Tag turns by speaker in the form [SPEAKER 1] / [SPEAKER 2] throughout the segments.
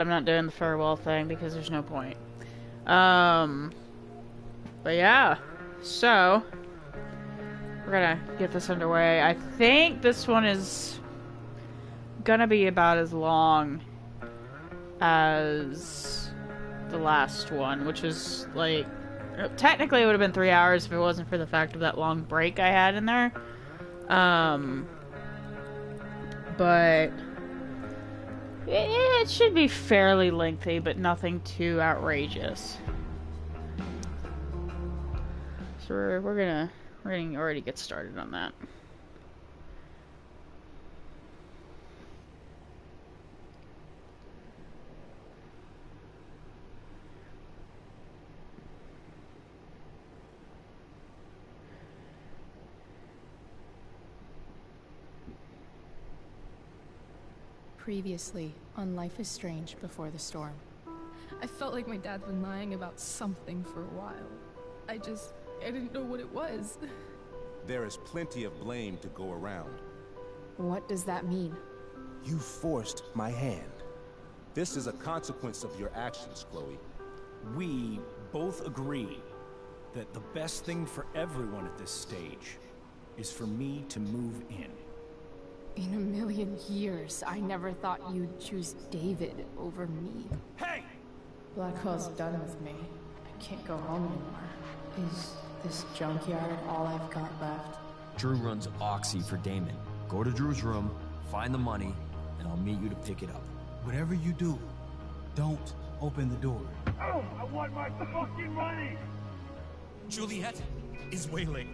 [SPEAKER 1] I'm not doing the farewell thing because there's no point. Um, but yeah, so we're gonna get this underway. I think this one is gonna be about as long as the last one, which is like technically it would have been 3 hours if it wasn't for the fact of that long break I had in there. But it should be fairly lengthy, but nothing too outrageous. So we're gonna already get started on that.
[SPEAKER 2] Previously on Life is Strange Before the Storm.
[SPEAKER 3] I felt like my dad's been lying about something for a while. I didn't know what it was.
[SPEAKER 4] There is plenty of blame to go around.
[SPEAKER 2] What does that mean?
[SPEAKER 4] You forced my hand. This is a consequence of your actions, Chloe.
[SPEAKER 5] We both agree that the best thing for everyone at this stage is for me to move in.
[SPEAKER 2] In a million years, I never thought you'd choose David over me.
[SPEAKER 5] Hey!
[SPEAKER 2] Blackwell's done with me. I can't go home anymore. Is this junkyard all I've got left?
[SPEAKER 6] Drew runs Oxy for Damon. Go to Drew's room, find the money, and I'll meet you to pick it up.
[SPEAKER 7] Whatever you do, don't open the door.
[SPEAKER 8] Oh, I want my fucking money!
[SPEAKER 9] Juliet is waylaid.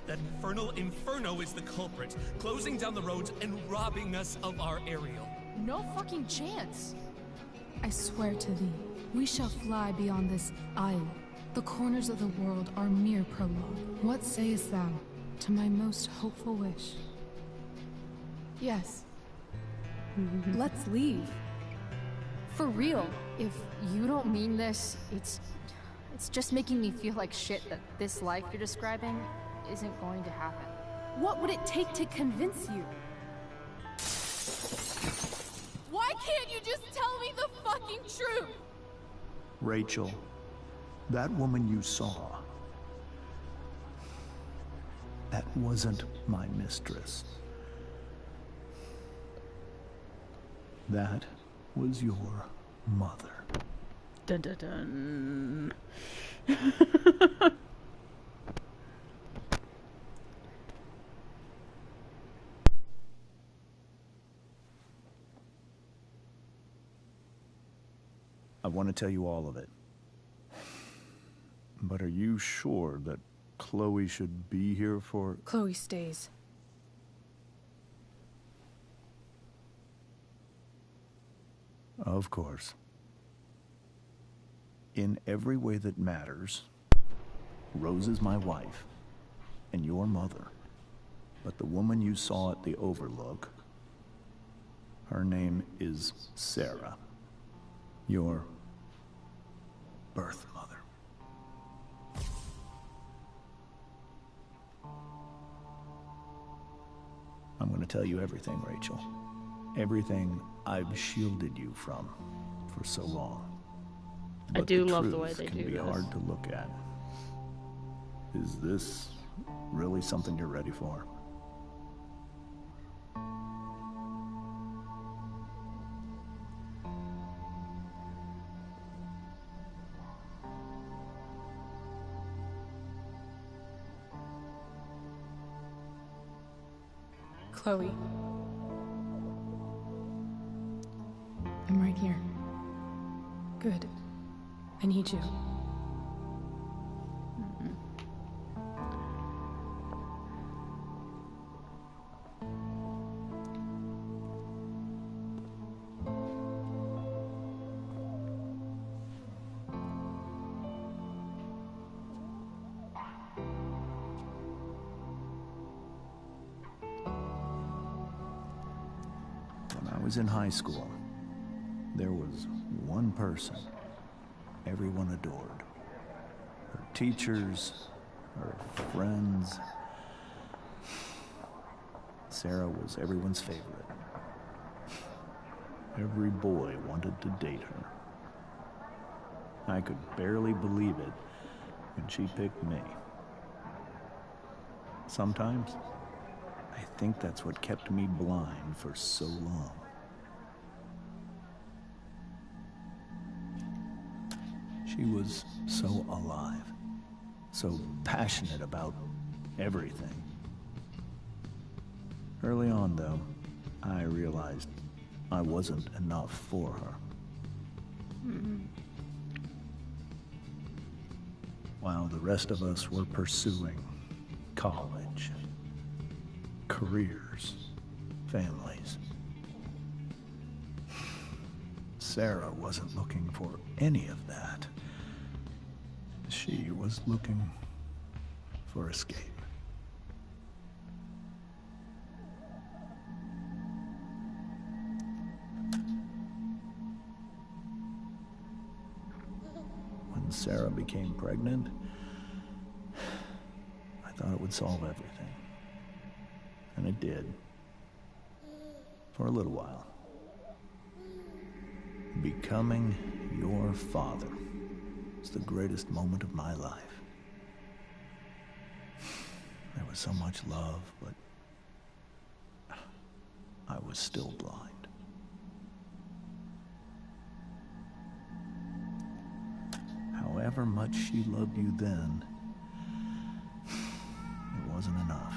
[SPEAKER 9] That infernal Inferno is the culprit, closing down the roads and robbing us of our aerial.
[SPEAKER 3] No fucking chance.
[SPEAKER 10] I swear to thee, we shall fly beyond this isle. The corners of the world are mere prologue. What sayest thou to my most hopeful wish?
[SPEAKER 2] Yes. Let's leave. For real. If you don't mean this, it's just making me feel like shit that this life you're describing isn't going to happen.
[SPEAKER 3] What would it take to convince you? Why can't you just tell me the fucking truth?
[SPEAKER 7] Rachel, that woman you saw, that wasn't my mistress. That was your mother.
[SPEAKER 1] Dun dun dun.
[SPEAKER 7] I want to tell you all of it. But are you sure that Chloe should be here for...
[SPEAKER 10] Chloe stays.
[SPEAKER 7] Of course. In every way that matters, Rose is my wife and your mother. But the woman you saw at the Overlook, her name is Sarah. Your birth mother. I'm going to tell you everything, Rachel. Everything I've shielded you from for so long.
[SPEAKER 1] I
[SPEAKER 7] But
[SPEAKER 1] do
[SPEAKER 7] the
[SPEAKER 1] love the way
[SPEAKER 7] truth
[SPEAKER 1] they
[SPEAKER 7] can
[SPEAKER 1] do
[SPEAKER 7] be
[SPEAKER 1] this.
[SPEAKER 7] hard to look at. Is this really something you're ready for?
[SPEAKER 2] Chloe. I'm right here.
[SPEAKER 10] Good. I need you.
[SPEAKER 7] When I was in high school, there was one person everyone adored. Her teachers, her friends. Sarah was everyone's favorite. Every boy wanted to date her. I could barely believe it when she picked me. Sometimes, I think that's what kept me blind for so long. She was so alive, so passionate about everything. Early on, though, I realized I wasn't enough for her. While the rest of us were pursuing college, careers, families, Sarah wasn't looking for any of that. She was looking for escape. When Sarah became pregnant, I thought it would solve everything. And it did. For a little while. Becoming your father was the greatest moment of my life. There was so much love, but I was still blind. However much she loved you then, it wasn't enough.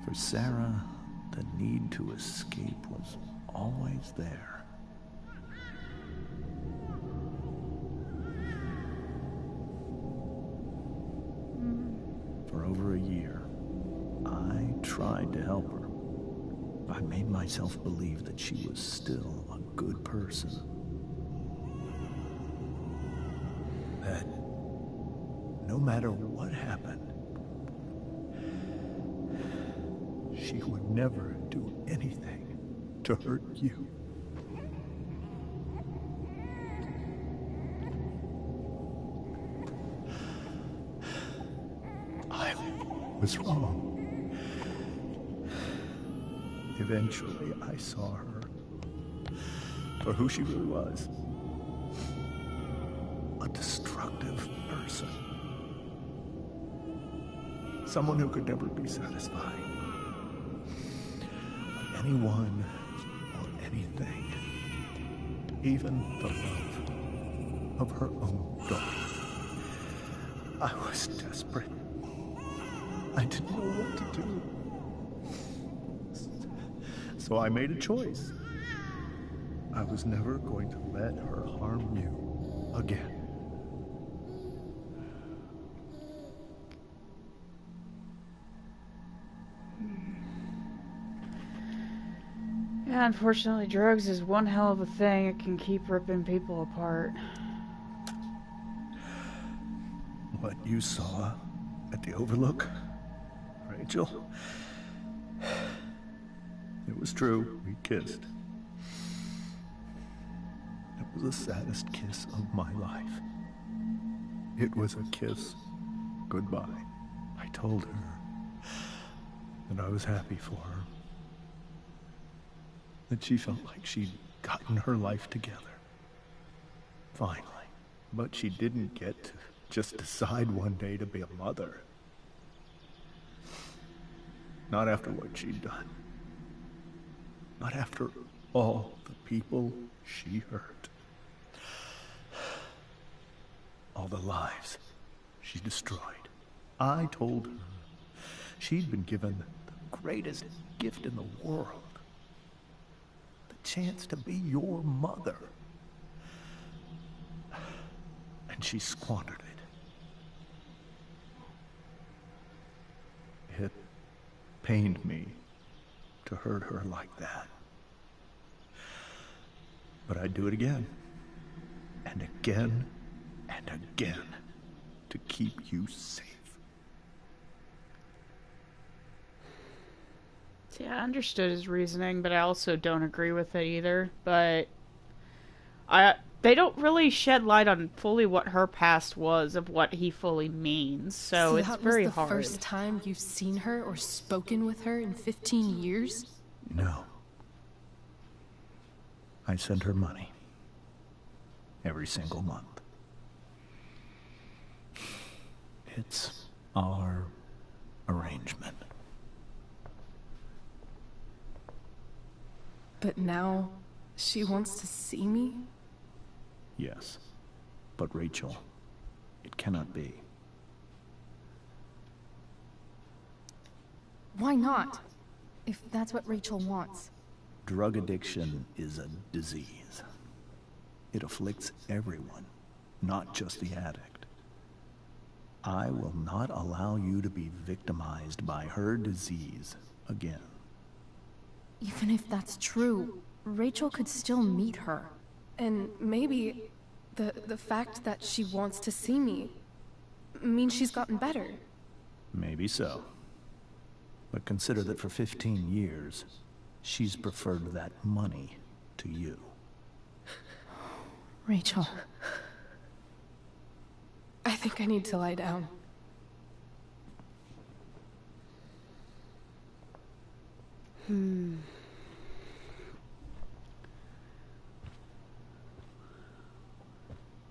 [SPEAKER 7] For Sarah, the need to escape was always there. For over a year, I tried to help her. I made myself believe that she was still a good person. That no matter what happened, she would never do anything to hurt you. I was wrong. Eventually, I saw her for who she really was. A destructive person. Someone who could never be satisfied by anyone or anything. Even the love of her own daughter. I was desperate. I didn't know what to do. So I made a choice. I was never going to let her harm you again.
[SPEAKER 1] Yeah, unfortunately, drugs is one hell of a thing. It can keep ripping people apart.
[SPEAKER 7] What you saw at the Overlook, Rachel, it was true. We kissed. It was the saddest kiss of my life. It was a kiss goodbye. I told her that I was happy for her. That she felt like she'd gotten her life together. Finally. But she didn't get to just decide one day to be a mother. Not after what she'd done. Not after all the people she hurt. All the lives she destroyed. I told her she'd been given the greatest gift in the world. The chance to be your mother. And she squandered it. It pained me to hurt her like that. But I'd do it again. And again. And again. To keep you safe.
[SPEAKER 1] See, I understood his reasoning, but I also don't agree with it either. But they don't really shed light on fully what her past was, of what he fully means. So it's very hard.
[SPEAKER 10] That was the first time you've seen her or spoken with her in 15 years?
[SPEAKER 7] No. I send her money. Every single month. It's our arrangement.
[SPEAKER 10] But now, she wants to see me?
[SPEAKER 7] Yes. But Rachel, it cannot be.
[SPEAKER 2] Why not? If that's what Rachel wants.
[SPEAKER 7] Drug addiction is a disease. It afflicts everyone, not just the addict. I will not allow you to be victimized by her disease again.
[SPEAKER 2] Even if that's true, Rachel could still meet her.
[SPEAKER 10] And maybe the fact that she wants to see me means she's gotten better.
[SPEAKER 7] Maybe so. But consider that for 15 years, she's preferred that money to you.
[SPEAKER 2] Rachel.
[SPEAKER 10] I think I need to lie down.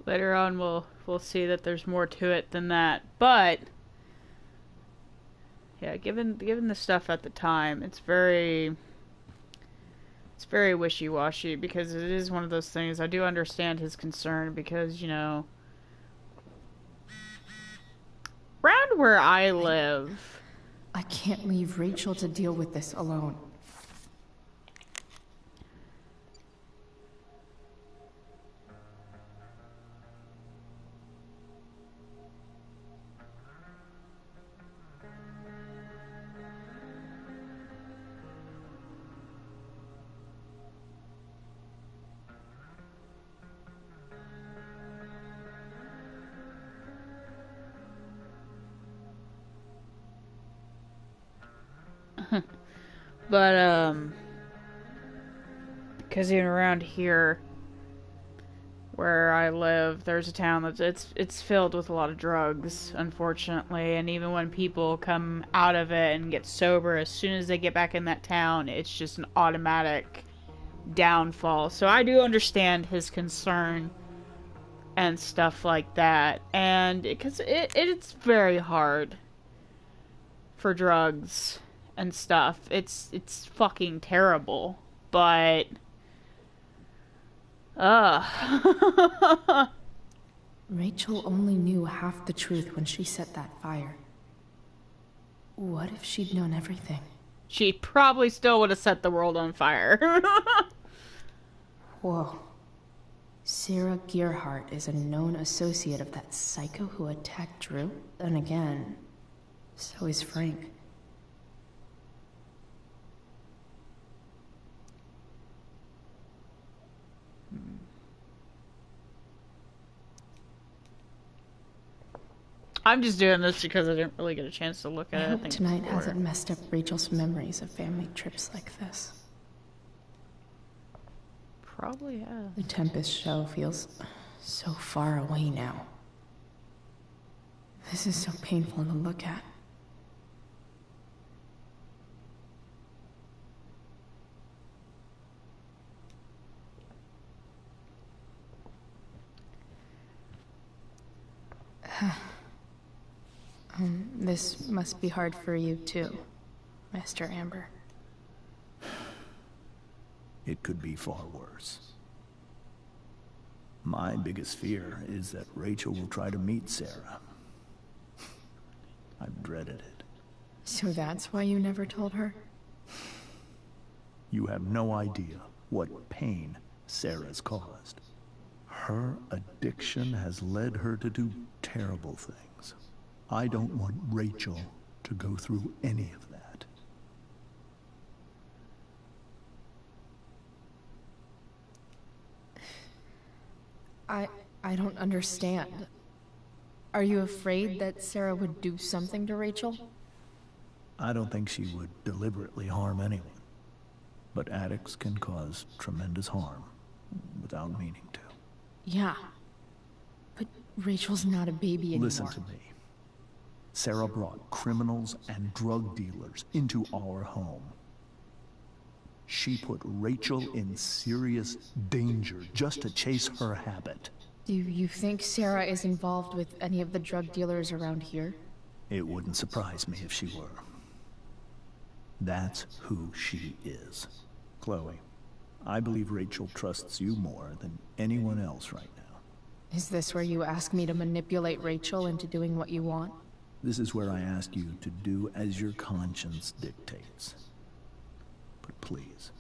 [SPEAKER 1] Later on, we'll see that there's more to it than that. But yeah, given the stuff at the time, it's very wishy-washy, because it is one of those things. I do understand his concern, because, you know, around where I live,
[SPEAKER 2] I can't leave Rachel to deal with this alone.
[SPEAKER 1] but because even around here where I live, there's a town that's it's filled with a lot of drugs, unfortunately, and even when people come out of it and get sober, as soon as they get back in that town, it's just an automatic downfall. So I do understand his concern and stuff like that, and because it's very hard for drugs and stuff. It's fucking terrible, but
[SPEAKER 2] Rachel only knew half the truth when she set that fire. What if she'd known everything?
[SPEAKER 1] She probably still would have set the world on fire.
[SPEAKER 2] Whoa. Sarah Gearhart is a known associate of that psycho who attacked Drew? And again, so is Frank.
[SPEAKER 1] I'm just doing this because I didn't really get a chance to look at it.
[SPEAKER 2] I hope tonight hasn't messed up Rachel's memories of family trips like this.
[SPEAKER 1] Probably has.
[SPEAKER 2] The Tempest show feels so far away now. This is so painful to look at. This must be hard for you too, Master Amber.
[SPEAKER 7] It could be far worse. My biggest fear is that Rachel will try to meet Sarah. I've dreaded it.
[SPEAKER 2] So that's why you never told her?
[SPEAKER 7] You have no idea what pain Sarah's caused. Her addiction has led her to do terrible things. I don't want Rachel to go through any of that.
[SPEAKER 2] I don't understand. Are you afraid that Sarah would do something to Rachel?
[SPEAKER 7] I don't think she would deliberately harm anyone. But addicts can cause tremendous harm without meaning to.
[SPEAKER 2] Yeah. But Rachel's not a baby anymore.
[SPEAKER 7] Listen to me. Sarah brought criminals and drug dealers into our home. She put Rachel in serious danger just to chase her habit.
[SPEAKER 2] Do you think Sarah is involved with any of the drug dealers around here?
[SPEAKER 7] It wouldn't surprise me if she were. That's who she is. Chloe, I believe Rachel trusts you more than anyone else right now.
[SPEAKER 2] Is this where you ask me to manipulate Rachel into doing what you want?
[SPEAKER 7] This is where I ask you to do as your conscience dictates. But please,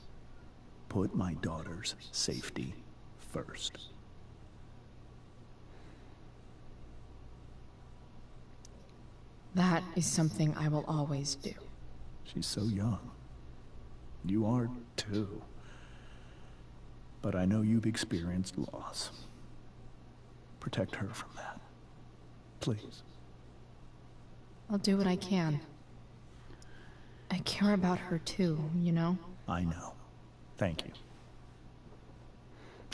[SPEAKER 7] put my daughter's safety first.
[SPEAKER 2] That is something I will always do.
[SPEAKER 7] She's so young. You are too. But I know you've experienced loss. Protect her from that. Please.
[SPEAKER 2] I'll do what I can. I care about her too, you know?
[SPEAKER 7] I know. Thank you.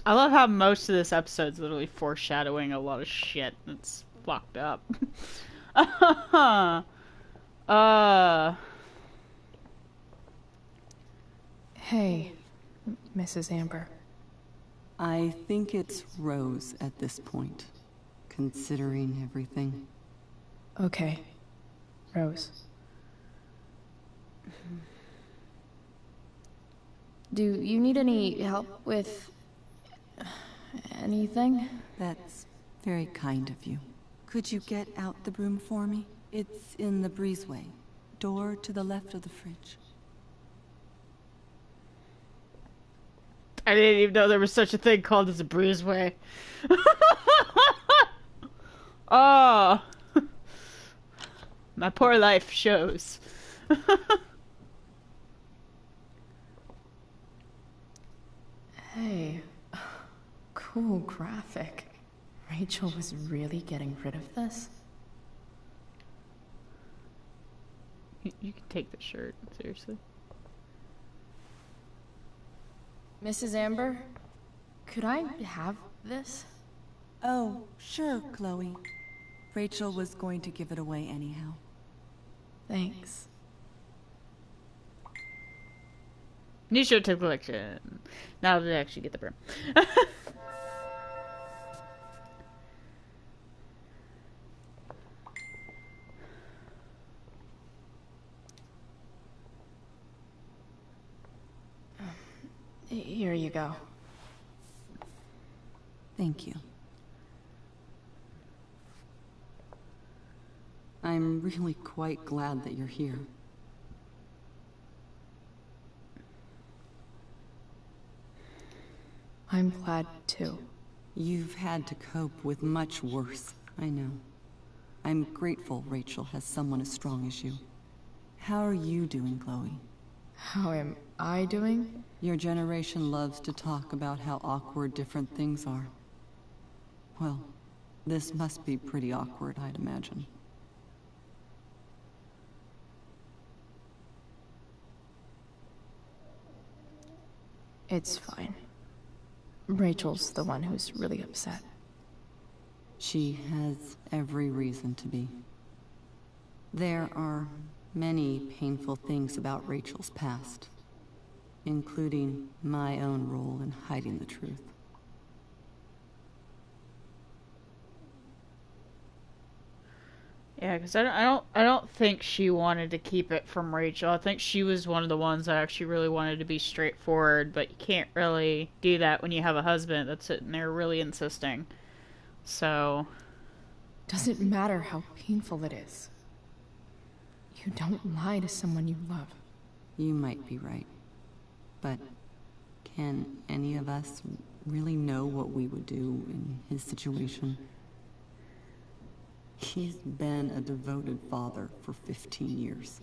[SPEAKER 1] I love how most of this episode's literally foreshadowing a lot of shit that's fucked up.
[SPEAKER 2] Hey, Mrs. Amber.
[SPEAKER 11] I think it's Rose at this point, considering everything.
[SPEAKER 2] Okay. Rose. Do you need any help with anything?
[SPEAKER 11] That's very kind of you. Could you get out the broom for me? It's in the breezeway. Door to the left of the fridge.
[SPEAKER 1] I didn't even know there was such a thing called as a breezeway. Oh. My poor life shows.
[SPEAKER 2] Hey. Cool graphic. Rachel was really getting rid of this?
[SPEAKER 1] You can take the shirt, seriously.
[SPEAKER 2] Mrs. Amber, could I have this?
[SPEAKER 11] Oh, sure, Chloe. Rachel was going to give it away anyhow.
[SPEAKER 2] Thanks.
[SPEAKER 1] New show to collection. Now that I actually get the broom.
[SPEAKER 2] Here you go.
[SPEAKER 11] Thank you. I'm really quite glad that you're here.
[SPEAKER 2] I'm glad too.
[SPEAKER 11] You've had to cope with much worse, I know. I'm grateful Rachel has someone as strong as you. How are you doing, Chloe?
[SPEAKER 2] How am I doing?
[SPEAKER 11] Your generation loves to talk about how awkward different things are. Well, this must be pretty awkward, I'd imagine.
[SPEAKER 2] It's fine. Rachel's the one who's really upset.
[SPEAKER 11] She has every reason to be. There are many painful things about Rachel's past, including my own role in hiding the truth.
[SPEAKER 1] Yeah, because I don't think she wanted to keep it from Rachel. I think she was one of the ones that actually really wanted to be straightforward, but you can't really do that when you have a husband that's sitting there really insisting. So...
[SPEAKER 2] Doesn't matter how painful it is. You don't lie to someone you love.
[SPEAKER 11] You might be right. But can any of us really know what we would do in his situation? He's been a devoted father for 15 years.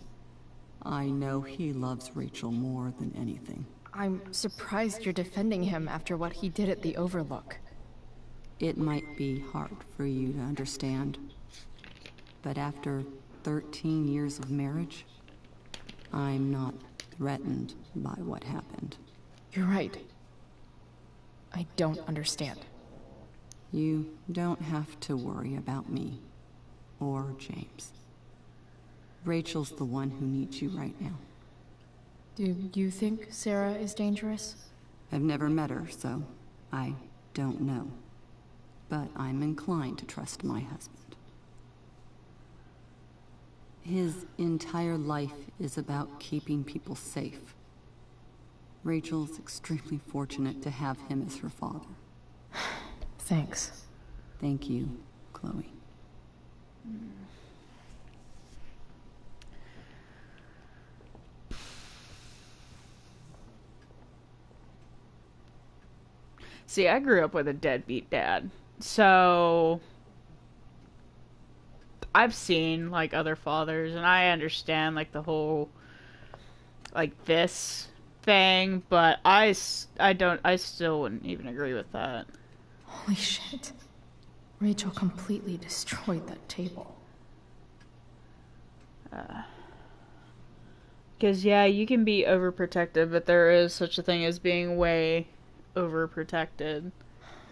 [SPEAKER 11] I know he loves Rachel more than anything.
[SPEAKER 2] I'm surprised you're defending him after what he did at the Overlook.
[SPEAKER 11] It might be hard for you to understand, but after 13 years of marriage, I'm not threatened by what happened.
[SPEAKER 2] You're right. I don't understand.
[SPEAKER 11] You don't have to worry about me. Or James. Rachel's the one who needs you right now.
[SPEAKER 2] Do you think Sarah is dangerous?
[SPEAKER 11] I've never met her, so I don't know. But I'm inclined to trust my husband. His entire life is about keeping people safe. Rachel's extremely fortunate to have him as her father.
[SPEAKER 2] Thanks.
[SPEAKER 11] Thank you, Chloe.
[SPEAKER 1] See, I grew up with a deadbeat dad, so I've seen, like, other fathers, and I understand, like, the whole, like, this thing, but I still wouldn't even agree with that.
[SPEAKER 2] Holy shit. Rachel completely destroyed that table.
[SPEAKER 1] Because, yeah, you can be overprotective, but there is such a thing as being way overprotected.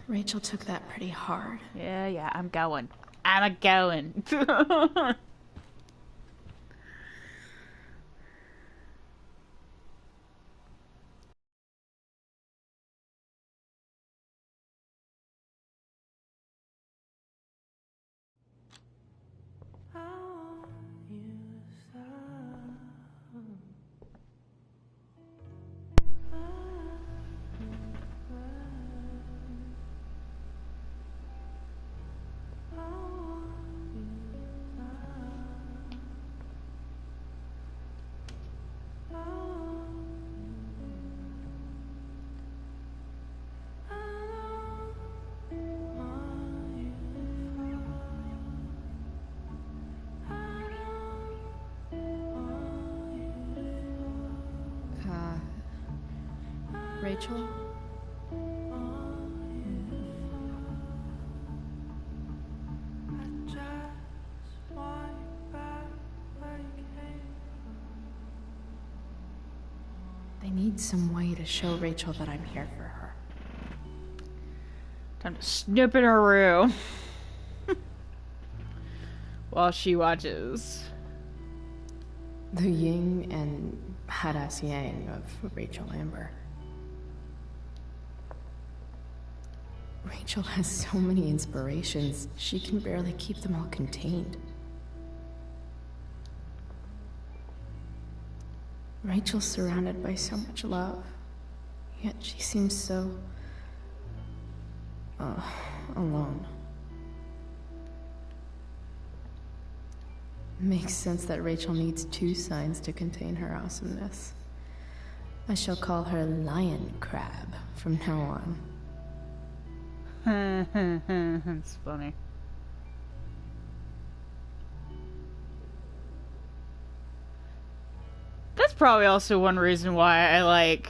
[SPEAKER 2] Rachel took that pretty hard.
[SPEAKER 1] Yeah, I'm going. I'm a-going.
[SPEAKER 2] Rachel? I need some way to show Rachel that I'm here for her.
[SPEAKER 1] Time to snip in her room. While she watches.
[SPEAKER 2] The yin and badass yang of Rachel Amber. Rachel has so many inspirations, she can barely keep them all contained. Rachel's surrounded by so much love, yet she seems so... alone. Makes sense that Rachel needs two signs to contain her awesomeness. I shall call her Lion Crab from now on.
[SPEAKER 1] That's funny. That's probably also one reason why I like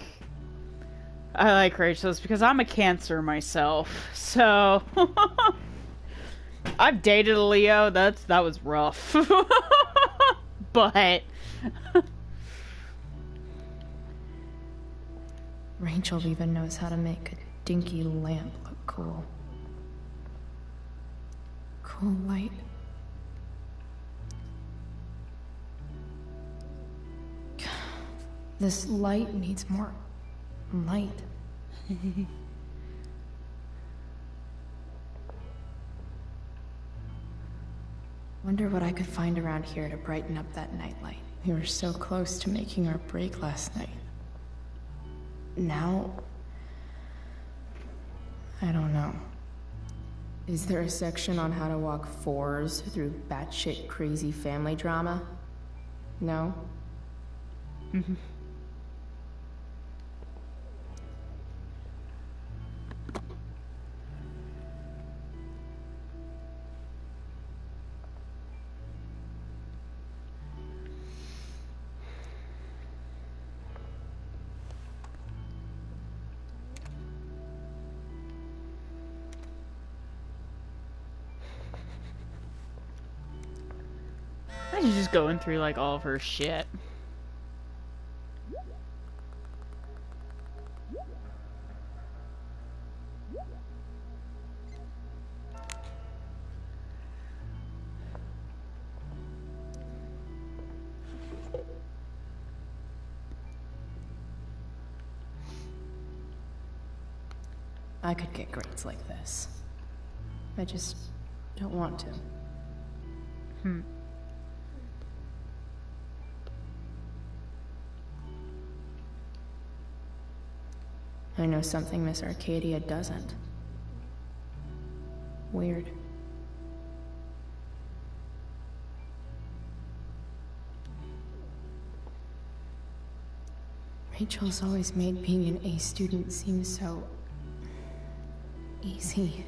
[SPEAKER 1] Rachel, is because I'm a Cancer myself. So I've dated a Leo. That was rough. But
[SPEAKER 2] Rachel even knows how to make a dinky lamp look cool. Cool light. This light needs more light. Wonder what I could find around here to brighten up that nightlight. We were so close to making our break last night. Now... I don't know. Is there a section on how to walk fours through batshit crazy family drama? No?
[SPEAKER 1] she's just going through like all of her shit.
[SPEAKER 12] I could get grades like this. I just don't want to. I know something Miss Arcadia doesn't. Weird. Rachel's always made being an A student seem so easy.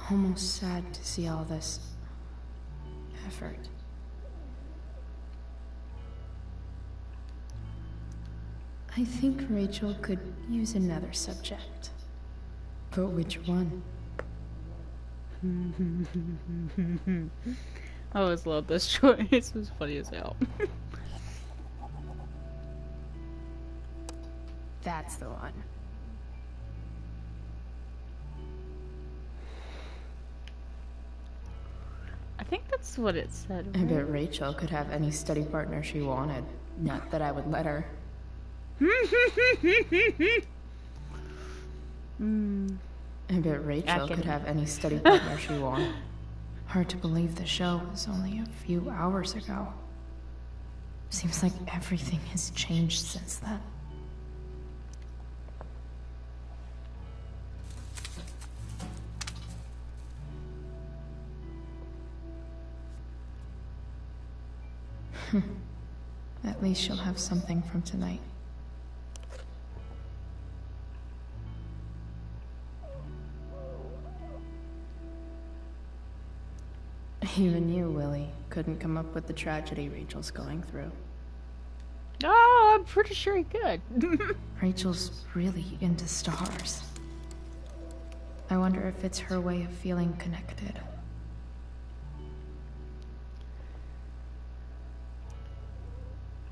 [SPEAKER 12] Almost sad to see all this effort. I think Rachel could use another subject. But which one?
[SPEAKER 1] I always love this choice. It was funny as hell.
[SPEAKER 12] That's the one.
[SPEAKER 1] I think that's what it said.
[SPEAKER 12] I bet Rachel could have any study partner she wanted. Not that I would let her. I bet Rachel could have any study partner she wanted. Hard to believe the show was only a few hours ago. Seems like everything has changed since then. At least she'll have something from tonight. Even you, Willie, couldn't come up with the tragedy Rachel's going through.
[SPEAKER 1] Oh, I'm pretty sure he could.
[SPEAKER 12] Rachel's really into stars. I wonder if it's her way of feeling connected.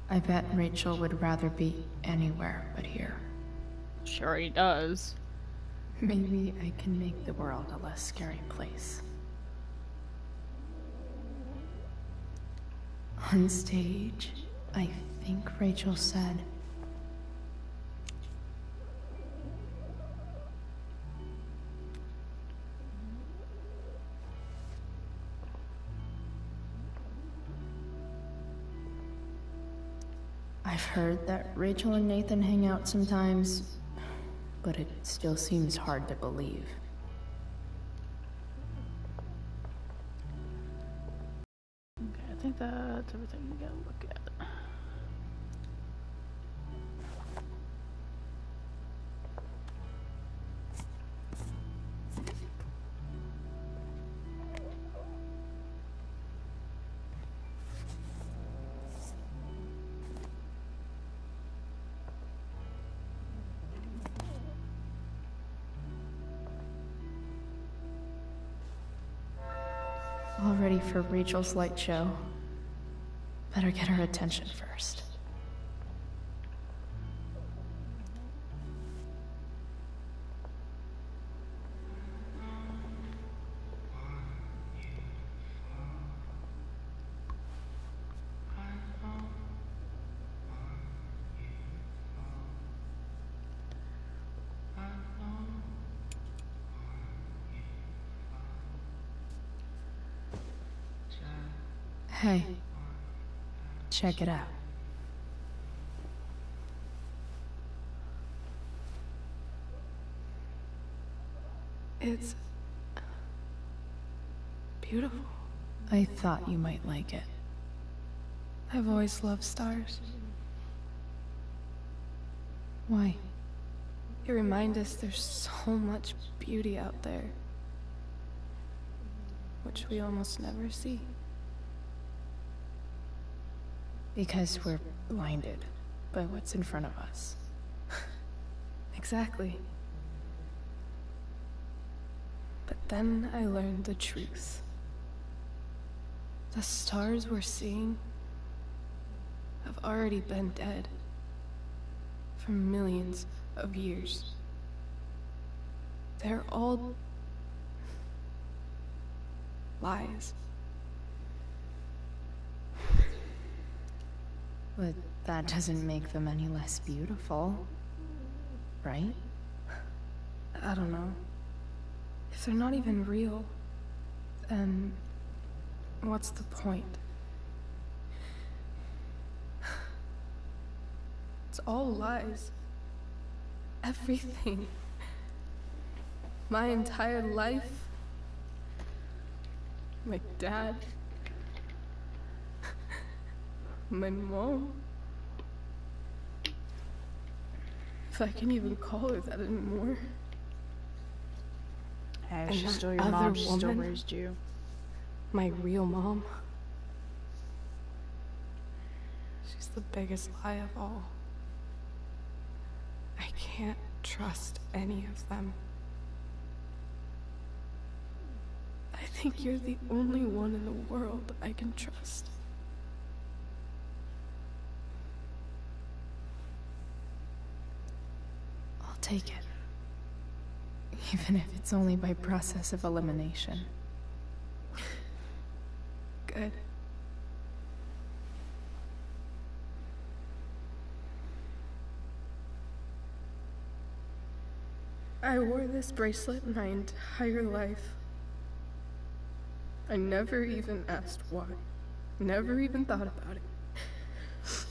[SPEAKER 12] I bet Rachel would rather be anywhere but here.
[SPEAKER 1] Sure he does.
[SPEAKER 12] Maybe I can make the world a less scary place. On stage, I think Rachel said, I've heard that Rachel and Nathan hang out sometimes, but it still seems hard to believe.
[SPEAKER 1] Okay, I think that's everything we gotta look at.
[SPEAKER 12] All ready for Rachel's light show. Better get her attention first. Hey, check it out.
[SPEAKER 10] It's beautiful.
[SPEAKER 12] I thought you might like it.
[SPEAKER 10] I've always loved stars.
[SPEAKER 12] Why?
[SPEAKER 10] You remind us there's so much beauty out there, which we almost never see.
[SPEAKER 12] Because we're blinded by what's in front of us.
[SPEAKER 10] Exactly. But then I learned the truth. The stars we're seeing have already been dead for millions of years. They're all lies.
[SPEAKER 12] But that doesn't make them any less beautiful, right?
[SPEAKER 10] I don't know. If they're not even real, then what's the point? It's all lies. Everything. My entire life. My dad. My mom. If I can even call her that anymore.
[SPEAKER 1] Hey, she's still your mom, she still raised you.
[SPEAKER 10] My real mom. She's the biggest lie of all. I can't trust any of them. I think you're the only one in the world I can trust.
[SPEAKER 12] I'll take it. Even if it's only by process of elimination.
[SPEAKER 10] Good. I wore this bracelet my entire life. I never even asked why. Never even thought about it.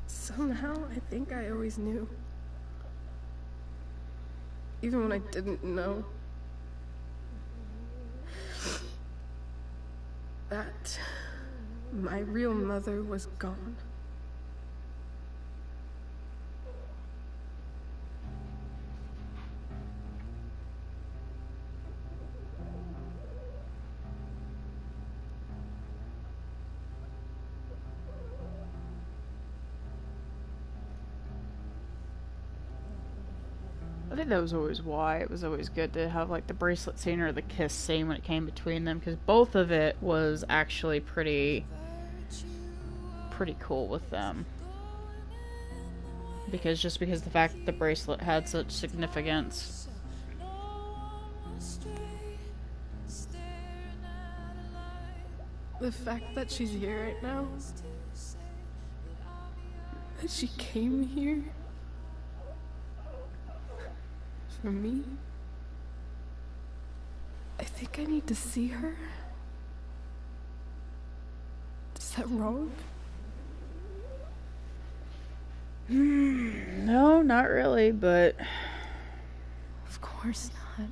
[SPEAKER 10] Somehow, I think I always knew. Even when I didn't know. That my real mother was gone.
[SPEAKER 1] I think that was always why it was always good to have like the bracelet scene or the kiss scene when it came between them, because both of it was actually pretty cool with them. Because the fact that the bracelet had such significance.
[SPEAKER 10] The fact that she's here right now, that she came here for me, I think I need to see her. Is that wrong?
[SPEAKER 1] No, not really, but
[SPEAKER 12] Of course not.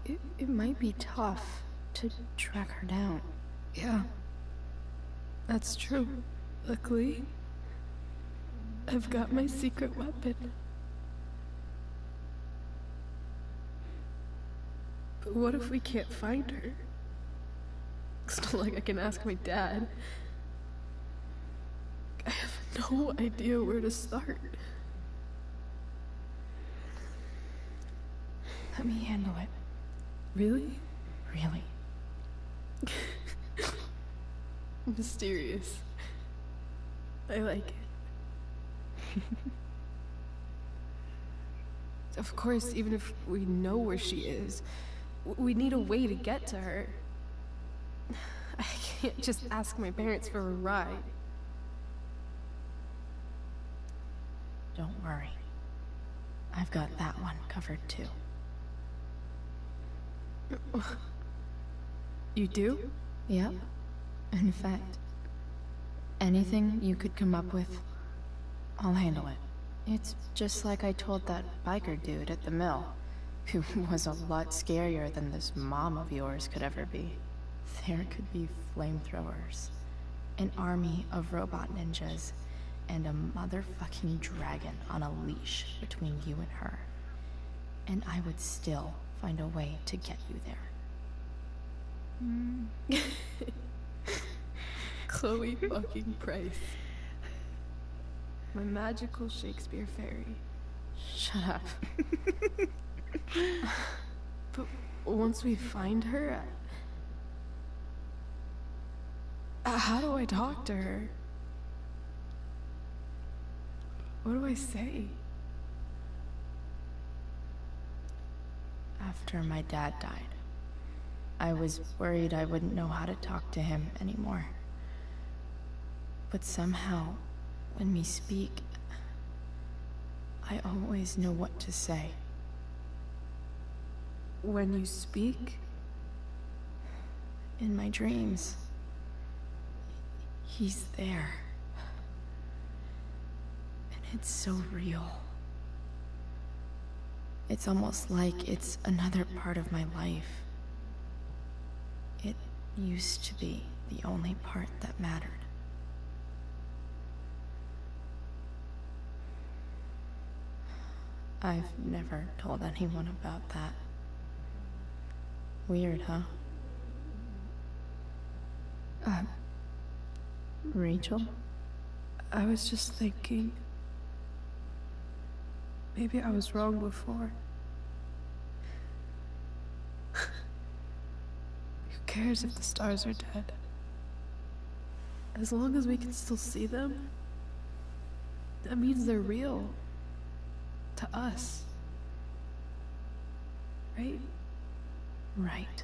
[SPEAKER 12] But it might be tough to track her down.
[SPEAKER 10] Yeah, that's true. Luckily, I've got my secret weapon. But what if we can't find her? It's not like I can ask my dad. I have no idea where to start.
[SPEAKER 12] Let me handle it.
[SPEAKER 10] Really?
[SPEAKER 12] Really.
[SPEAKER 10] Mysterious. I like it. Of course, even if we know where she is, we need a way to get to her. I can't just ask my parents for a ride.
[SPEAKER 12] Don't worry. I've got that one covered too.
[SPEAKER 10] You do?
[SPEAKER 12] Yep. In fact, anything you could come up with, I'll handle it. It's just like I told that biker dude at the mill, who was a lot scarier than this mom of yours could ever be. There could be flamethrowers, an army of robot ninjas, and a motherfucking dragon on a leash between you and her. And I would still find a way to get you there.
[SPEAKER 10] Chloe fucking Price. My magical Shakespeare fairy.
[SPEAKER 12] Shut up.
[SPEAKER 10] But once we find her, how do I talk to her? What do I say?
[SPEAKER 12] After my dad died, I was worried I wouldn't know how to talk to him anymore. But somehow, when we speak, I always know what to say.
[SPEAKER 10] When you speak?
[SPEAKER 12] In my dreams. He's there. And it's so real. It's almost like it's another part of my life. It used to be the only part that mattered. I've never told anyone about that. Weird, huh? Rachel?
[SPEAKER 10] I was just thinking... maybe I was wrong before. Who cares if the stars are dead? As long as we can still see them, that means they're real. To us. Right?
[SPEAKER 12] Right.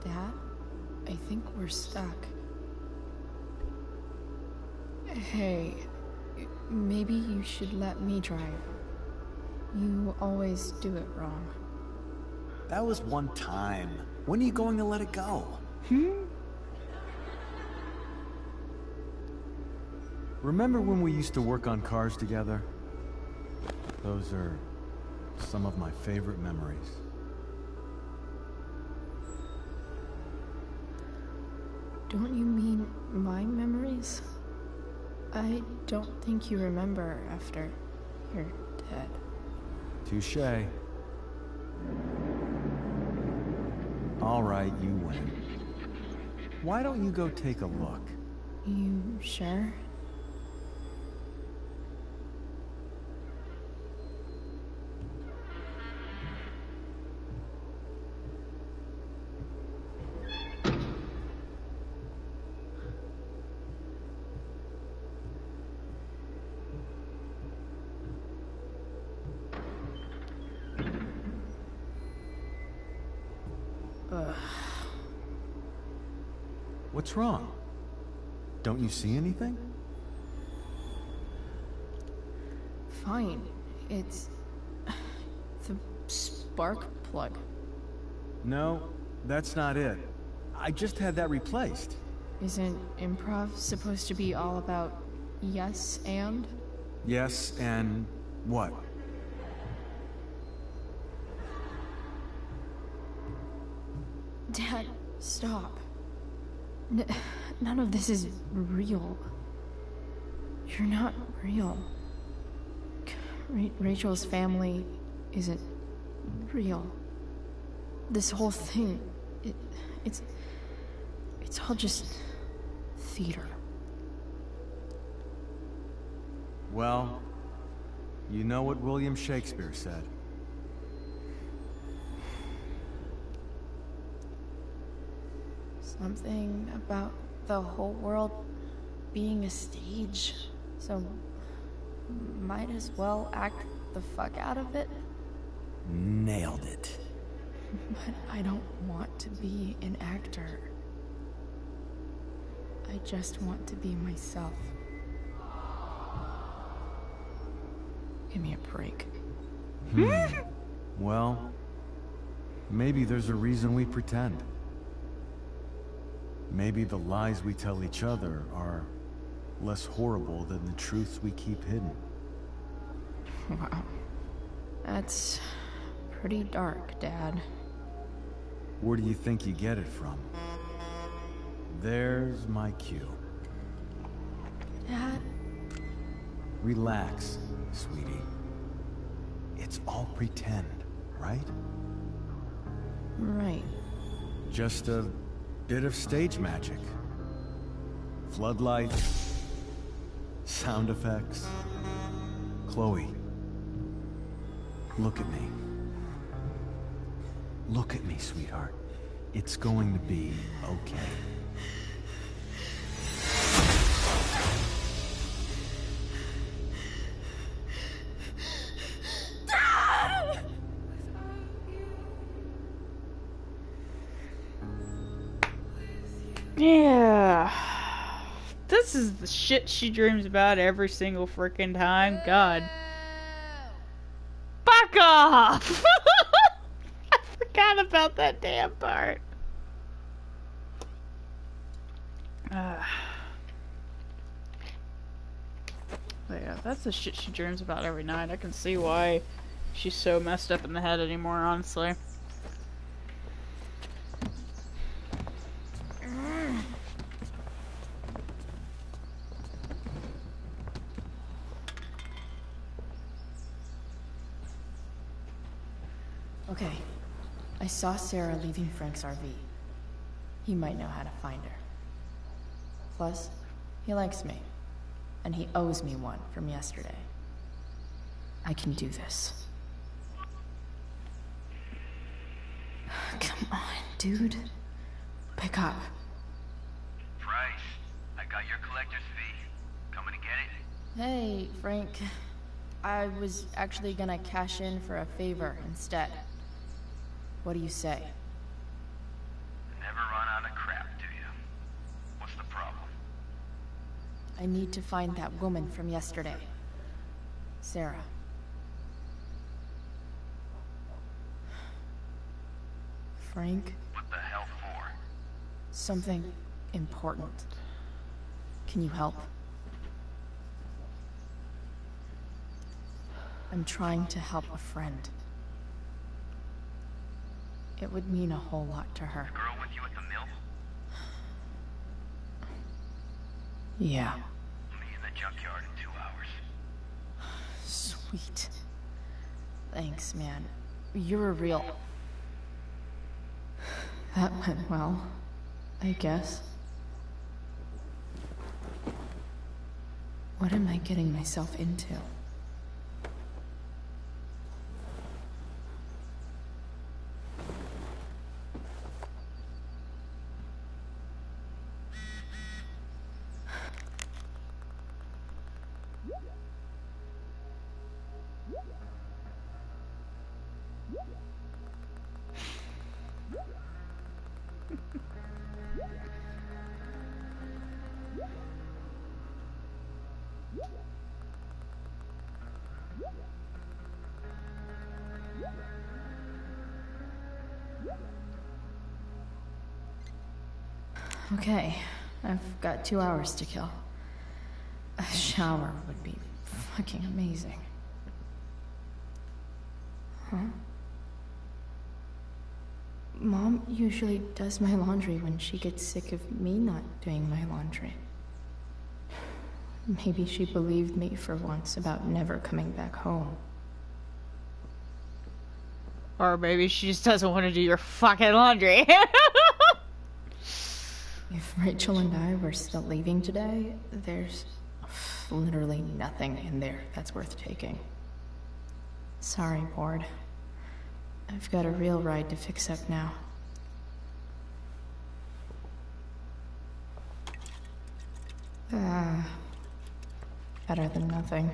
[SPEAKER 12] Dad, I think we're stuck. Hey, maybe you should let me drive. You always do it wrong.
[SPEAKER 13] That was one time. When are you going to let it go?
[SPEAKER 14] Remember when we used to work on cars together? Those are some of my favorite memories.
[SPEAKER 12] Don't you mean my memories? I don't think you remember after you're dead.
[SPEAKER 14] Touché. All right, you win. Why don't you go take a look?
[SPEAKER 12] You sure?
[SPEAKER 14] What's wrong? Don't you see anything?
[SPEAKER 12] Fine. It's the spark plug.
[SPEAKER 14] No, that's not it. I just had that replaced.
[SPEAKER 12] Isn't improv supposed to be all about yes and?
[SPEAKER 14] Yes, and what?
[SPEAKER 12] Dad, stop. None of this is real. You're not real. Rachel's family isn't real. This whole thing, it's all just theater.
[SPEAKER 14] Well, you know what William Shakespeare said.
[SPEAKER 12] Something about the whole world being a stage, so might as well act the fuck out of it.
[SPEAKER 13] Nailed it.
[SPEAKER 12] But I don't want to be an actor. I just want to be myself. Give me a break.
[SPEAKER 14] Well, maybe there's a reason we pretend. Maybe the lies we tell each other are less horrible than the truths we keep hidden.
[SPEAKER 12] Wow. That's pretty dark, Dad.
[SPEAKER 14] Where do you think you get it from? There's my cue.
[SPEAKER 12] Dad?
[SPEAKER 14] Relax, sweetie. It's all pretend, right?
[SPEAKER 12] Right.
[SPEAKER 14] Just a bit of stage magic. Floodlights, sound effects. Chloe, look at me. Look at me, sweetheart. It's going to be okay.
[SPEAKER 1] Yeah. This is the shit she dreams about every single freaking time. God. Fuck off! I forgot about that damn part. But yeah, that's the shit she dreams about every night. I can see why she's so messed up in the head anymore, honestly.
[SPEAKER 12] Okay. I saw Sarah leaving Frank's RV. He might know how to find her. Plus, he likes me. And he owes me one from yesterday. I can do this. Come on, dude. Pick up.
[SPEAKER 15] Price, I got your collector's fee. Coming to get it?
[SPEAKER 12] Hey, Frank. I was actually gonna cash in for a favor instead. What do you say?
[SPEAKER 15] Never run out of crap, do you? What's the problem?
[SPEAKER 12] I need to find that woman from yesterday. Sarah. Frank?
[SPEAKER 15] What the hell for?
[SPEAKER 12] Something important. Can you help? I'm trying to help a friend. It would mean a whole lot to her.
[SPEAKER 15] The girl with you at the mill?
[SPEAKER 12] Yeah.
[SPEAKER 15] Me in the junkyard in 2 hours.
[SPEAKER 12] Sweet. Thanks, man. You're a real... That went well, I guess. What am I getting myself into? Okay, I've got 2 hours to kill. A shower would be fucking amazing. Huh? Mom usually does my laundry when she gets sick of me not doing my laundry. Maybe she believed me for once about never coming back home.
[SPEAKER 1] Or maybe she just doesn't want to do your fucking laundry.
[SPEAKER 12] If Rachel and I were still leaving today, there's literally nothing in there that's worth taking. Sorry, Ward. I've got a real ride to fix up now. Better than nothing.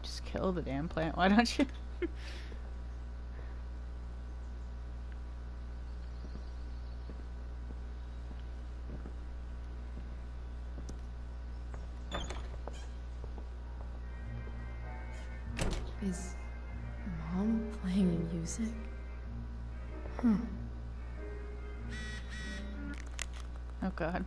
[SPEAKER 1] Just kill the damn plant, why don't you?
[SPEAKER 12] Is Mom playing music? Huh.
[SPEAKER 1] Oh god.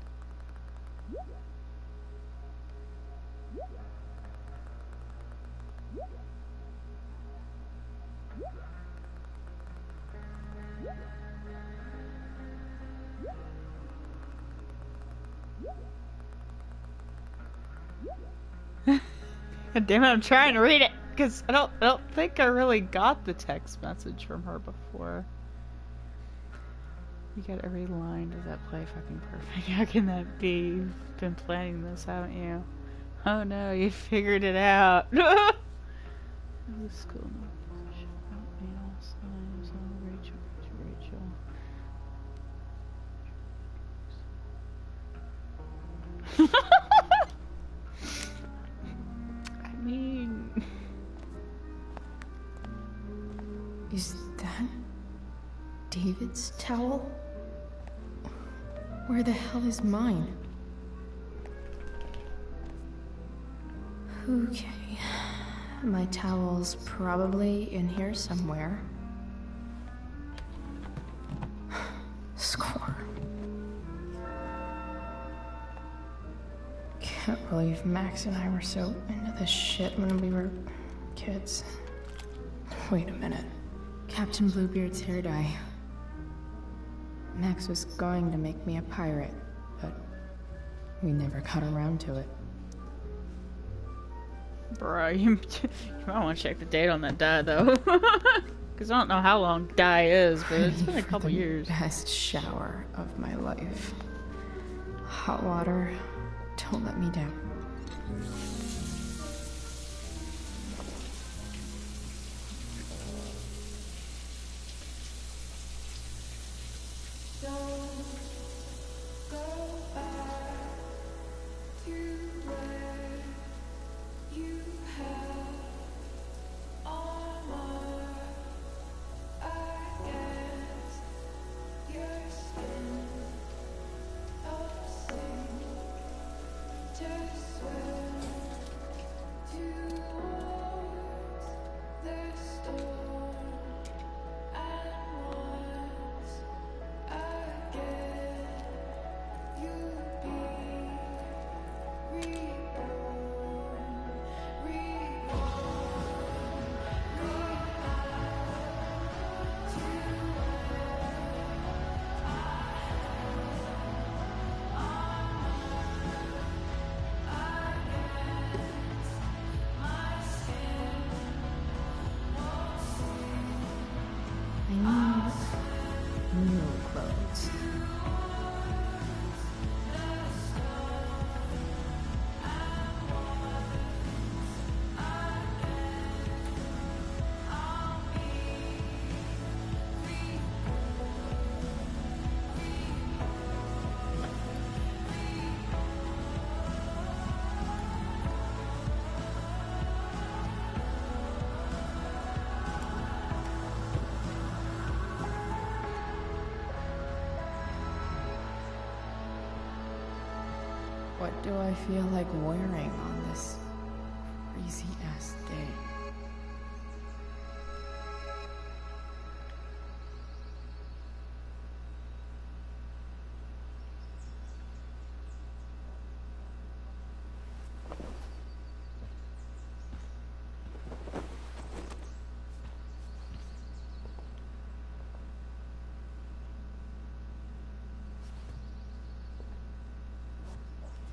[SPEAKER 1] Damn it, I'm trying to read it because I don't think I really got the text message from her before. You got every line of that play fucking perfect. How can that be? You've been planning this, haven't you? Oh no, you figured it out. School. Rachel. I mean,
[SPEAKER 12] is that David's towel? Where the hell is mine? Okay, my towel's probably in here somewhere. Score. Can't believe Max and I were so into this shit when we were kids. Wait a minute. Captain Bluebeard's hair dye. Max was going to make me a pirate, but we never got around to it.
[SPEAKER 1] Bruh, you might want to check the date on that dye, though. Because I don't know how long dye is, but it's been a couple years.
[SPEAKER 12] Best shower of my life. Hot water, don't let me down. What do I feel like wearing on this crazy-ass day?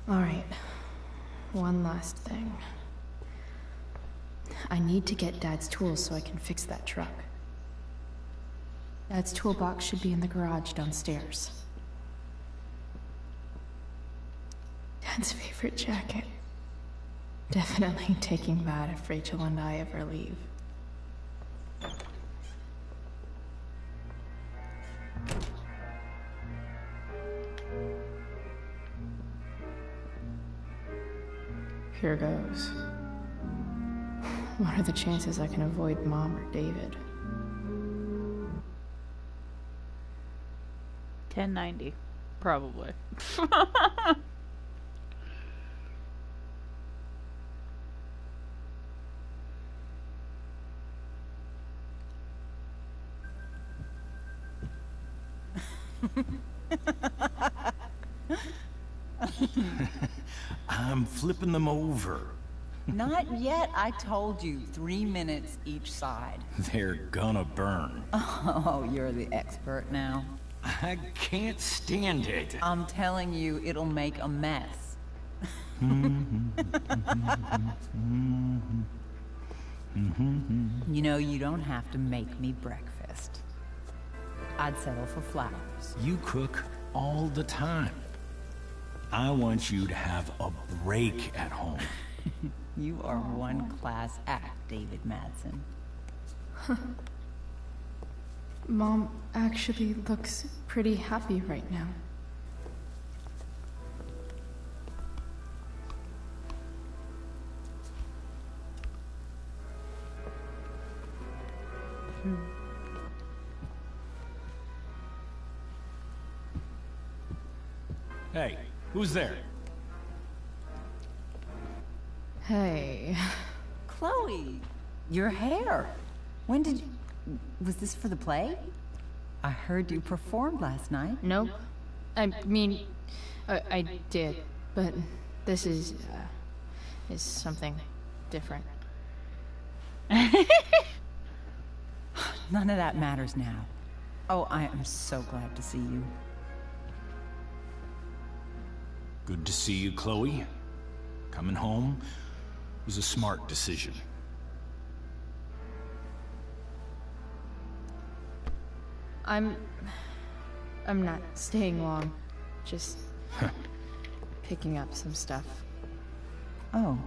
[SPEAKER 12] Alright, one last thing. I need to get Dad's tools so I can fix that truck. Dad's toolbox should be in the garage downstairs. Dad's favorite jacket. Definitely taking that if Rachel and I ever leave. Here goes. What are the chances I can avoid Mom or David?
[SPEAKER 1] 1090, probably.
[SPEAKER 5] I'm flipping them over.
[SPEAKER 16] Not yet. I told you, 3 minutes each side.
[SPEAKER 5] They're gonna burn.
[SPEAKER 16] Oh, you're the expert now.
[SPEAKER 5] I can't stand it.
[SPEAKER 16] I'm telling you, it'll make a mess. You know, you don't have to make me breakfast. I'd settle for flowers.
[SPEAKER 5] You cook all the time. I want you to have a break at home.
[SPEAKER 16] You are one class act, David Madsen.
[SPEAKER 12] Mom actually looks pretty happy right now.
[SPEAKER 5] Hey, who's there?
[SPEAKER 12] Hey.
[SPEAKER 16] Chloe, your hair. When did you... Was this for the play? I heard you performed last night.
[SPEAKER 12] Nope. I mean, I did, but this is something different.
[SPEAKER 16] None of that matters now. Oh, I am so glad to see you.
[SPEAKER 5] Good to see you, Chloe. Coming home was a smart decision.
[SPEAKER 12] I'm not staying long. Just picking up some stuff.
[SPEAKER 16] Oh.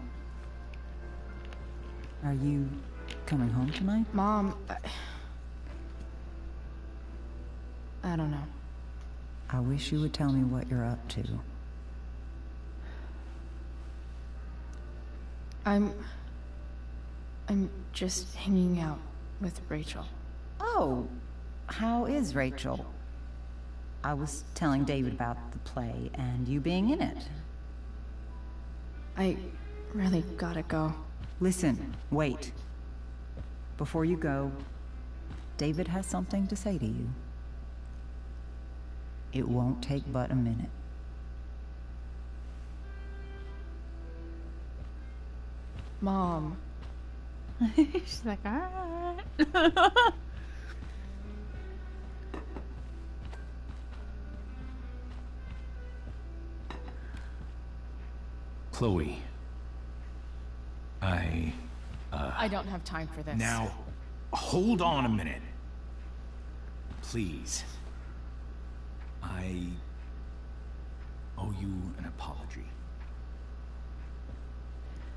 [SPEAKER 16] Are you coming home tonight?
[SPEAKER 12] Mom, I don't know.
[SPEAKER 16] I wish you would tell me what you're up to.
[SPEAKER 12] I'm just hanging out with Rachel.
[SPEAKER 16] Oh, how is Rachel? I was telling David about the play and you being in it.
[SPEAKER 12] I really gotta go.
[SPEAKER 16] Listen, wait. Before you go, David has something to say to you. It won't take but a minute.
[SPEAKER 12] Mom.
[SPEAKER 1] She's like, alright.
[SPEAKER 5] Chloe, I
[SPEAKER 12] don't have time for this.
[SPEAKER 5] Now, hold on a minute. Please. I owe you an apology.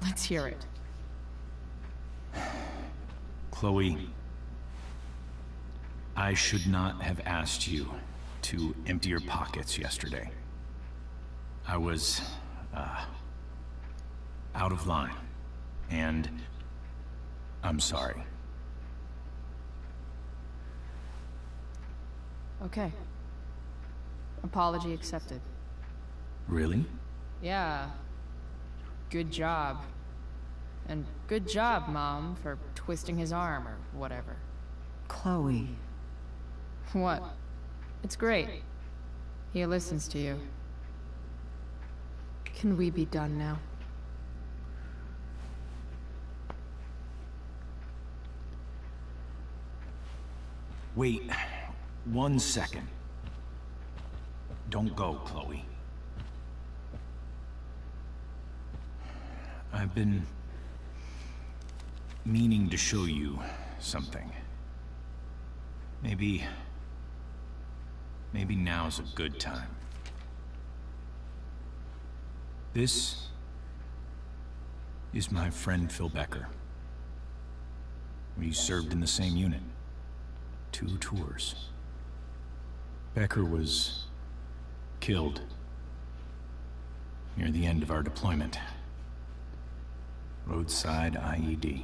[SPEAKER 12] Let's hear it.
[SPEAKER 5] Chloe, I should not have asked you to empty your pockets yesterday. I was, out of line, and I'm sorry.
[SPEAKER 12] Okay. Apology accepted.
[SPEAKER 5] Really?
[SPEAKER 12] Yeah. Good job. And good job, Mom, for twisting his arm or whatever.
[SPEAKER 16] Chloe.
[SPEAKER 12] What? It's great. He listens to you. Can we be done now?
[SPEAKER 5] Wait 1 second. Don't go, Chloe. I've been meaning to show you something. Maybe now's a good time. This is my friend Phil Becker. We served in the same unit. 2 tours. Becker was killed near the end of our deployment. Roadside IED.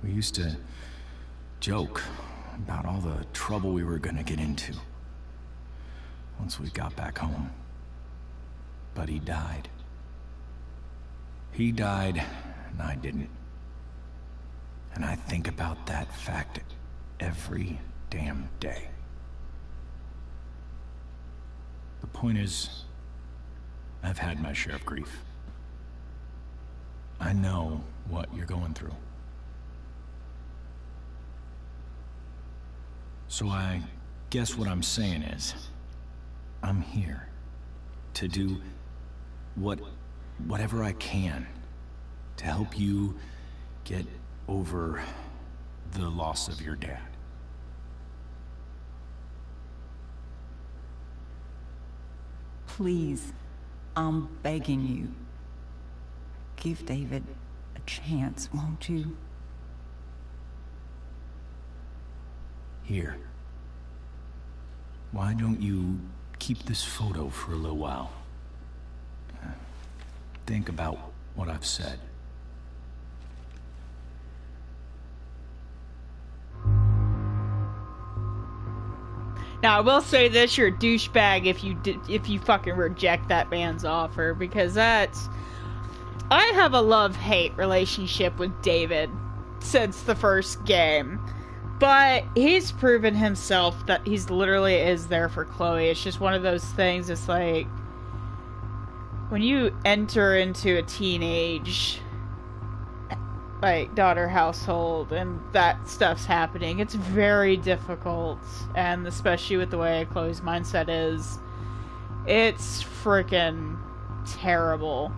[SPEAKER 5] We used to joke about all the trouble we were gonna get into once we got back home. But he died. He died, and I didn't. And I think about that fact every damn day. The point is, I've had my share of grief. I know what you're going through. So I guess what I'm saying is, I'm here to do what whatever I can to help you get over the loss of your dad.
[SPEAKER 16] Please, I'm begging you. Give David a chance, won't you?
[SPEAKER 5] Here. Why don't you keep this photo for a little while? Think about what I've said.
[SPEAKER 1] Now, I will say this, you're a douchebag if you fucking reject that man's offer, because that's... I have a love-hate relationship with David since the first game. But he's proven himself that he's literally is there for Chloe. It's just one of those things, it's like... when you enter into a teenage... like, daughter household and that stuff's happening, it's very difficult, and especially with the way Chloe's mindset is, it's freaking terrible.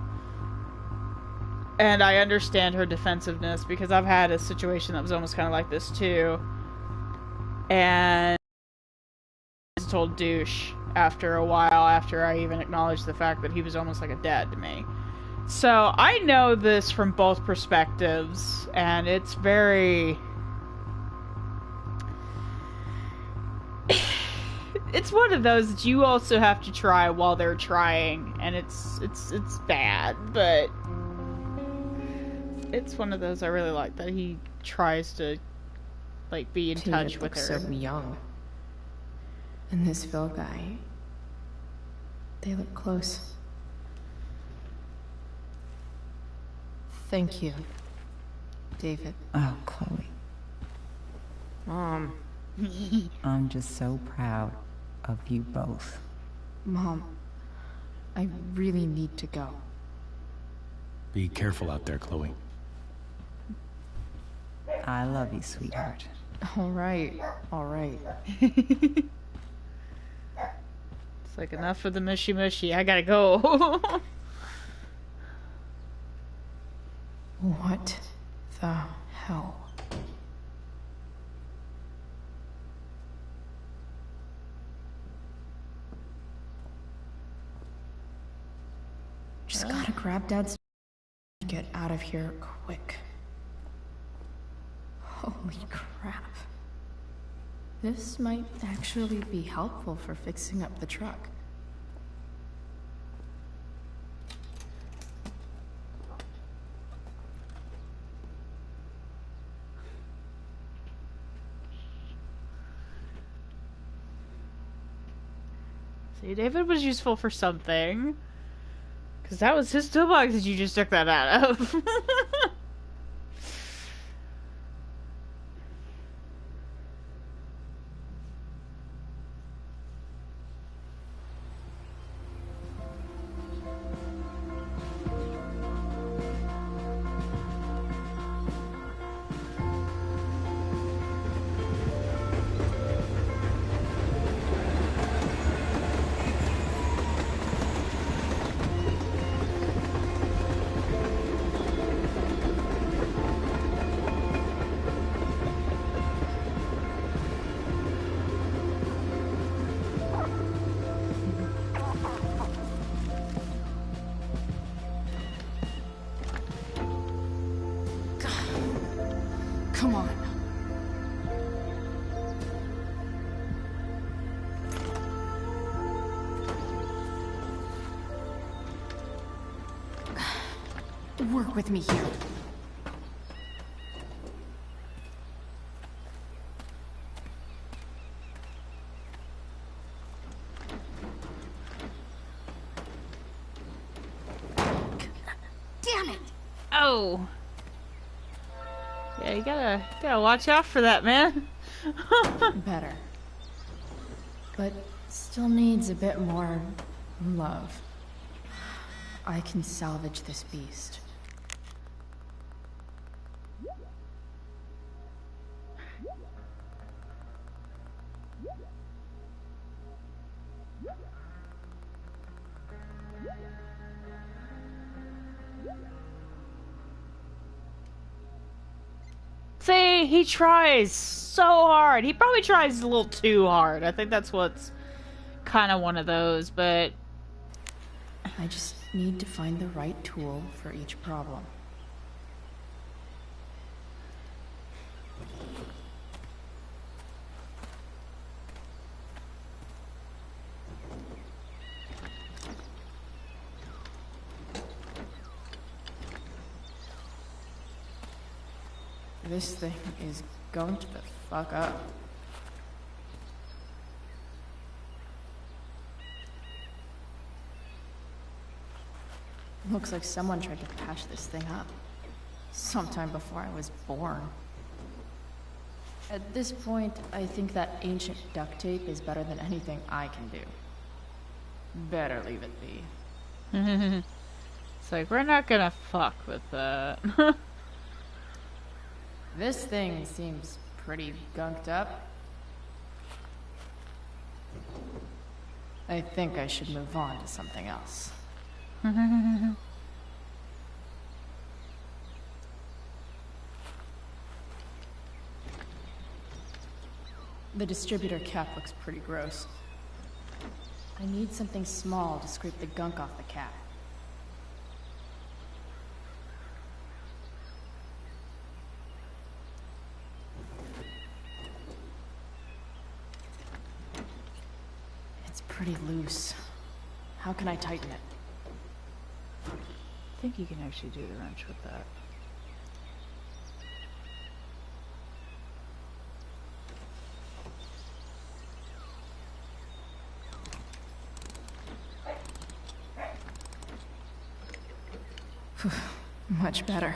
[SPEAKER 1] And I understand her defensiveness, because I've had a situation that was almost kind of like this too, and I was told douche after a while, after I even acknowledged the fact that he was almost like a dad to me. So, I know this from both perspectives, and it's very... it's one of those that you also have to try while they're trying, and it's bad, but... it's one of those I really like, that he tries to, like, be in touch with her.
[SPEAKER 12] So young. And this Phil guy... they look close. Thank you, David.
[SPEAKER 16] Oh, Chloe.
[SPEAKER 12] Mom.
[SPEAKER 16] I'm just so proud of you both.
[SPEAKER 12] Mom, I really need to go.
[SPEAKER 5] Be careful out there, Chloe.
[SPEAKER 16] I love you, sweetheart.
[SPEAKER 12] All right.
[SPEAKER 1] It's like, enough of the mushy mushy, I gotta go.
[SPEAKER 12] What the hell? Just gotta grab Dad's and get out of here quick. Holy crap. This might actually be helpful for fixing up the truck.
[SPEAKER 1] See, David was useful for something. Because that was his toolbox that you just took that out of.
[SPEAKER 2] Come on. Work with me here. Damn it!
[SPEAKER 1] Oh. Yeah, you gotta watch out for that, man.
[SPEAKER 12] Better. But still needs a bit more love. I can salvage this beast.
[SPEAKER 1] See, he tries so hard. He probably tries a little too hard. I think that's what's kind of one of those, but...
[SPEAKER 12] I just need to find the right tool for each problem. This thing is going to the fuck up. Looks like someone tried to patch this thing up. Sometime before I was born. At this point, I think that ancient duct tape is better than anything I can do. Better leave it be.
[SPEAKER 1] It's like, we're not gonna fuck with that.
[SPEAKER 12] This thing seems pretty gunked up. I think I should move on to something else. The distributor cap looks pretty gross. I need something small to scrape the gunk off the cap. It's pretty loose. How can I tighten it?
[SPEAKER 1] I think you can actually do the wrench with that.
[SPEAKER 12] Much better.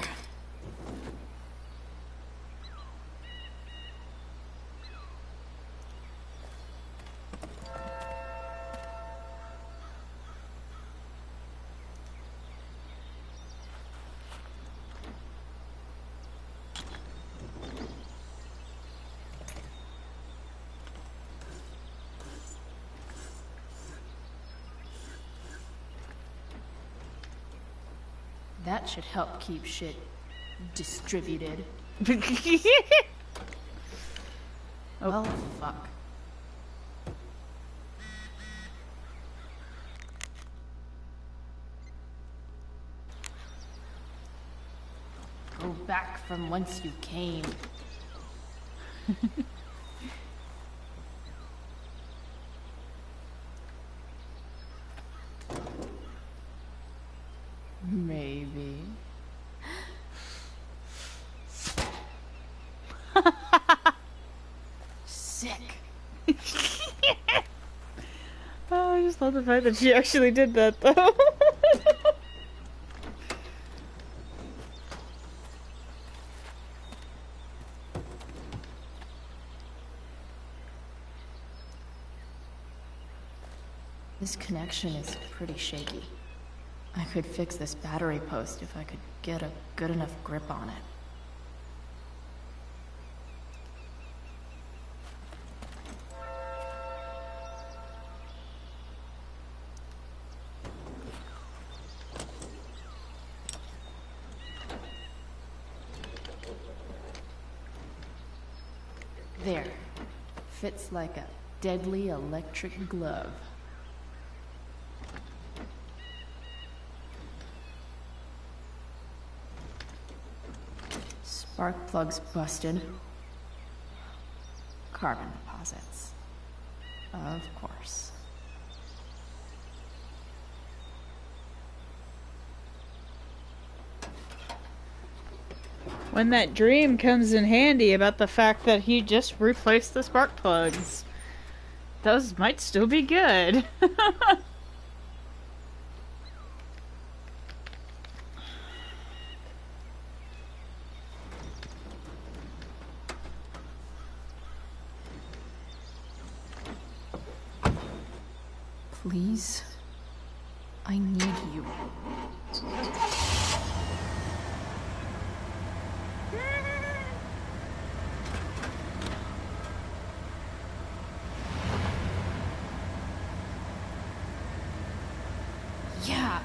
[SPEAKER 12] That should help keep shit distributed. Oh, fuck. Go back from whence you came. Maybe. Sick.
[SPEAKER 1] Oh, I just love the fact that she actually did that, though.
[SPEAKER 12] This connection is pretty shaky. I could fix this battery post if I could get a good enough grip on it. There. Fits like a deadly electric glove. Spark plugs busted. Carbon deposits. Of course.
[SPEAKER 1] When that dream comes in handy about the fact that he just replaced the spark plugs, those might still be good.
[SPEAKER 12] Please, I need you. Yeah.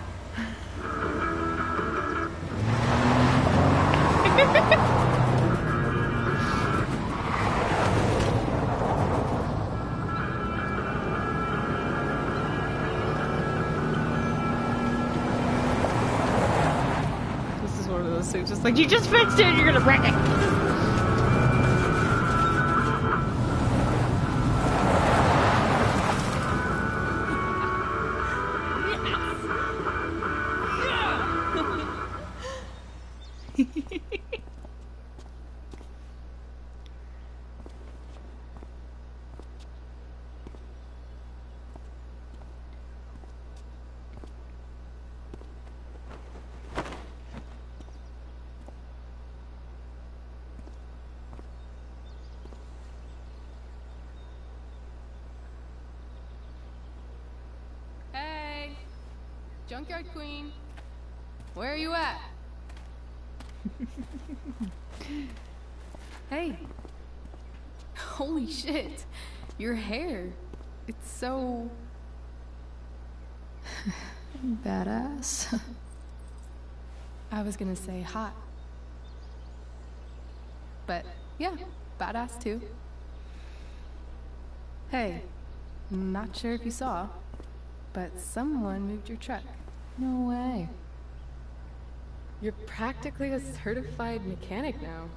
[SPEAKER 1] suit. Just like, you just fixed it, you're gonna wreck it.
[SPEAKER 10] Junkyard Queen, where are you at? Hey. Holy shit. Your hair. It's so...
[SPEAKER 12] badass.
[SPEAKER 10] I was gonna say hot. But yeah, badass too. Hey, not sure if you saw, but someone moved your truck.
[SPEAKER 12] No way.
[SPEAKER 10] You're practically a certified mechanic now.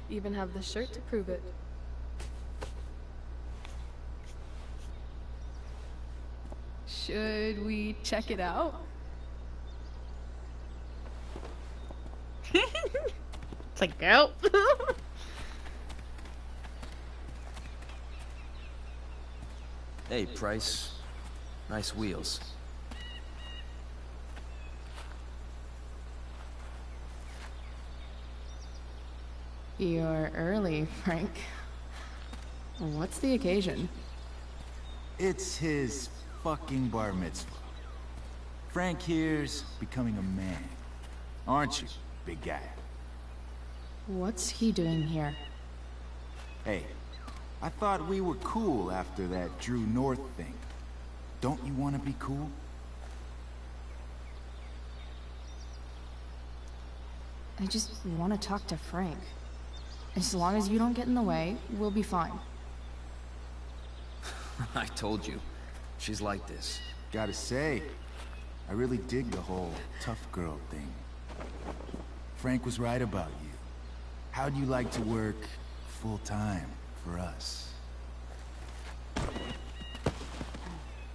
[SPEAKER 10] Even have the shirt to prove it. Should we check it out?
[SPEAKER 1] It's like, go.
[SPEAKER 6] Hey, Price. Nice wheels.
[SPEAKER 12] You're early, Frank. What's the occasion?
[SPEAKER 17] It's his fucking bar mitzvah. Frank here's becoming a man. Aren't you, big guy?
[SPEAKER 12] What's he doing here?
[SPEAKER 17] Hey, I thought we were cool after that Drew North thing. Don't you want to be cool?
[SPEAKER 12] I just want to talk to Frank. As long as you don't get in the way, we'll be fine.
[SPEAKER 6] I told you. She's like this.
[SPEAKER 17] Gotta say, I really dig the whole tough girl thing. Frank was right about you. How'd you like to work full-time for us?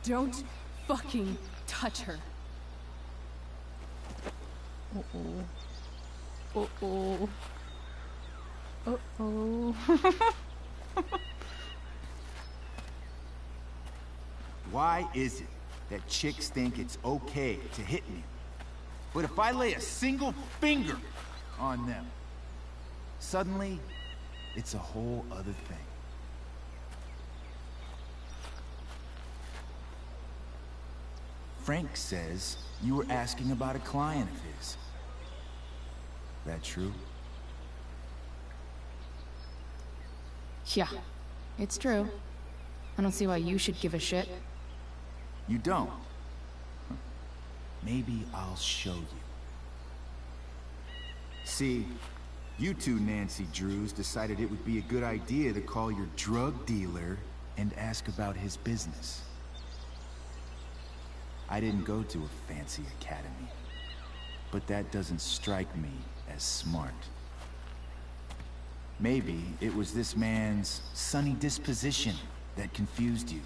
[SPEAKER 10] Don't fucking touch her.
[SPEAKER 1] Uh-oh. Uh-oh. Uh-oh.
[SPEAKER 17] Why is it that chicks think it's okay to hit me? But if I lay a single finger on them, suddenly, it's a whole other thing. Frank says you were asking about a client of his. That true?
[SPEAKER 12] Yeah, it's true. I don't see why you should give a shit.
[SPEAKER 17] You don't? Maybe I'll show you. See, you two Nancy Drews decided it would be a good idea to call your drug dealer and ask about his business. I didn't go to a fancy academy, but that doesn't strike me as smart. Maybe it was this man's sunny disposition that confused you.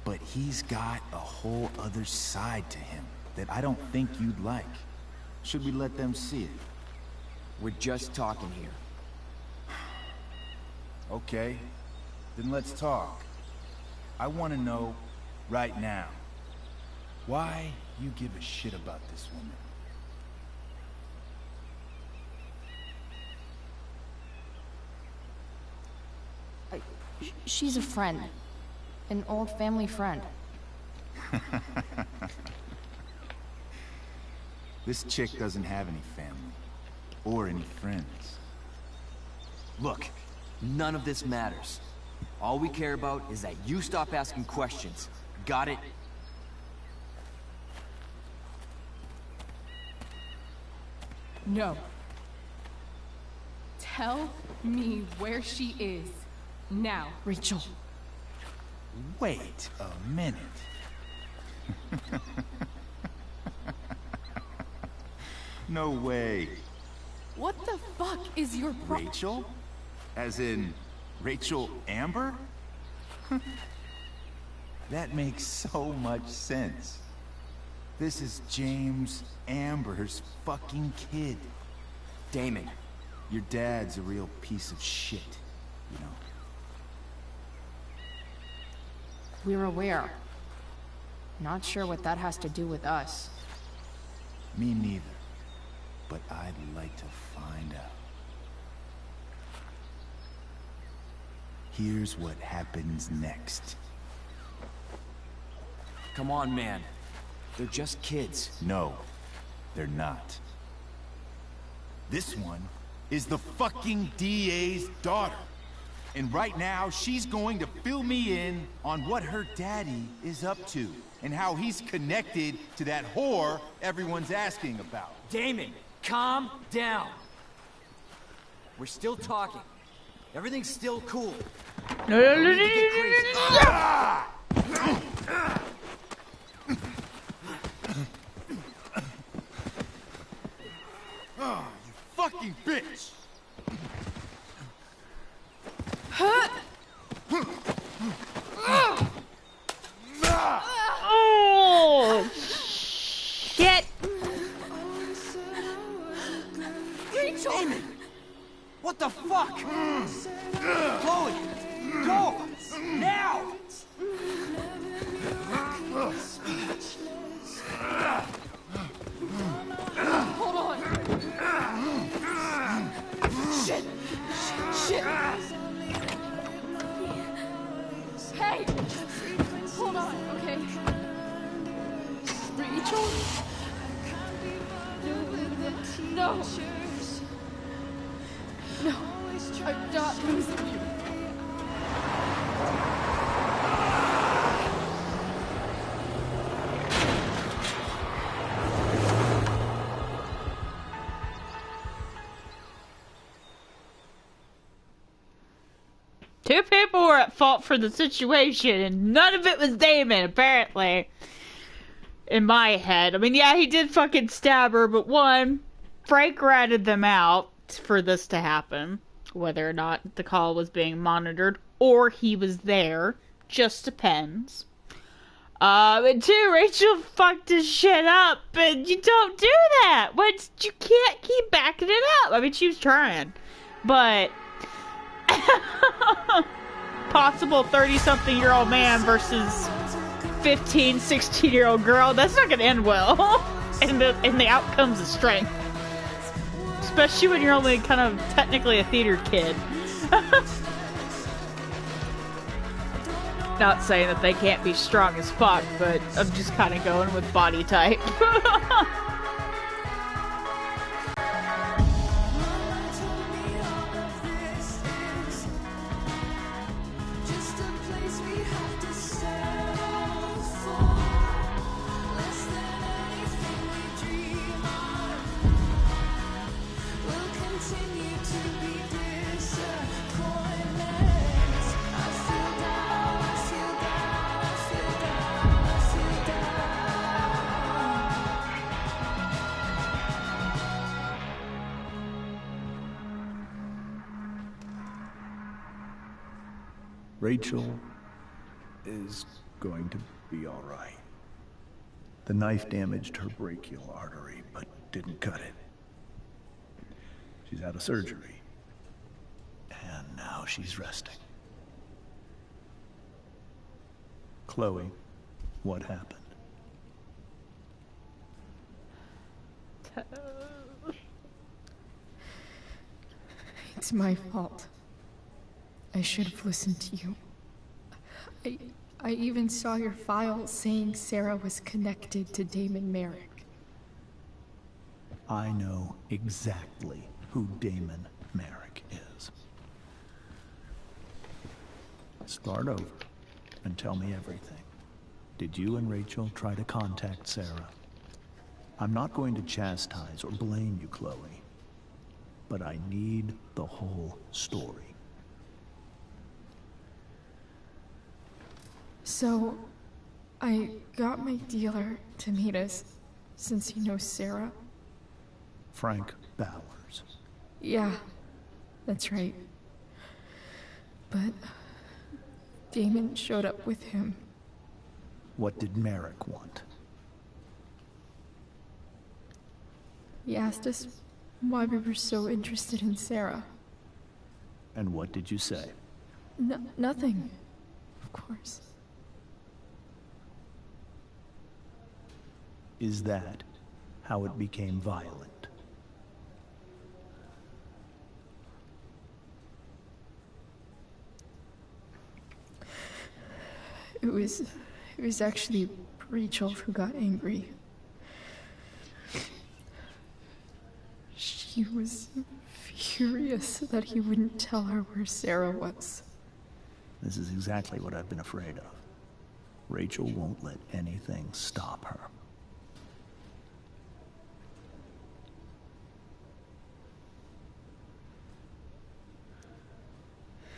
[SPEAKER 17] But he's got a whole other side to him that I don't think you'd like. Should we let them see it?
[SPEAKER 6] We're just talking here.
[SPEAKER 17] Okay, then let's talk. I want to know, right now, why you give a shit about this woman.
[SPEAKER 12] She's a friend. An old family friend.
[SPEAKER 17] This chick doesn't have any family. Or any friends.
[SPEAKER 6] Look, none of this matters. All we care about is that you stop asking questions. Got it?
[SPEAKER 10] No. Tell me where she is. Now.
[SPEAKER 12] Rachel.
[SPEAKER 17] Wait a minute. No way.
[SPEAKER 2] What the fuck is your
[SPEAKER 17] Rachel? As in, Rachel Amber? That makes so much sense. This is James Amber's fucking kid.
[SPEAKER 6] Damon.
[SPEAKER 17] Your dad's a real piece of shit, you know.
[SPEAKER 12] We're aware. Not sure what that has to do with us.
[SPEAKER 17] Me neither. But I'd like to find out. Here's what happens next.
[SPEAKER 6] Come on, man. They're just kids.
[SPEAKER 17] No, they're not. This one is the fucking DA's daughter. And right now, she's going to fill me in on what her daddy is up to, and how he's connected to that whore everyone's asking about.
[SPEAKER 6] Damon, calm down. We're still talking. Everything's still cool.
[SPEAKER 1] No.
[SPEAKER 17] Oh, you fucking bitch!
[SPEAKER 1] Oh, shit!
[SPEAKER 6] Rachel! Damon! What the fuck? Chloe! Go! Now!
[SPEAKER 2] Hold on. Shit. Hey! Hold on, okay? Rachel? No. No. I'm not losing you.
[SPEAKER 1] Two people were at fault for the situation, and none of it was Damon, apparently. In my head. I mean, yeah, he did fucking stab her, but one, Frank ratted them out for this to happen. Whether or not the call was being monitored, or he was there. Just depends. And two, Rachel fucked his shit up, and you don't do that! You can't keep backing it up! I mean, she was trying. But... possible 30-something-year-old man versus 15, 16-year-old girl, that's not gonna end well. and the outcome's of strength. Especially when you're only kind of technically a theater kid. Not saying that they can't be strong as fuck, but I'm just kind of going with body type.
[SPEAKER 7] Rachel is going to be all right. The knife damaged her brachial artery, but didn't cut it. She's out of surgery. And now she's resting. Chloe, what happened?
[SPEAKER 12] It's my fault. I should have listened to you. I even saw your file saying Sarah was connected to Damon Merrick.
[SPEAKER 7] I know exactly who Damon Merrick is. Start over and tell me everything. Did you and Rachel try to contact Sarah? I'm not going to chastise or blame you, Chloe, but I need the whole story.
[SPEAKER 12] So, I got my dealer to meet us, since he knows Sarah.
[SPEAKER 7] Frank Bowers.
[SPEAKER 12] Yeah, that's right. But Damon showed up with him.
[SPEAKER 7] What did Merrick want?
[SPEAKER 12] He asked us why we were so interested in Sarah.
[SPEAKER 7] And what did you say?
[SPEAKER 12] Nothing, of course.
[SPEAKER 7] Is that how it became violent?
[SPEAKER 12] It was actually Rachel who got angry. She was furious that he wouldn't tell her where Sarah was.
[SPEAKER 7] This is exactly what I've been afraid of. Rachel won't let anything stop her.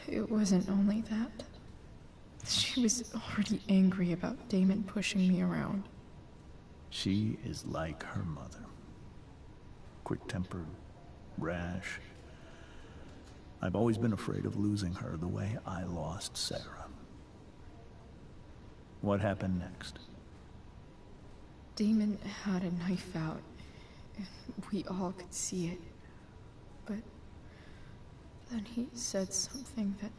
[SPEAKER 12] It wasn't only that. She was already angry about Damon pushing me around.
[SPEAKER 7] She is like her mother. Quick-tempered, rash. I've always been afraid of losing her the way I lost Sarah. What happened next?
[SPEAKER 12] Damon had a knife out, and we all could see it. But then he said something that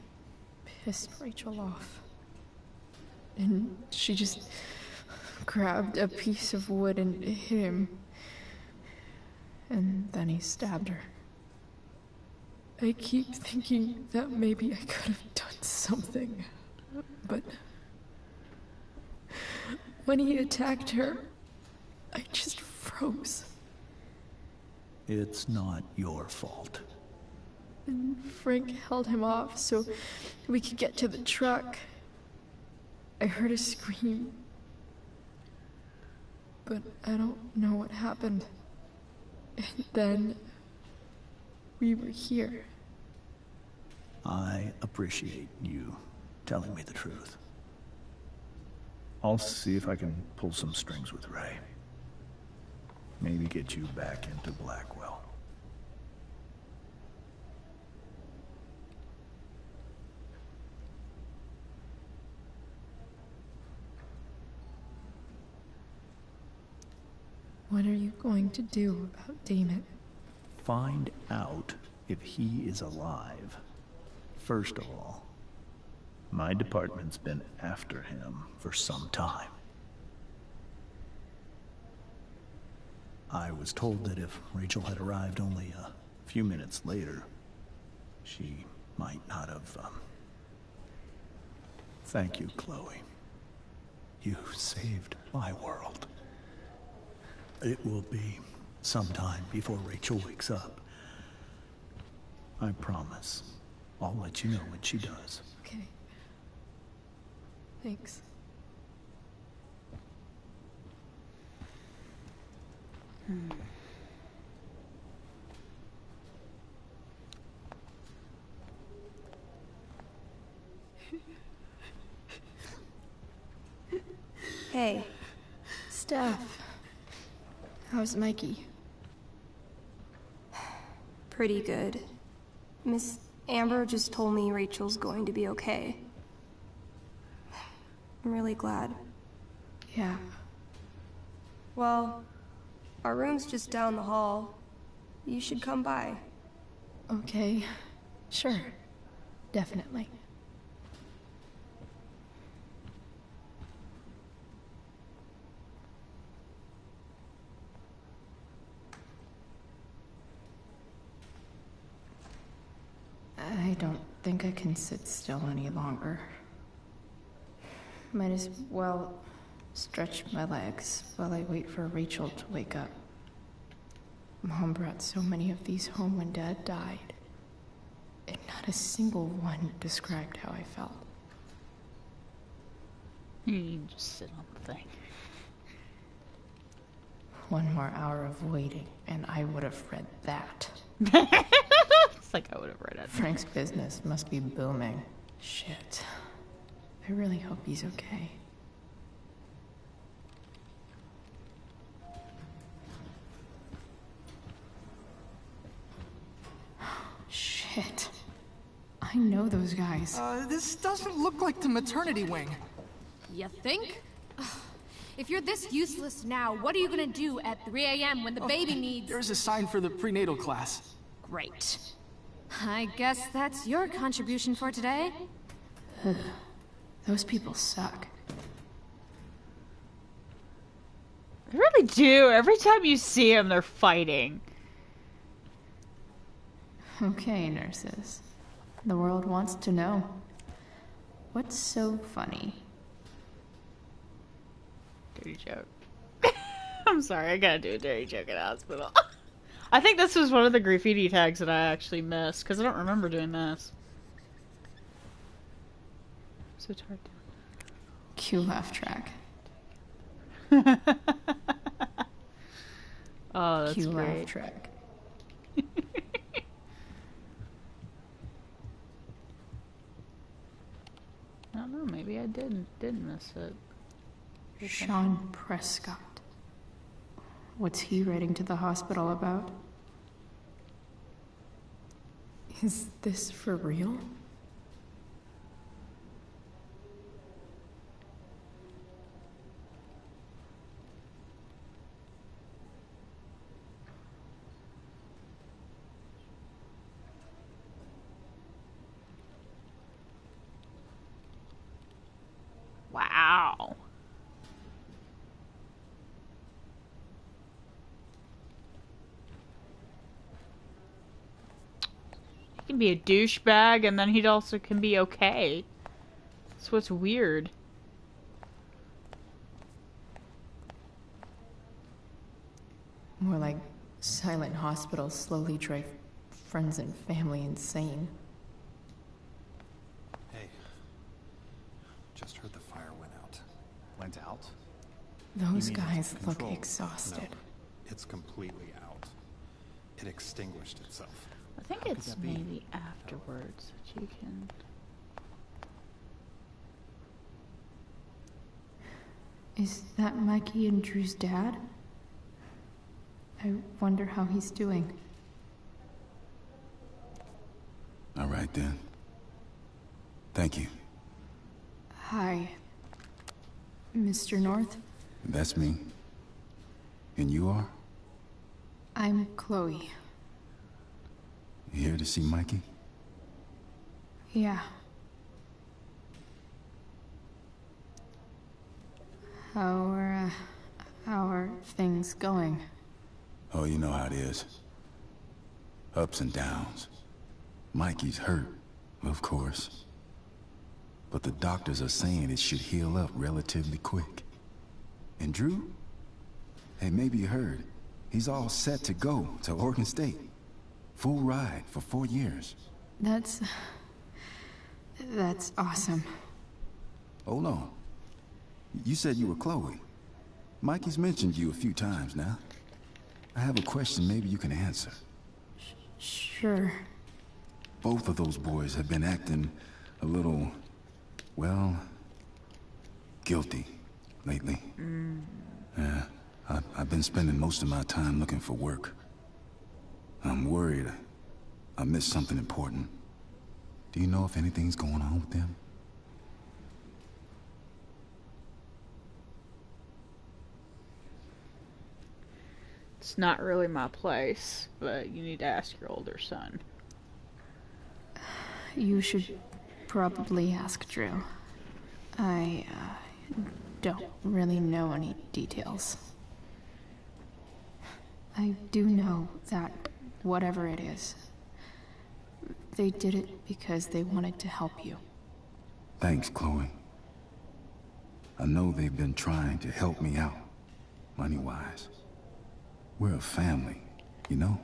[SPEAKER 12] pissed Rachel off. And she just grabbed a piece of wood and hit him. And then he stabbed her. I keep thinking that maybe I could have done something, but when he attacked her, I just froze.
[SPEAKER 7] It's not your fault.
[SPEAKER 12] And Frank held him off so we could get to the truck. I heard a scream, but I don't know what happened. And then we were here.
[SPEAKER 7] I appreciate you telling me the truth. I'll see if I can pull some strings with Ray. Maybe get you back into Blackwell.
[SPEAKER 12] What are you going to do about Damon?
[SPEAKER 7] Find out if he is alive. First of all, my department's been after him for some time. I was told that if Rachel had arrived only a few minutes later, she might not have, Thank you, Chloe. You saved my world. It will be some time before Rachel wakes up. I promise. I'll let you know when she does.
[SPEAKER 12] Okay. Thanks.
[SPEAKER 18] Hey.
[SPEAKER 12] Steph. How's Mikey?
[SPEAKER 18] Pretty good. Miss Amber just told me Rachel's going to be okay. I'm really glad.
[SPEAKER 12] Yeah.
[SPEAKER 18] Well, our room's just down the hall. You should come by.
[SPEAKER 12] Okay. Sure. Definitely. I don't think I can sit still any longer. Might as well stretch my legs while I wait for Rachel to wake up. Mom brought so many of these home when Dad died, and not a single one described how I felt.
[SPEAKER 1] You can just sit on the thing.
[SPEAKER 12] One more hour of waiting, and I would have read that.
[SPEAKER 1] It's like I would have read it.
[SPEAKER 12] Frank's business must be booming. Shit. I really hope he's okay. guys?
[SPEAKER 19] This doesn't look like the maternity wing.
[SPEAKER 2] You think? If you're this useless now, what are you gonna do at 3 a.m. when the baby needs...
[SPEAKER 19] There's a sign for the prenatal class.
[SPEAKER 2] Great. I guess that's your contribution for today.
[SPEAKER 12] Those people suck.
[SPEAKER 1] They really do. Every time you see them, they're fighting.
[SPEAKER 12] Okay, nurses. The world wants to know. What's so funny?
[SPEAKER 1] Dirty joke. I'm sorry, I gotta do a dirty joke at hospital. I think this was one of the graffiti tags that I actually missed, because I don't remember doing this. So it's hard to...
[SPEAKER 12] Cue laugh track.
[SPEAKER 1] Oh, that's
[SPEAKER 12] Cue
[SPEAKER 1] great.
[SPEAKER 12] laugh track.
[SPEAKER 1] I don't know, maybe I didn't miss it.
[SPEAKER 12] Sean Prescott. What's he writing to the hospital about? Is this for real?
[SPEAKER 1] Wow. He can be a douchebag, and then he also can be okay. That's what's weird.
[SPEAKER 12] More like silent hospitals slowly drive friends and family insane.
[SPEAKER 13] Hey. Just heard the fire went out. Went out?
[SPEAKER 12] Those
[SPEAKER 13] You mean
[SPEAKER 12] guys
[SPEAKER 13] it's
[SPEAKER 12] look
[SPEAKER 13] controlled?
[SPEAKER 12] exhausted.
[SPEAKER 13] No, it's completely out. It extinguished itself.
[SPEAKER 1] I think
[SPEAKER 13] How could
[SPEAKER 1] it's
[SPEAKER 13] that be?
[SPEAKER 1] maybe afterwards that you can...
[SPEAKER 12] Is that Mikey and Drew's dad? I wonder how he's doing.
[SPEAKER 5] All right, then. Thank you.
[SPEAKER 12] Hi, Mr. North.
[SPEAKER 5] That's me. And you are?
[SPEAKER 12] I'm Chloe.
[SPEAKER 5] You here to see Mikey?
[SPEAKER 12] Yeah. How are things going?
[SPEAKER 5] Oh, you know how it is. Ups and downs. Mikey's hurt, of course. But the doctors are saying it should heal up relatively quick. And Drew? Hey, maybe you heard. He's all set to go to Oregon State. Full ride for 4 years.
[SPEAKER 12] That's awesome.
[SPEAKER 5] Hold on. You said you were Chloe. Mikey's mentioned you a few times now. I have a question maybe you can answer.
[SPEAKER 12] Sure.
[SPEAKER 5] Both of those boys have been acting a little, well, guilty lately. Yeah, I've been spending most of my time looking for work. I'm worried I missed something important. Do you know if anything's going on with them?
[SPEAKER 1] It's not really my place, but you need to ask your older son.
[SPEAKER 12] You should probably ask Drew. I don't really know any details. I do know that whatever it is, they did it because they wanted to help you.
[SPEAKER 5] Thanks, Chloe. I know they've been trying to help me out, money-wise. We're a family, you know?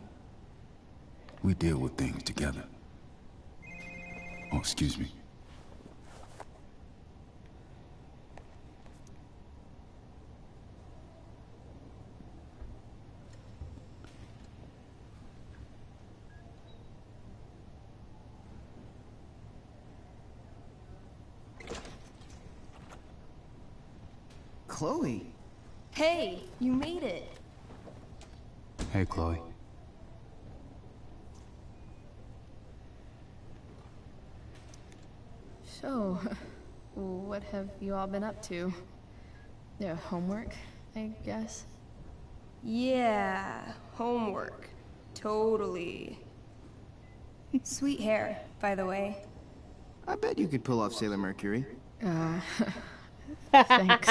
[SPEAKER 5] We deal with things together. Oh, excuse me.
[SPEAKER 19] Chloe.
[SPEAKER 18] Hey, you made it.
[SPEAKER 5] Hey, Chloe.
[SPEAKER 12] So, what have you all been up to? Yeah, homework, I guess?
[SPEAKER 18] Yeah, homework. Totally. Sweet hair, by the way.
[SPEAKER 20] I bet you could pull off Sailor Mercury.
[SPEAKER 12] Thanks.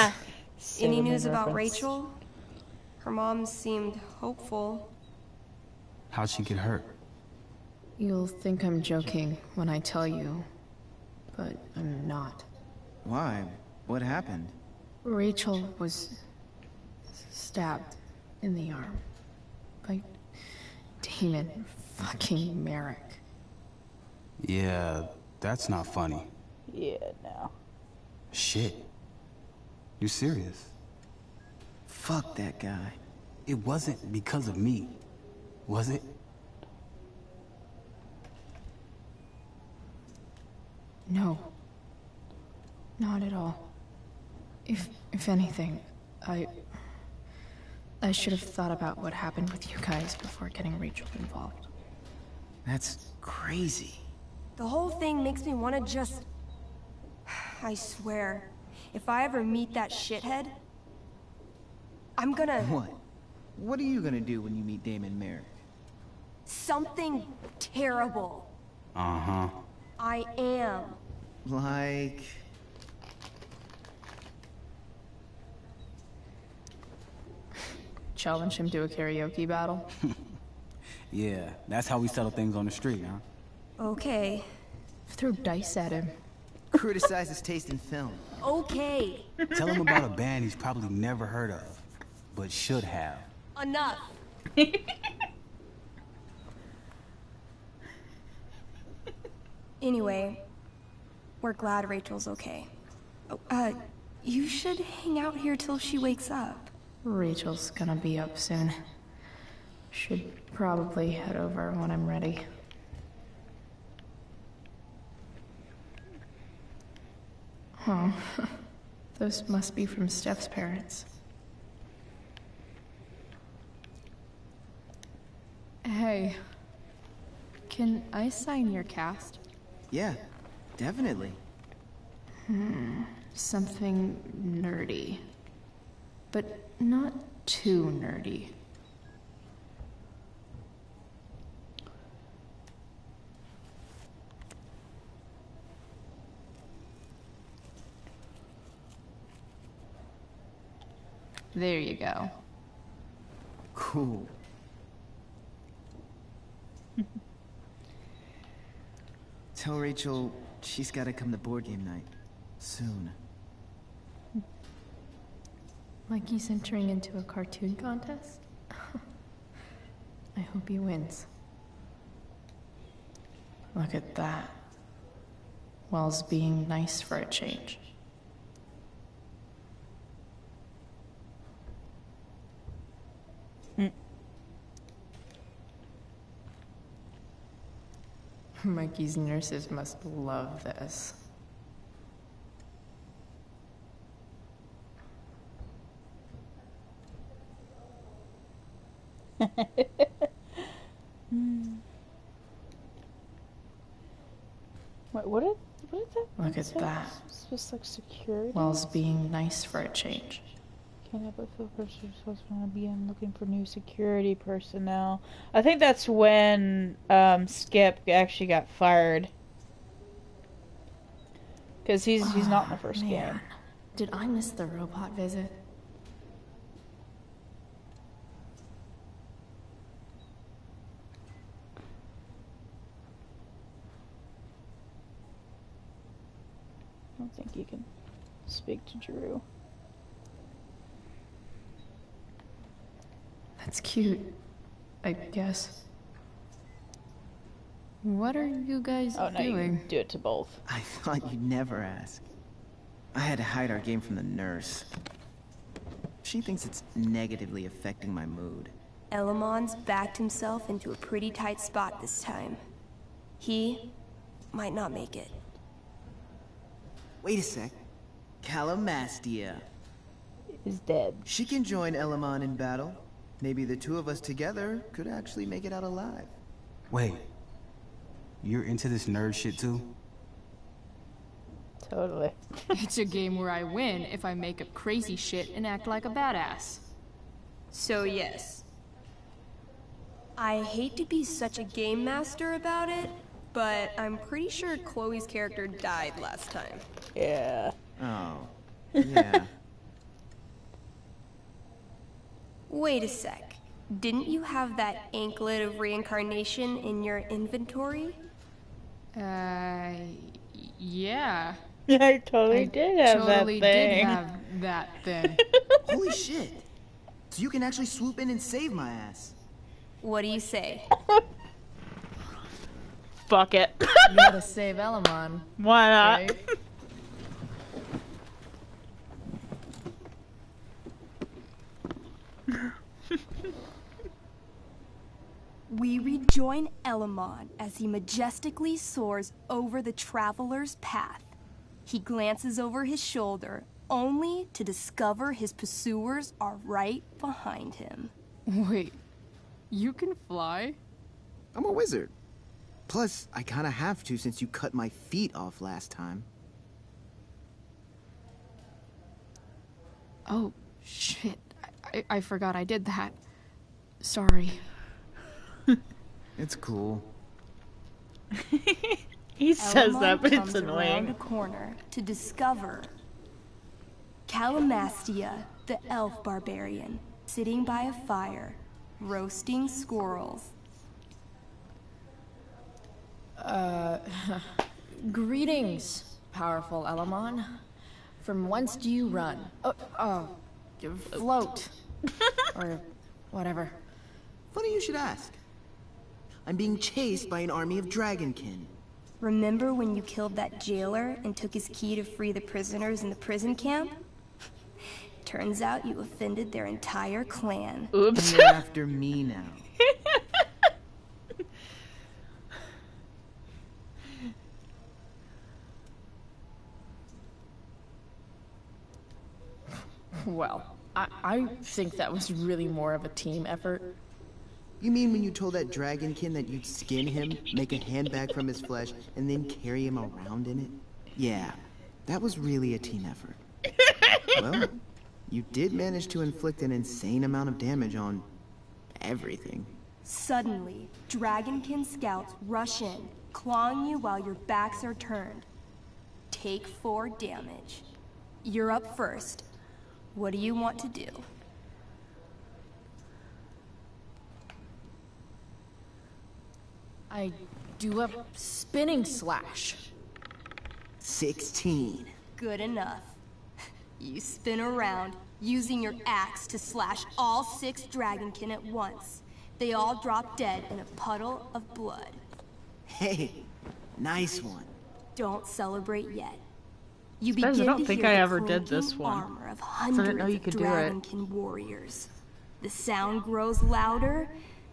[SPEAKER 18] Any news about Rachel? Her mom seemed hopeful.
[SPEAKER 21] How'd she get hurt?
[SPEAKER 12] You'll think I'm joking when I tell you, but I'm not.
[SPEAKER 20] Why? What happened?
[SPEAKER 12] Rachel was stabbed in the arm by Damon fucking Merrick.
[SPEAKER 21] Yeah, that's not funny.
[SPEAKER 1] Yeah, no.
[SPEAKER 21] Shit. You serious?
[SPEAKER 20] Fuck that guy.
[SPEAKER 21] It wasn't because of me, was it?
[SPEAKER 12] No. Not at all. If anything, I should have thought about what happened with you guys before getting Rachel involved.
[SPEAKER 20] That's crazy.
[SPEAKER 18] The whole thing makes me want to just... I swear, if I ever meet that shithead, I'm gonna...
[SPEAKER 20] What? What are you gonna do when you meet Damon Merrick?
[SPEAKER 18] Something terrible.
[SPEAKER 21] Uh-huh.
[SPEAKER 18] I am.
[SPEAKER 20] Like...
[SPEAKER 12] Challenge him to a karaoke battle?
[SPEAKER 21] Yeah, that's how we settle things on the street, huh?
[SPEAKER 18] Okay.
[SPEAKER 12] Throw dice at him.
[SPEAKER 20] Criticize his taste in film.
[SPEAKER 18] Okay.
[SPEAKER 21] Tell him about a band he's probably never heard of, but should have.
[SPEAKER 18] Enough. Anyway, we're glad Rachel's okay. Oh, you should hang out here till she wakes up.
[SPEAKER 12] Rachel's gonna be up soon. Should probably head over when I'm ready. Huh. Those must be from Steph's parents. Hey, can I sign your cast?
[SPEAKER 20] Yeah, definitely.
[SPEAKER 12] Something nerdy. But not too nerdy. There you go.
[SPEAKER 20] Cool. Tell Rachel she's gotta come to board game night. Soon.
[SPEAKER 12] Like he's entering into a cartoon contest? I hope he wins. Look at that. Wells being nice for a change. Mikey's nurses must love this.
[SPEAKER 1] Wait, what did that?
[SPEAKER 12] Look at that.
[SPEAKER 1] It's just like security.
[SPEAKER 12] Wells being nice for a change.
[SPEAKER 1] Can't help but feel person supposed to begin looking for new security personnel. I think that's when Skip actually got fired. Because he's not in the first game.
[SPEAKER 12] Did I miss the robot visit?
[SPEAKER 1] I don't think you can speak to Drew.
[SPEAKER 12] That's cute, I guess. What are you guys doing?
[SPEAKER 1] You do it to both.
[SPEAKER 20] I thought you'd never ask. I had to hide our game from the nurse. She thinks it's negatively affecting my mood.
[SPEAKER 18] Elamon's backed himself into a pretty tight spot this time. He might not make it.
[SPEAKER 20] Wait a sec. Calamastia
[SPEAKER 1] is dead.
[SPEAKER 20] She can join Elamon in battle. Maybe the two of us together could actually make it out alive.
[SPEAKER 21] Wait. You're into this nerd shit too?
[SPEAKER 1] Totally.
[SPEAKER 12] It's a game where I win if I make up crazy shit and act like a badass.
[SPEAKER 18] So yes. I hate to be such a game master about it, but I'm pretty sure Chloe's character died last time.
[SPEAKER 1] Yeah.
[SPEAKER 20] Oh. Yeah.
[SPEAKER 18] Wait a sec. Didn't you have that anklet of reincarnation in your inventory?
[SPEAKER 12] Yeah.
[SPEAKER 1] Yeah, I totally did have that thing.
[SPEAKER 12] Did have that thing.
[SPEAKER 20] Holy shit. So you can actually swoop in and save my ass.
[SPEAKER 18] What do you say?
[SPEAKER 1] Fuck it.
[SPEAKER 12] You gotta save Elamon.
[SPEAKER 1] Why not?
[SPEAKER 12] Right?
[SPEAKER 18] We rejoin Elamon as he majestically soars over the traveler's path. He glances over his shoulder, only to discover his pursuers are right behind him.
[SPEAKER 12] Wait, you can fly?
[SPEAKER 20] I'm a wizard. Plus, I kinda have to since you cut my feet off last time.
[SPEAKER 12] Oh, shit. I forgot I did that. Sorry.
[SPEAKER 20] It's cool.
[SPEAKER 1] He says
[SPEAKER 18] Elamon
[SPEAKER 1] that, but it's
[SPEAKER 18] comes around
[SPEAKER 1] annoying.
[SPEAKER 18] a corner to discover Calamastia, the elf barbarian, sitting by a fire, roasting squirrels.
[SPEAKER 12] Greetings, powerful Elamon. From whence do you run? Float. Or whatever.
[SPEAKER 20] Funny you should ask. I'm being chased by an army of dragonkin.
[SPEAKER 18] Remember when you killed that jailer and took his key to free the prisoners in the prison camp? Turns out you offended their entire clan.
[SPEAKER 1] Oops.
[SPEAKER 20] You're after me now.
[SPEAKER 12] Well, I think that was really more of a team effort.
[SPEAKER 20] You mean when you told that dragonkin that you'd skin him, make a handbag from his flesh, and then carry him around in it? Yeah, that was really a team effort. Well, you did manage to inflict an insane amount of damage on everything.
[SPEAKER 18] Suddenly, dragonkin scouts rush in, clawing you while your backs are turned. Take 4 damage. You're up first. What do you want to do?
[SPEAKER 12] I do a spinning slash.
[SPEAKER 20] 16.
[SPEAKER 18] Good enough. You spin around, using your axe to slash all 6 dragonkin at once. They all drop dead in a puddle of blood.
[SPEAKER 20] Hey, nice one.
[SPEAKER 18] Don't celebrate yet. You
[SPEAKER 1] Suppose
[SPEAKER 18] begin
[SPEAKER 1] I don't
[SPEAKER 18] to
[SPEAKER 1] think
[SPEAKER 18] hear
[SPEAKER 1] I
[SPEAKER 18] the
[SPEAKER 1] ever did
[SPEAKER 18] clinking
[SPEAKER 1] this one.
[SPEAKER 18] armor of
[SPEAKER 1] I didn't know
[SPEAKER 18] hundreds
[SPEAKER 1] you
[SPEAKER 18] of
[SPEAKER 1] could do it.
[SPEAKER 18] dragonkin warriors. The sound grows louder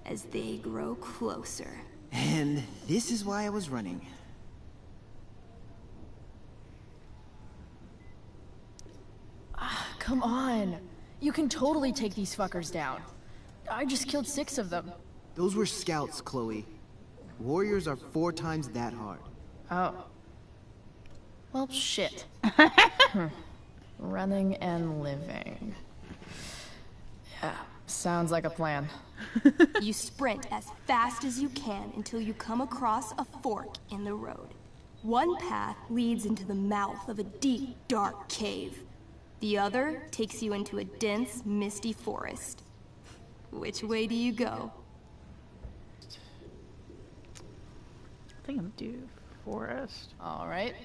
[SPEAKER 18] as they grow closer.
[SPEAKER 20] And this is why I was running.
[SPEAKER 12] Come on. You can totally take these fuckers down. I just killed 6 of them.
[SPEAKER 20] Those were scouts, Chloe. Warriors are 4 times that hard.
[SPEAKER 12] Oh. Well, shit. Running and living. Yeah, sounds like a plan.
[SPEAKER 18] You sprint as fast as you can until you come across a fork in the road. One path leads into the mouth of a deep, dark cave. The other takes you into a dense, misty forest. Which way do you go?
[SPEAKER 1] I think I'm due forest.
[SPEAKER 12] All right.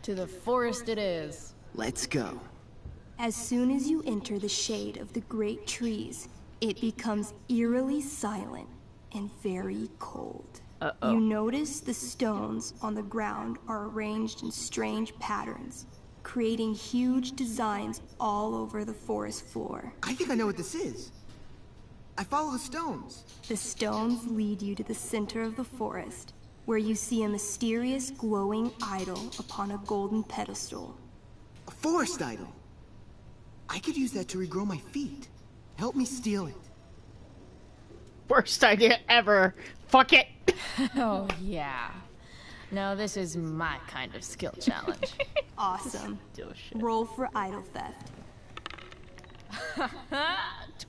[SPEAKER 12] To the forest it is.
[SPEAKER 20] Let's go.
[SPEAKER 18] As soon as you enter the shade of the great trees, it becomes eerily silent and very cold.
[SPEAKER 1] Uh-oh.
[SPEAKER 18] You notice the stones on the ground are arranged in strange patterns, creating huge designs all over the forest floor.
[SPEAKER 20] I think I know what this is. I follow the stones.
[SPEAKER 18] The stones lead you to the center of the forest, where you see a mysterious glowing idol upon a golden pedestal.
[SPEAKER 20] A forest idol. I could use that to regrow my feet. Help me steal it.
[SPEAKER 1] Worst idea ever. Fuck it.
[SPEAKER 12] Oh, yeah. Now this is my kind of skill challenge.
[SPEAKER 18] Awesome. Roll for idol theft.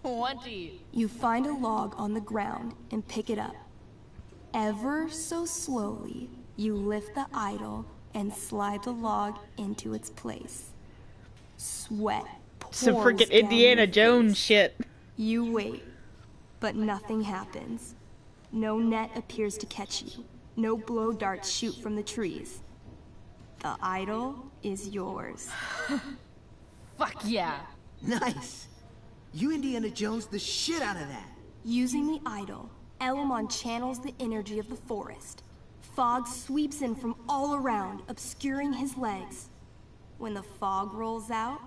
[SPEAKER 12] 20.
[SPEAKER 18] You find a log on the ground and pick it up. Ever so slowly, you lift the idol and slide the log into its place. Sweat pours
[SPEAKER 1] Some freaking
[SPEAKER 18] down
[SPEAKER 1] Indiana
[SPEAKER 18] your
[SPEAKER 1] Jones
[SPEAKER 18] face.
[SPEAKER 1] shit.
[SPEAKER 18] You wait, but nothing happens. No net appears to catch you. No blow darts shoot from the trees. The idol is yours.
[SPEAKER 12] Fuck yeah.
[SPEAKER 20] Nice. You Indiana Jones the shit out of that.
[SPEAKER 18] Using the idol, Elamon channels the energy of the forest. Fog sweeps in from all around, obscuring his legs. When the fog rolls out,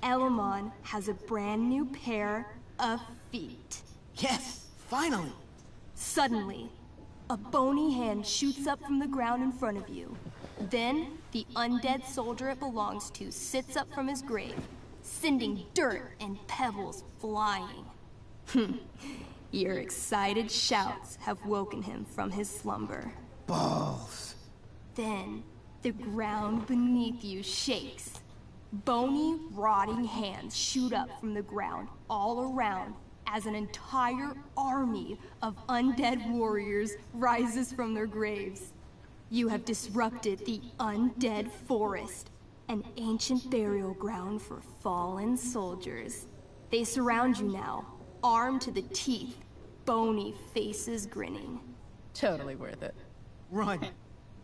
[SPEAKER 18] Elamon has a brand new pair of feet.
[SPEAKER 20] Yes, finally.
[SPEAKER 18] Suddenly, a bony hand shoots up from the ground in front of you. Then, the undead soldier it belongs to sits up from his grave, sending dirt and pebbles flying. Your excited shouts have woken him from his slumber.
[SPEAKER 20] Balls.
[SPEAKER 18] Then, the ground beneath you shakes. Bony, rotting hands shoot up from the ground all around as an entire army of undead warriors rises from their graves. You have disrupted the undead forest, an ancient burial ground for fallen soldiers. They surround you now, armed to the teeth, bony faces grinning.
[SPEAKER 12] Totally worth it.
[SPEAKER 20] Run.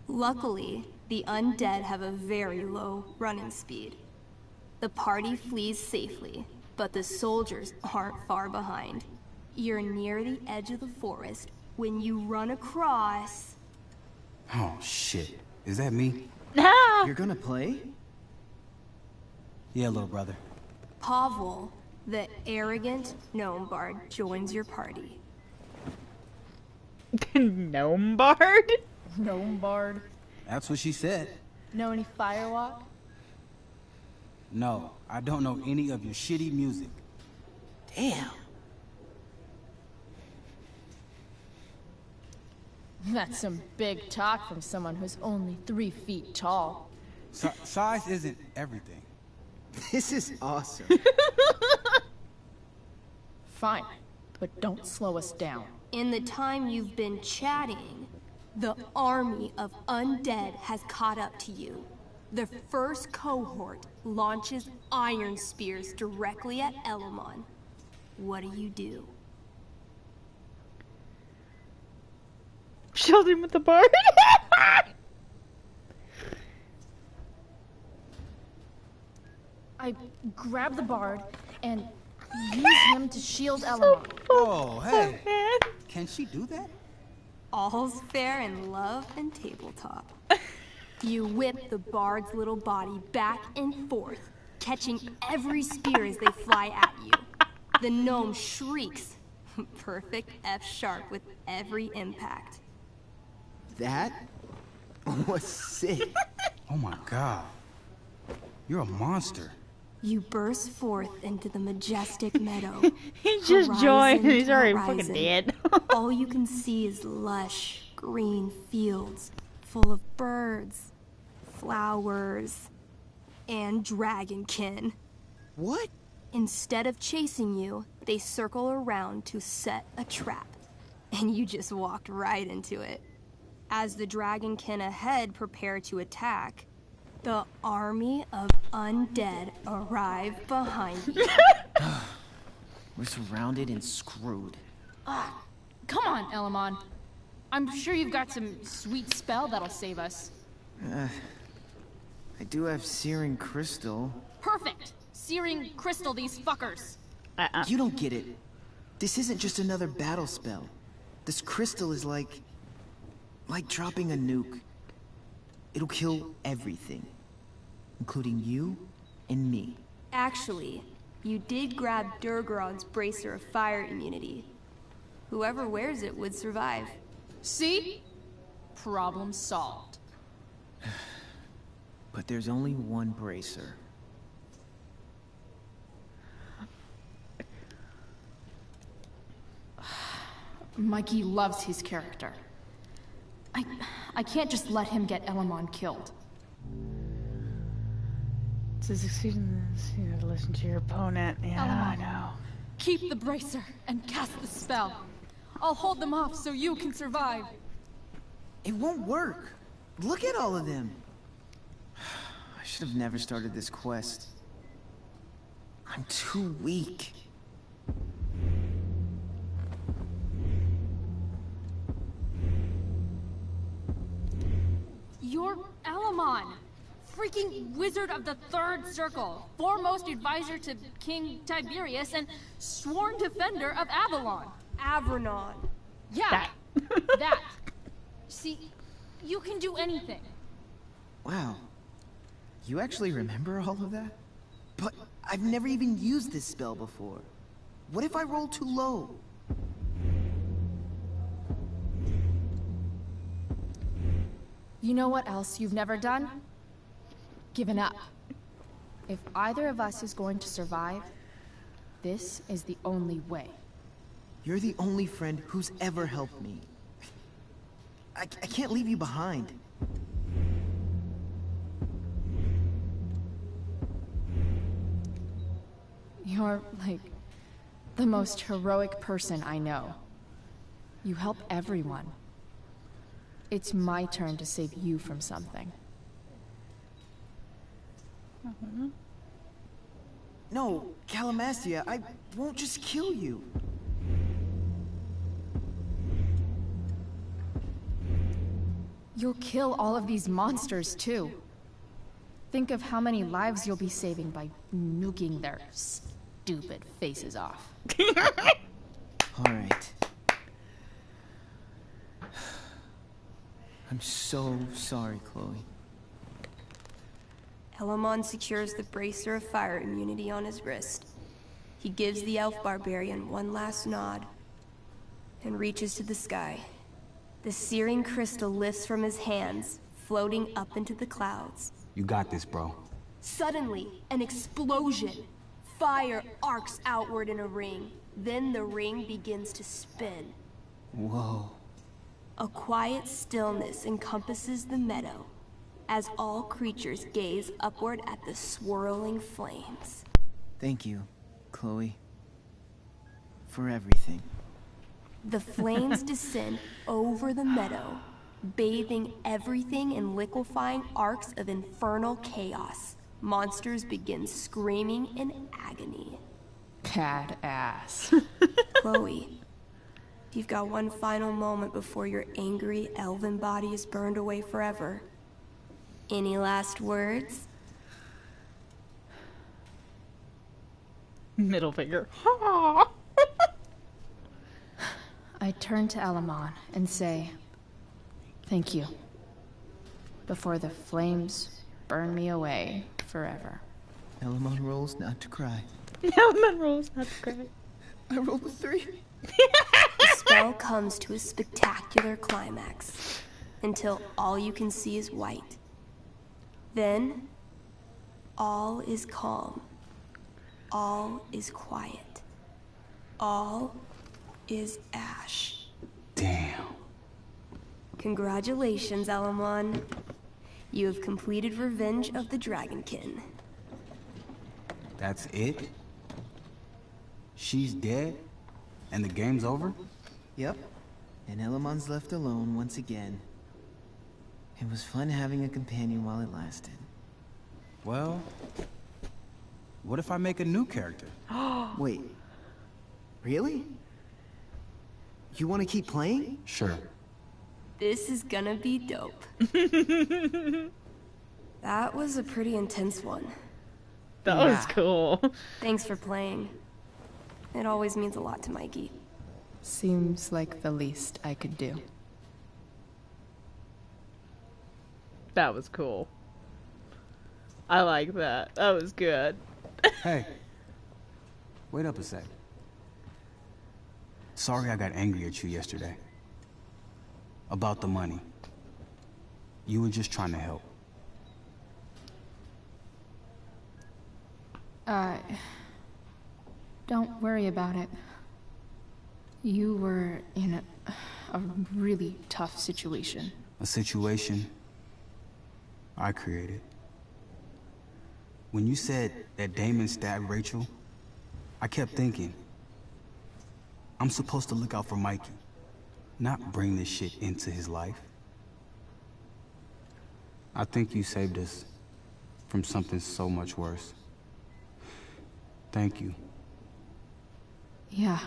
[SPEAKER 18] Luckily, the undead have a very low running speed. The party flees safely, but the soldiers aren't far behind. You're near the edge of the forest when you run across...
[SPEAKER 21] Oh, shit. Is that me?
[SPEAKER 20] You're gonna play?
[SPEAKER 21] Yeah, little brother.
[SPEAKER 18] Pavel, the arrogant gnome bard, joins your party.
[SPEAKER 1] Gnome bard?
[SPEAKER 12] Gnome bard.
[SPEAKER 21] That's what she said.
[SPEAKER 12] Know any Firewalk?
[SPEAKER 21] No, I don't know any of your shitty music.
[SPEAKER 20] Damn.
[SPEAKER 12] That's some big talk from someone who's only 3 feet tall.
[SPEAKER 21] Size isn't everything.
[SPEAKER 20] This is awesome.
[SPEAKER 12] Fine, but don't slow us down.
[SPEAKER 18] In the time you've been chatting, the army of undead has caught up to you. The first cohort launches iron spears directly at Elamon. What do?
[SPEAKER 1] Shield him with the bard.
[SPEAKER 12] I grab the bard and use him to shield Elamon.
[SPEAKER 21] Oh, hey. Can she do that?
[SPEAKER 18] All's fair in love and tabletop. You whip the bard's little body back and forth, catching every spear as they fly at you. The gnome shrieks. Perfect F-sharp with every impact.
[SPEAKER 20] That was sick.
[SPEAKER 21] Oh my god. You're a monster.
[SPEAKER 18] You burst forth into the majestic meadow.
[SPEAKER 1] He just joined and he's already
[SPEAKER 18] Horizon.
[SPEAKER 1] fucking dead.
[SPEAKER 18] All you can see is lush, green fields full of birds, flowers, and dragonkin.
[SPEAKER 20] What?
[SPEAKER 18] Instead of chasing you, they circle around to set a trap. And you just walked right into it. As the dragonkin ahead prepare to attack, the army of undead arrive behind you.
[SPEAKER 20] We're surrounded and screwed.
[SPEAKER 12] Come on, Elamon. I'm sure you've got some sweet spell that'll save us.
[SPEAKER 20] I do have Searing Crystal.
[SPEAKER 12] Perfect! Searing crystal these fuckers.
[SPEAKER 20] You don't get it. This isn't just another battle spell. This crystal is like dropping a nuke. It'll kill everything, including you and me.
[SPEAKER 18] Actually, you did grab Durgrod's bracer of fire immunity. Whoever wears it would survive.
[SPEAKER 12] See? Problem solved.
[SPEAKER 20] But there's only one bracer.
[SPEAKER 12] Mikey loves his character.
[SPEAKER 2] I can't just let him get Elamon killed.
[SPEAKER 1] To succeed in this, you have to listen to your opponent. Yeah, I
[SPEAKER 2] Elamon,
[SPEAKER 1] know.
[SPEAKER 2] keep the bracer and cast the spell. I'll hold them off so you can survive.
[SPEAKER 20] It won't work. Look at all of them. I should have never started this quest. I'm too weak.
[SPEAKER 2] You're Elamon, freaking wizard of the Third Circle, foremost advisor to King Tiberius, and sworn defender of Avalon.
[SPEAKER 18] Avronon.
[SPEAKER 2] Yeah, that. See, you can do anything.
[SPEAKER 20] Wow. You actually remember all of that? But I've never even used this spell before. What if I roll too low?
[SPEAKER 2] You know what else you've never done? Given up. If either of us is going to survive, this is the only way.
[SPEAKER 20] You're the only friend who's ever helped me. I can't leave you behind.
[SPEAKER 2] You're, like, the most heroic person I know. You help everyone. It's my turn to save you from something.
[SPEAKER 20] No, Calamastia, I won't just kill you.
[SPEAKER 2] You'll kill all of these monsters, too. Think of how many lives you'll be saving by nuking their stupid faces off.
[SPEAKER 20] Alright. I'm so sorry, Chloe.
[SPEAKER 18] Elamon secures the bracer of fire immunity on his wrist. He gives the elf barbarian one last nod and reaches to the sky. The searing crystal lifts from his hands, floating up into the clouds.
[SPEAKER 21] You got this, bro.
[SPEAKER 18] Suddenly, an explosion. Fire arcs outward in a ring. Then the ring begins to spin.
[SPEAKER 20] Whoa.
[SPEAKER 18] A quiet stillness encompasses the meadow as all creatures gaze upward at the swirling flames.
[SPEAKER 20] Thank you, Chloe. For everything.
[SPEAKER 18] The flames descend over the meadow, bathing everything in liquefying arcs of infernal chaos. Monsters begin screaming in agony.
[SPEAKER 2] Badass.
[SPEAKER 18] Chloe, you've got one final moment before your angry elven body is burned away forever. Any last words?
[SPEAKER 1] Middle finger.
[SPEAKER 2] I turn to Elamon and say, thank you. Before the flames burn me away forever.
[SPEAKER 20] Elamon rolls not to cry.
[SPEAKER 1] Elamon rolls not to cry.
[SPEAKER 20] I rolled a 3.
[SPEAKER 18] The spell comes to a spectacular climax, until all you can see is white. Then, all is calm. All is quiet. All is ash.
[SPEAKER 21] Damn.
[SPEAKER 18] Congratulations, Elamon. You have completed Revenge of the Dragonkin.
[SPEAKER 21] That's it? She's dead? And the game's over?
[SPEAKER 20] Yep. And Elamon's left alone once again. It was fun having a companion while it lasted.
[SPEAKER 21] Well, what if I make a new character?
[SPEAKER 20] Wait. Really? You want to keep playing?
[SPEAKER 21] Sure.
[SPEAKER 18] This is gonna be dope. That was a pretty intense one.
[SPEAKER 1] That was cool.
[SPEAKER 18] Thanks for playing. It always means a lot to Mikey.
[SPEAKER 2] Seems like the least I could do.
[SPEAKER 1] That was cool. I like that. That was good.
[SPEAKER 21] Hey. Wait up a sec. Sorry I got angry at you yesterday. About the money. You were just trying to help.
[SPEAKER 2] Don't worry about it. You were in a really tough situation.
[SPEAKER 21] A situation I created. When you said that Damon stabbed Rachel, I kept thinking, I'm supposed to look out for Mikey, not bring this shit into his life. I think you saved us from something so much worse. Thank you.
[SPEAKER 12] Yeah.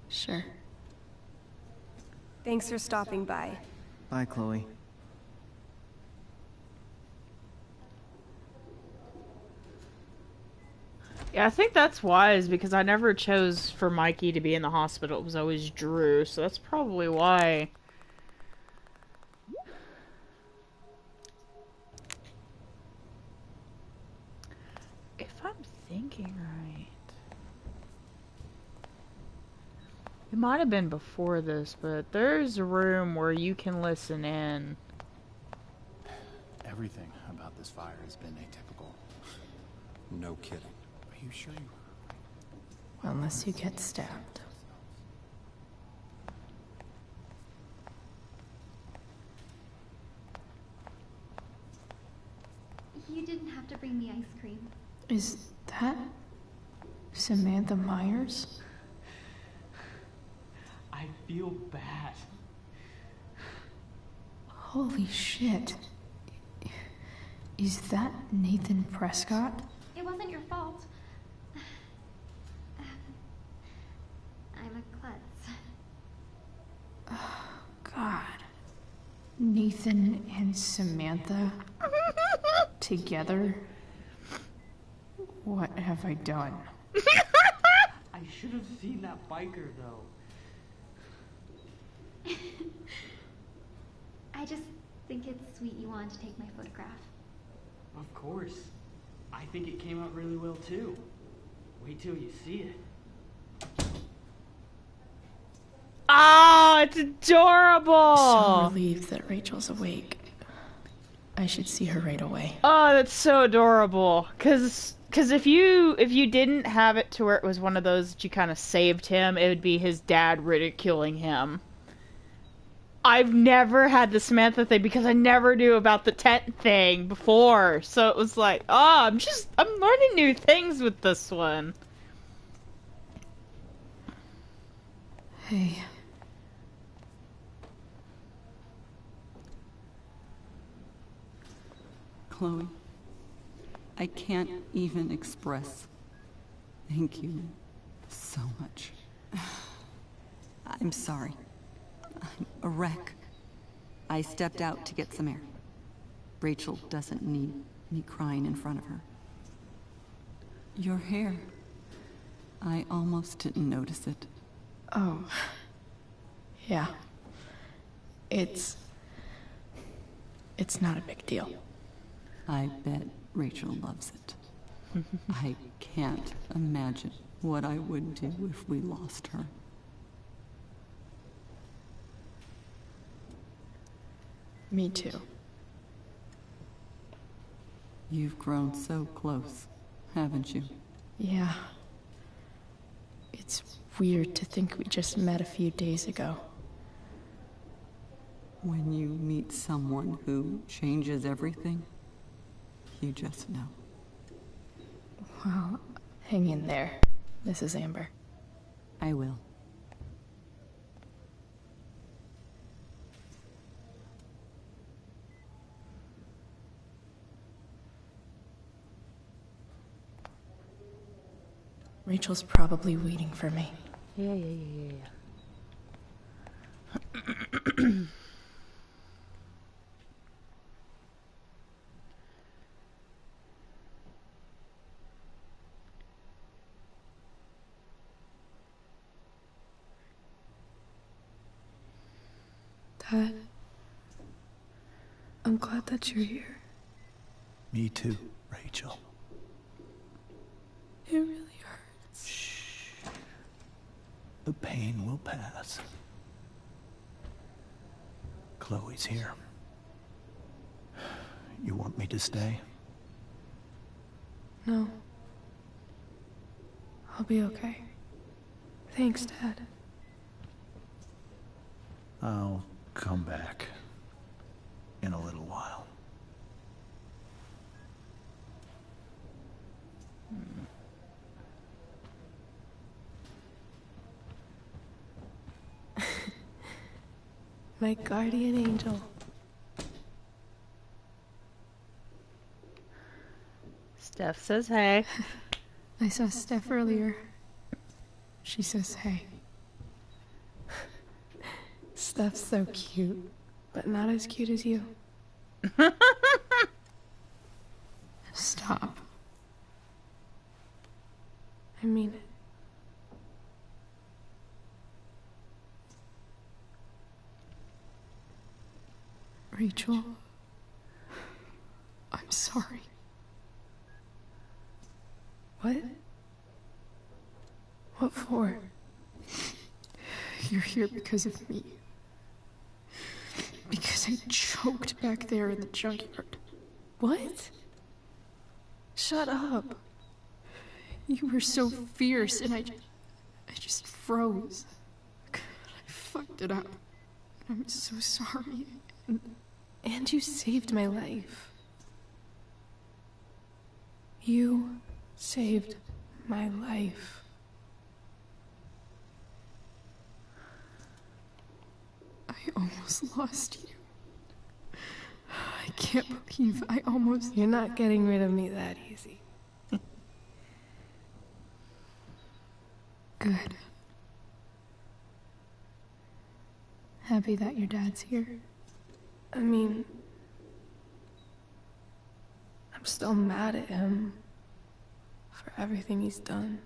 [SPEAKER 12] Sure.
[SPEAKER 4] Thanks for stopping by.
[SPEAKER 20] Bye, Chloe.
[SPEAKER 1] Yeah, I think that's wise because I never chose for Mikey to be in the hospital. It was always Drew, so that's probably why. If I'm thinking right. It might have been before this, but there's a room where you can listen in.
[SPEAKER 22] Everything about this fire has been atypical. No kidding. Are you sure you...
[SPEAKER 12] Unless you get stabbed.
[SPEAKER 23] You didn't have to bring me ice cream.
[SPEAKER 12] Is that Samantha Myers?
[SPEAKER 24] I feel bad.
[SPEAKER 12] Holy shit. Is that Nathan Prescott?
[SPEAKER 23] It wasn't your fault. I'm a klutz.
[SPEAKER 12] Oh, God. Nathan and Samantha? Together? What have I done?
[SPEAKER 24] I should have seen that biker, though.
[SPEAKER 23] I just think it's sweet you wanted to take my photograph.
[SPEAKER 24] Of course. I think it came out really well, too. Wait till you see it.
[SPEAKER 1] Oh, it's adorable!
[SPEAKER 12] So relieved that Rachel's awake. I should see her right away.
[SPEAKER 1] Oh, that's so adorable. Cause if you didn't have it to where it was one of those that you kind of saved him, it would be his dad ridiculing him. I've never had the Samantha thing because I never knew about the tent thing before. So it was like, oh, I'm learning new things with this one.
[SPEAKER 12] Hey.
[SPEAKER 11] Chloe, I can't even express thank you so much. I'm sorry. I'm a wreck. I stepped out to get some air. Rachel doesn't need me crying in front of her. Your hair. I almost didn't notice it.
[SPEAKER 12] Oh. Yeah. It's not a big deal.
[SPEAKER 11] I bet Rachel loves it. I can't imagine what I would do if we lost her.
[SPEAKER 12] Me too.
[SPEAKER 11] You've grown so close, haven't you?
[SPEAKER 12] Yeah. It's weird to think we just met a few days ago.
[SPEAKER 11] When you meet someone who changes everything, you just know.
[SPEAKER 12] Well, hang in there. This is Amber.
[SPEAKER 11] I will.
[SPEAKER 12] Rachel's probably waiting for me.
[SPEAKER 1] Yeah.
[SPEAKER 10] Dad, I'm glad that you're here.
[SPEAKER 7] Me too, Rachel.
[SPEAKER 10] It really hurts.
[SPEAKER 7] Shh. The pain will pass. Chloe's here. You want me to stay?
[SPEAKER 10] No. I'll be okay. Thanks, Dad.
[SPEAKER 7] I'll come back. in a little while.
[SPEAKER 10] My guardian angel.
[SPEAKER 1] Steph says hey.
[SPEAKER 10] I saw Steph earlier. She says hey. Steph's so cute, but not as cute as you. Stop. I mean it. Rachel, I'm sorry. What? What for? You're here because of me. Because I choked back there in the junkyard. What? Shut up. You were so fierce and I just froze. I fucked it up. I'm so sorry. And you saved my life. You saved my life. I almost lost you. I can't believe I almost... You're not getting rid of me that easy. Good. Happy that your dad's here. I mean... I'm still mad at him for everything he's done.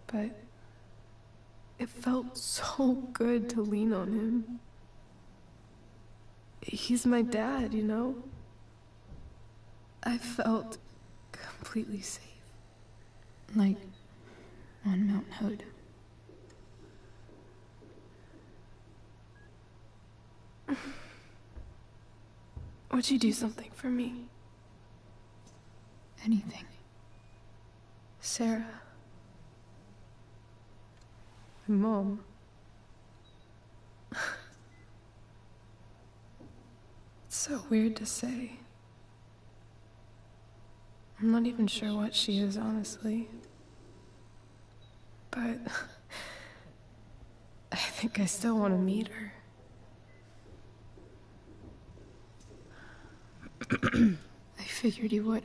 [SPEAKER 10] But it felt so good to lean on him. He's my dad, you know? I felt completely safe. Like on Mount Hood. Would you do something for me? Anything. Sarah. My mom. It's so weird to say. I'm not even sure what she is, honestly. But I think I still want to meet her. I figured you would.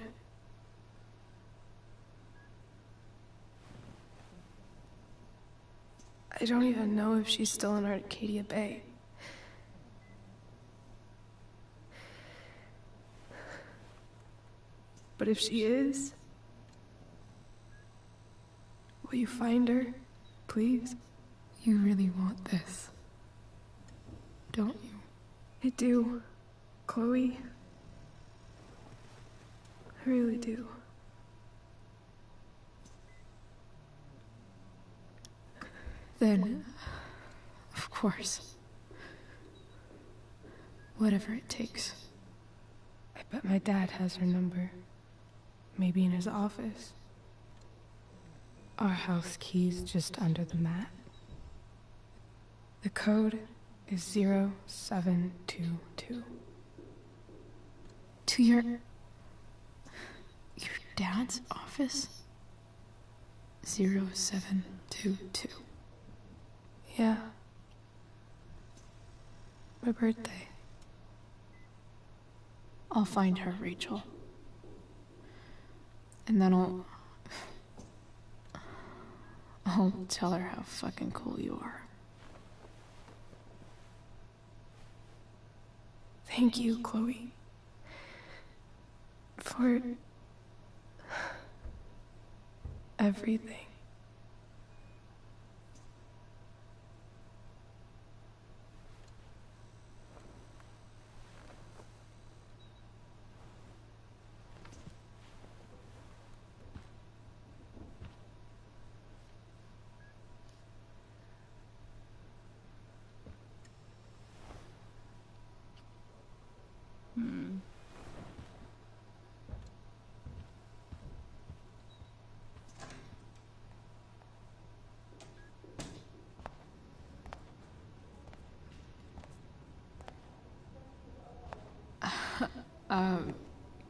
[SPEAKER 10] I don't even know if she's still in Arcadia Bay. But if she is, will you find her, please? You really want this, don't you? I do, Chloe. I really do. Then, of course, whatever it takes. I bet my dad has her number. Maybe in his office. Our house key's just under the mat. The code is 0722. To your dad's office? 0722. Yeah. My birthday. I'll find her, Rachel. And then I'll tell her how fucking cool you are. Thank you, Chloe. For everything.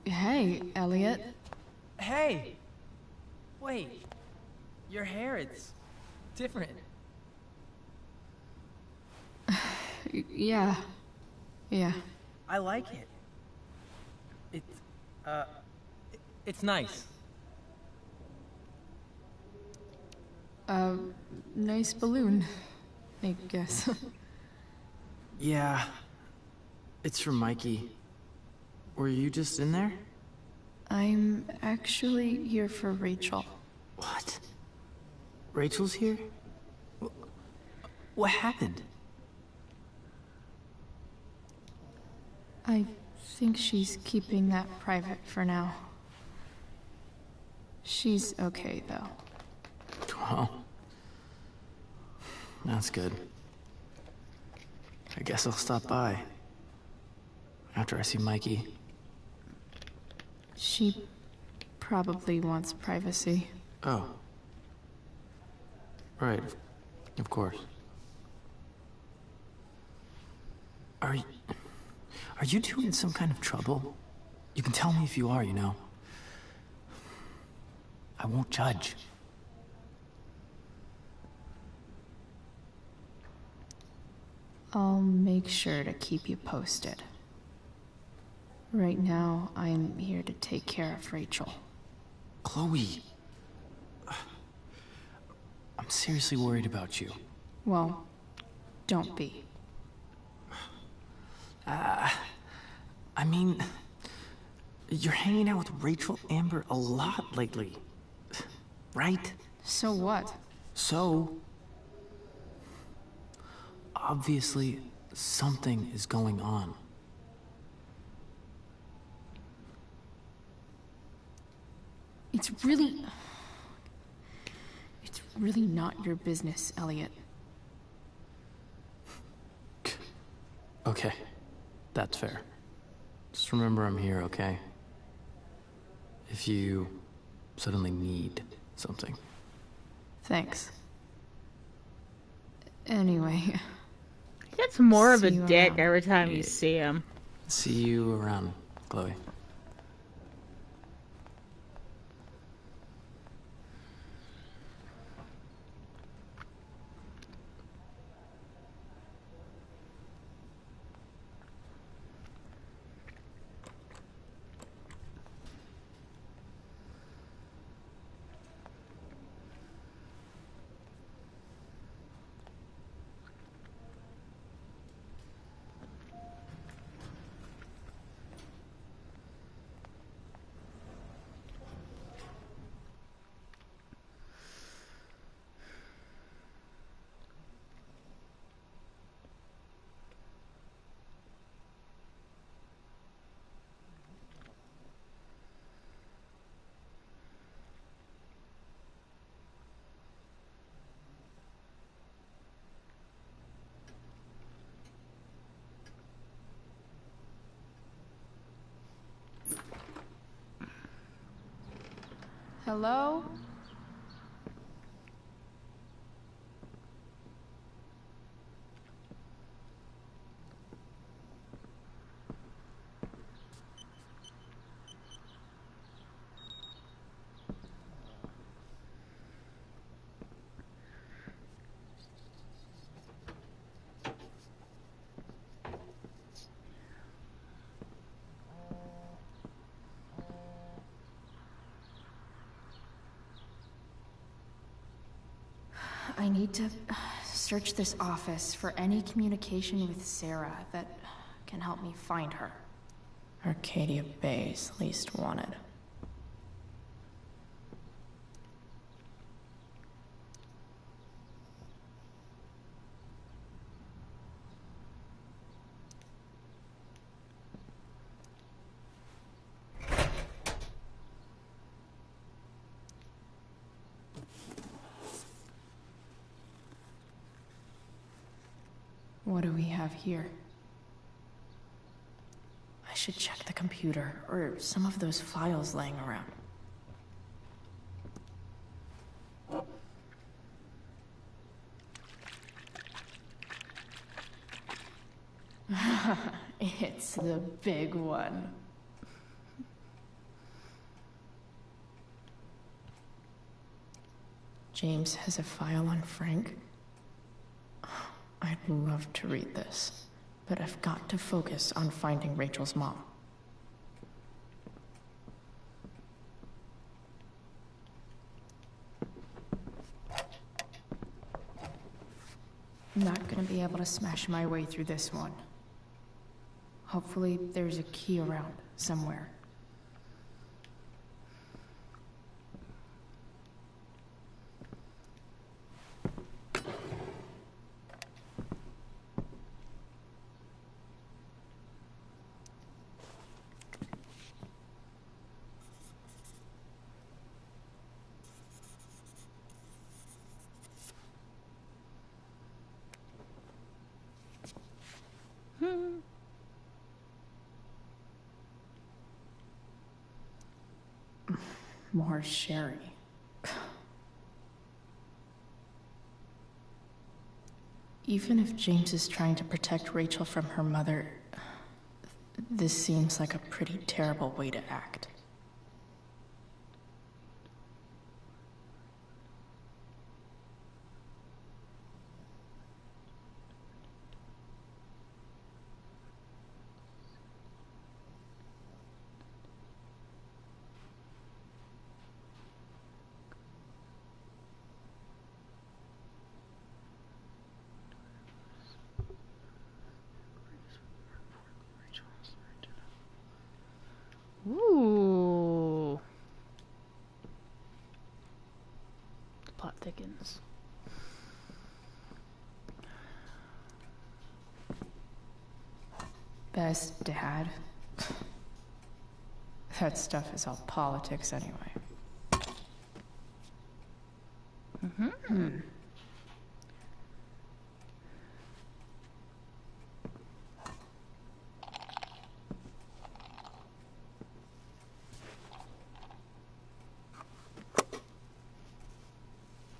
[SPEAKER 12] Hey, Elliot.
[SPEAKER 3] Hey! Wait. Your hair, it's different.
[SPEAKER 12] Yeah. Yeah.
[SPEAKER 3] I like it. It's nice.
[SPEAKER 12] Nice balloon, I guess.
[SPEAKER 3] Yeah. It's from Mikey. Were you just in there?
[SPEAKER 12] I'm actually here for Rachel.
[SPEAKER 3] What? Rachel's here? What happened?
[SPEAKER 12] I think she's keeping that private for now. She's okay, though.
[SPEAKER 3] Well, that's good. I guess I'll stop by after I see Mikey.
[SPEAKER 12] She probably wants privacy.
[SPEAKER 3] Oh. Right. Of course. Are you two in some kind of trouble? You can tell me if you are, you know. I won't judge.
[SPEAKER 12] I'll make sure to keep you posted. Right now, I'm here to take care of Rachel.
[SPEAKER 3] Chloe. I'm seriously worried about you.
[SPEAKER 12] Well, don't be.
[SPEAKER 3] I mean, you're hanging out with Rachel Amber a lot lately, right?
[SPEAKER 12] So what?
[SPEAKER 3] So, obviously, something is going on.
[SPEAKER 12] It's really not your business, Elliot.
[SPEAKER 3] Okay, that's fair. Just remember I'm here, okay? If you suddenly need something.
[SPEAKER 12] Thanks. Anyway.
[SPEAKER 1] He gets more of a
[SPEAKER 12] See you
[SPEAKER 1] dick
[SPEAKER 12] around.
[SPEAKER 1] every time you see him.
[SPEAKER 3] See you around, Chloe.
[SPEAKER 12] Hello? I need to search this office for any communication with Sarah that can help me find her. Arcadia Bay's least wanted. What do we have here? I should check the computer, or some of those files laying around. It's the big one. James has a file on Frank. I'd love to read this, but I've got to focus on finding Rachel's mom. I'm not gonna be able to smash my way through this one. Hopefully, there's a key around somewhere. More Sherry. Even if James is trying to protect Rachel from her mother, this seems like a pretty terrible way to act.
[SPEAKER 1] Ooh. The plot thickens.
[SPEAKER 12] Best dad? That stuff is all politics anyway.
[SPEAKER 1] Mm-hmm.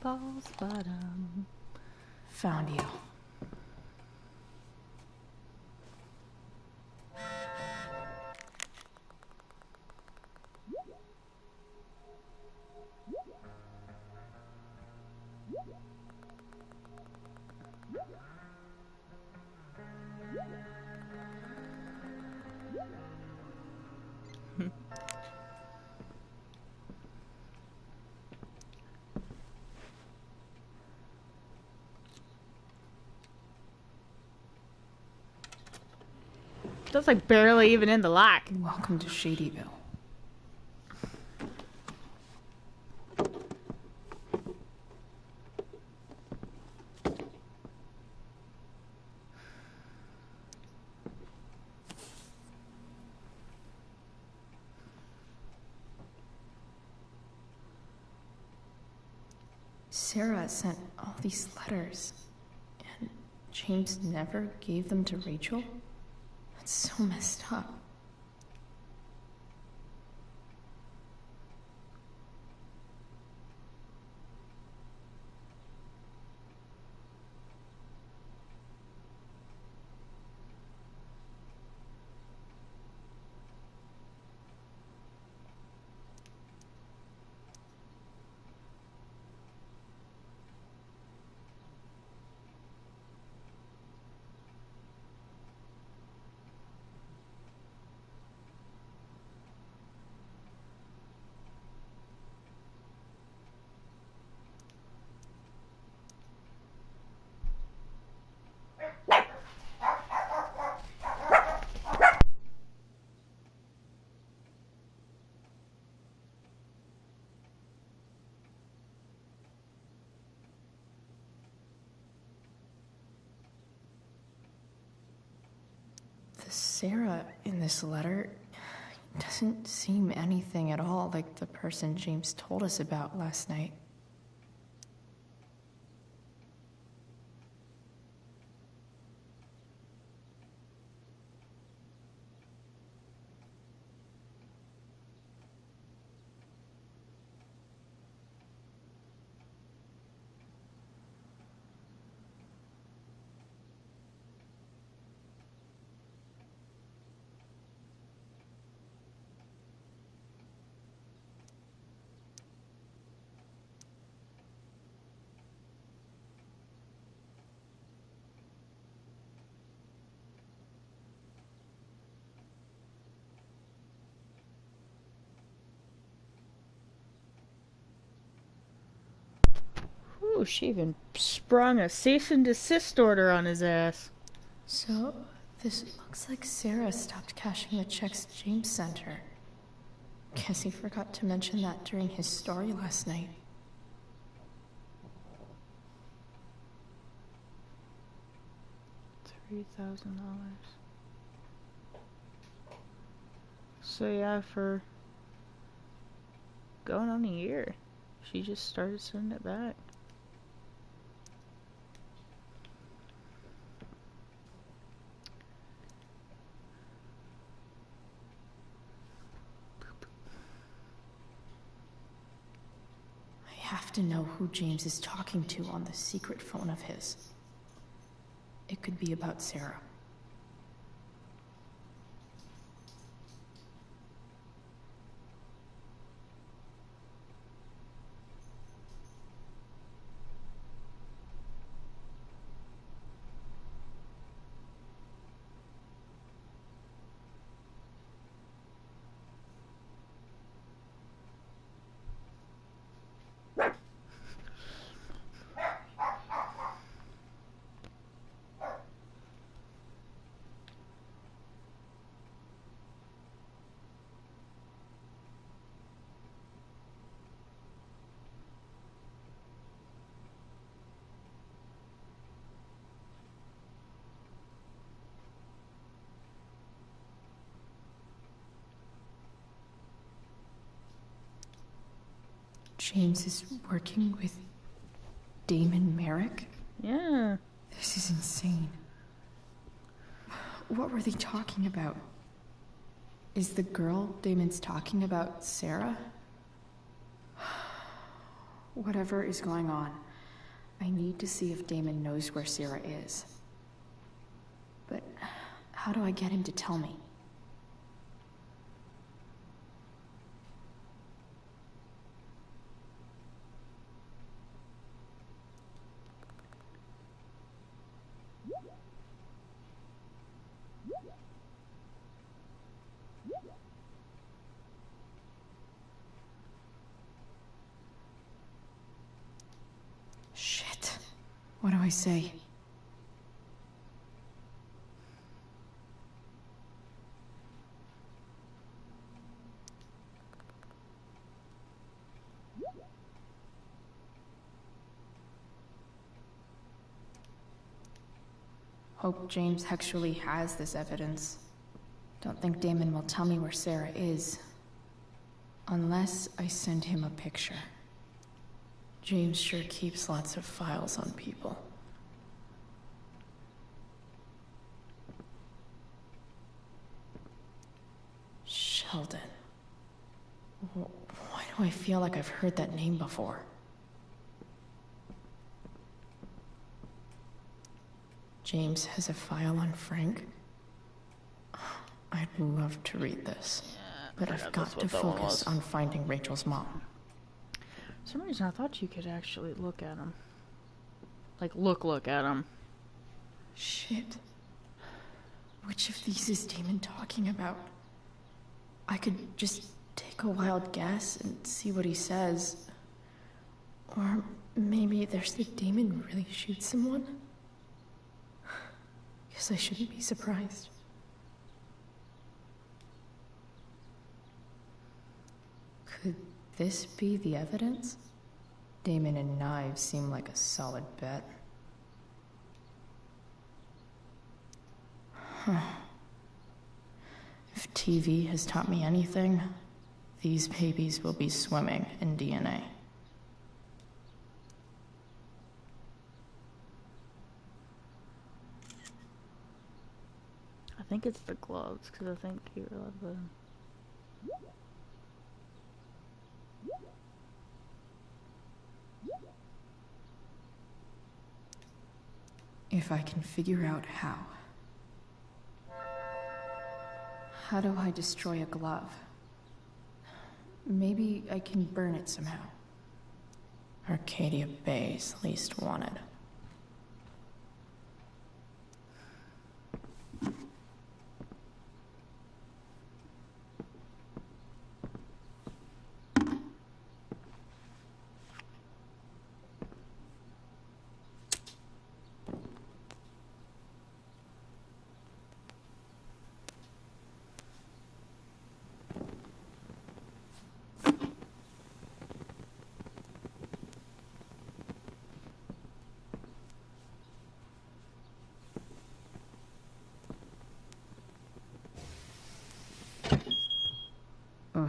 [SPEAKER 1] Balls bottom.
[SPEAKER 12] Found you.
[SPEAKER 1] That's like barely even in the lock.
[SPEAKER 12] Welcome to Shadyville. Sarah sent all these letters, and James never gave them to Rachel? That's so messed up. The Sarah in this letter doesn't seem anything at all like the person James told us about last night.
[SPEAKER 1] Ooh, she even sprung a cease and desist order on his ass.
[SPEAKER 12] So, this looks like Sarah stopped cashing the checks James sent her. Guess he forgot to mention that during his story last night.
[SPEAKER 1] $3,000. So yeah, for going on a year, she just started sending it back.
[SPEAKER 12] I have to know who James is talking to on the secret phone of his. It could be about Sarah. James is working with Damon Merrick?
[SPEAKER 1] Yeah.
[SPEAKER 12] This is insane. What were they talking about? Is the girl Damon's talking about Sarah? Whatever is going on, I need to see if Damon knows where Sarah is. But how do I get him to tell me? Shit. What do I say? Hope James actually has this evidence. Don't think Damon will tell me where Sarah is. Unless I send him a picture. James sure keeps lots of files on people. Sheldon. Why do I feel like I've heard that name before? James has a file on Frank? I'd love to read this, but I've got to focus on finding Rachel's mom.
[SPEAKER 1] For some reason I thought you could actually look at them. Like, look at them.
[SPEAKER 12] Shit. Which of these is Damon talking about? I could just take a wild guess and see what he says. Or maybe there's the Damon really shoots someone? Guess I shouldn't be surprised. Could this be the evidence? Damon and knives seem like a solid bet. Huh. If TV has taught me anything, these babies will be swimming in DNA.
[SPEAKER 1] I think it's the gloves, because I think he allowed them.
[SPEAKER 12] If I can figure out how. How do I destroy a glove? Maybe I can burn it somehow. Arcadia Bay's least wanted.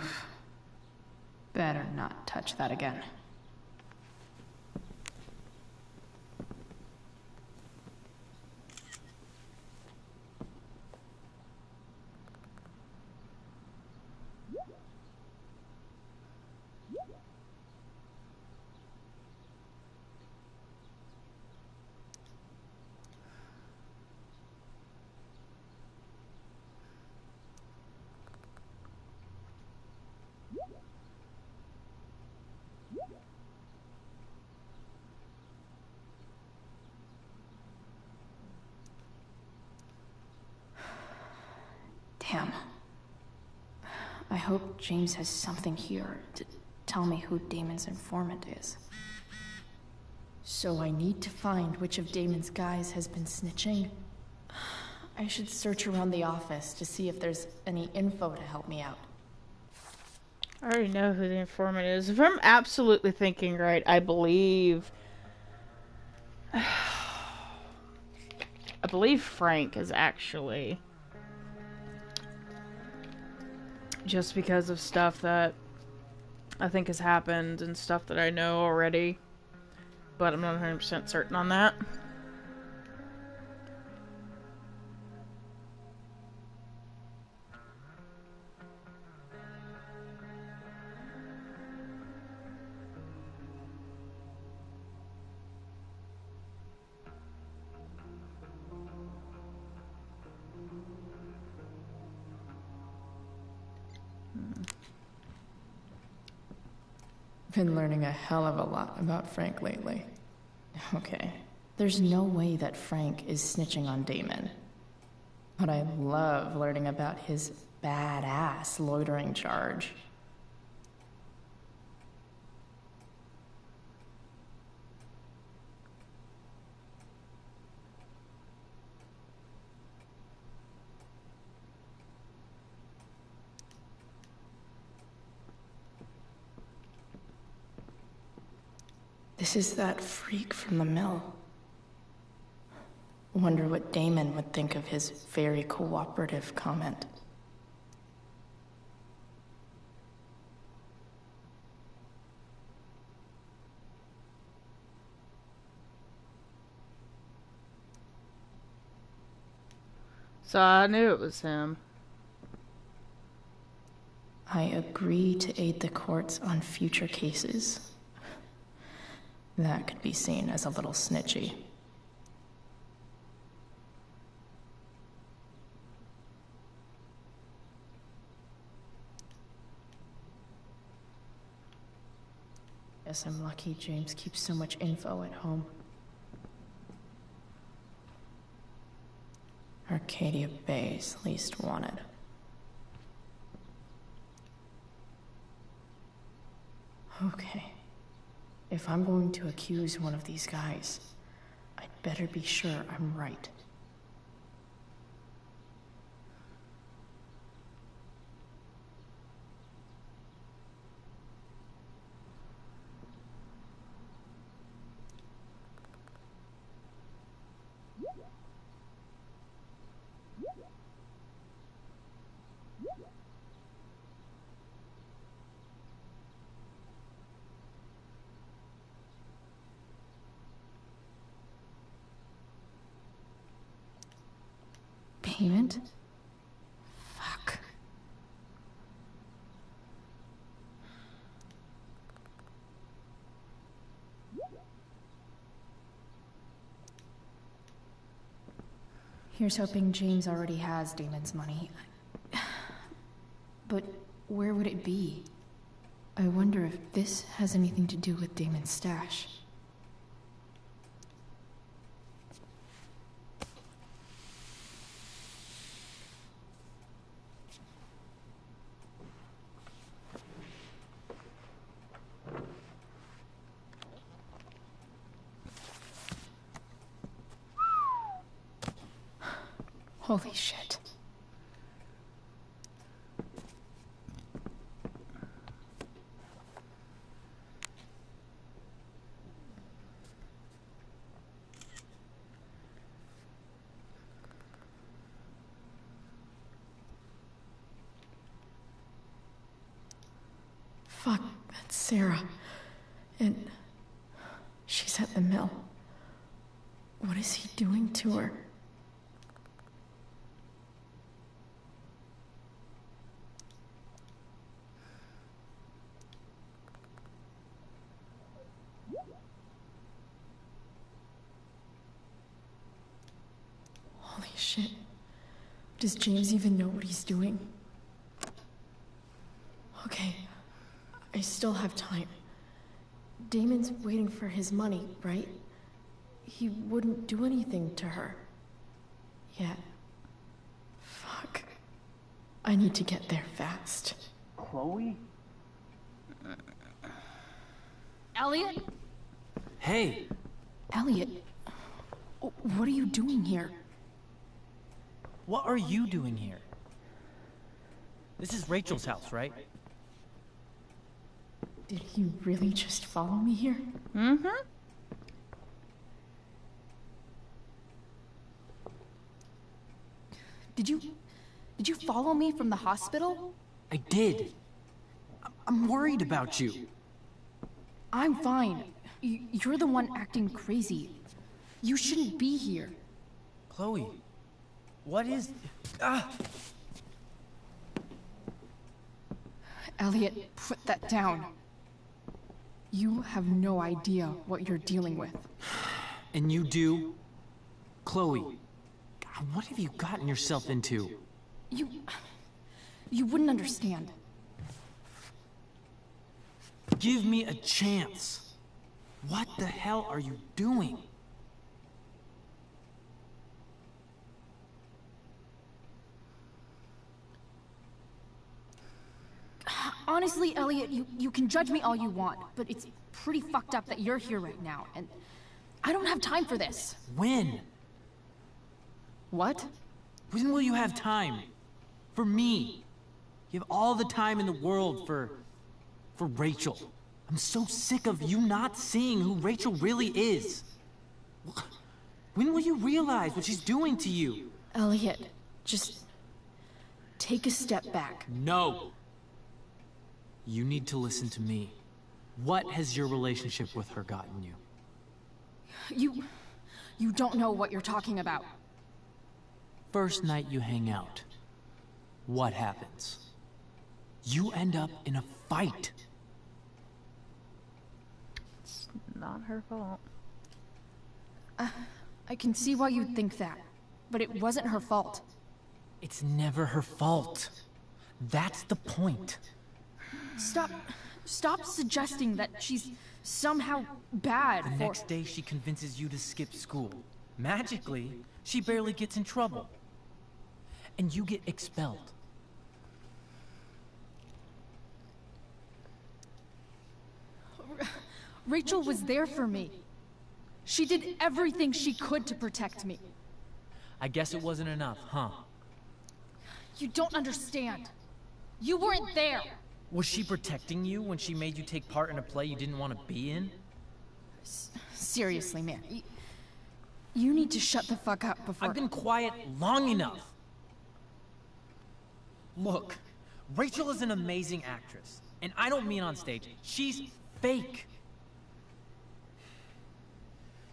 [SPEAKER 12] Oof. Better not touch that again. Damn. I hope James has something here to tell me who Damon's informant is. So I need to find which of Damon's guys has been snitching. I should search around the office to see if there's any info to help me out.
[SPEAKER 1] I already know who the informant is. If I'm absolutely thinking right, I believe Frank is actually, just because of stuff that I think has happened and stuff that I know already, but I'm not 100% certain on that.
[SPEAKER 12] Been learning a hell of a lot about Frank lately. Okay, there's no way that Frank is snitching on Damon. But I love learning about his badass loitering charge. This is that freak from the mill. Wonder what Damon would think of his very cooperative comment.
[SPEAKER 1] So I knew it was him.
[SPEAKER 12] I agree to aid the courts on future cases. That could be seen as a little snitchy. Guess I'm lucky James keeps so much info at home. Arcadia Bay's least wanted. Okay. If I'm going to accuse one of these guys, I'd better be sure I'm right. Payment? Fuck. Here's hoping James already has Damon's money. But where would it be? I wonder if this has anything to do with Damon's stash. Holy shit. Fuck, that's Sarah. And she's at the mill. What is he doing to her? Holy shit. Does James even know what he's doing? Okay, I still have time. Damon's waiting for his money, right? He wouldn't do anything to her. Yet. Fuck. I need to get there fast.
[SPEAKER 3] Chloe?
[SPEAKER 12] Elliot?
[SPEAKER 3] Hey!
[SPEAKER 12] Elliot, what are you doing here?
[SPEAKER 3] What are you doing here? This is Rachel's house, right?
[SPEAKER 12] Did he really just follow me here?
[SPEAKER 1] Mm-hmm.
[SPEAKER 2] Did you follow me from the hospital?
[SPEAKER 3] I did. I'm worried about you.
[SPEAKER 2] I'm fine. You're the one acting crazy. You shouldn't be here.
[SPEAKER 3] Chloe, what is... Ah!
[SPEAKER 2] Elliot, put that down. You have no idea what you're dealing with.
[SPEAKER 3] And you do? Chloe, God, what have you gotten yourself into?
[SPEAKER 2] You wouldn't understand.
[SPEAKER 3] Give me a chance. What the hell are you doing?
[SPEAKER 2] Honestly, Elliot, you can judge me all you want, but it's pretty fucked up that you're here right now, and I don't have time for this.
[SPEAKER 3] When?
[SPEAKER 2] What?
[SPEAKER 3] When will you have time? For me. You have all the time in the world for Rachel. I'm so sick of you not seeing who Rachel really is. When will you realize what she's doing to you?
[SPEAKER 2] Elliot, just take a step back.
[SPEAKER 3] No. You need to listen to me. What has your relationship with her gotten you?
[SPEAKER 2] You don't know what you're talking about.
[SPEAKER 3] First night you hang out, what happens? You end up in a fight.
[SPEAKER 1] It's not her fault.
[SPEAKER 2] I can see why you'd think that, but it wasn't her fault.
[SPEAKER 3] It's never her fault. That's the point.
[SPEAKER 2] Stop suggesting that she's somehow bad.
[SPEAKER 3] The next day she convinces you to skip school. Magically, she barely gets in trouble. And you get expelled.
[SPEAKER 2] Rachel was there for me. She did everything she could to protect me.
[SPEAKER 3] I guess it wasn't enough, huh?
[SPEAKER 2] You don't understand. You weren't there.
[SPEAKER 3] Was she protecting you when she made you take part in a play you didn't want to be in?
[SPEAKER 2] Seriously, man. You need to shut the fuck up before...
[SPEAKER 3] I've been quiet long enough. Look, Rachel is an amazing actress. And I don't mean on stage. She's fake.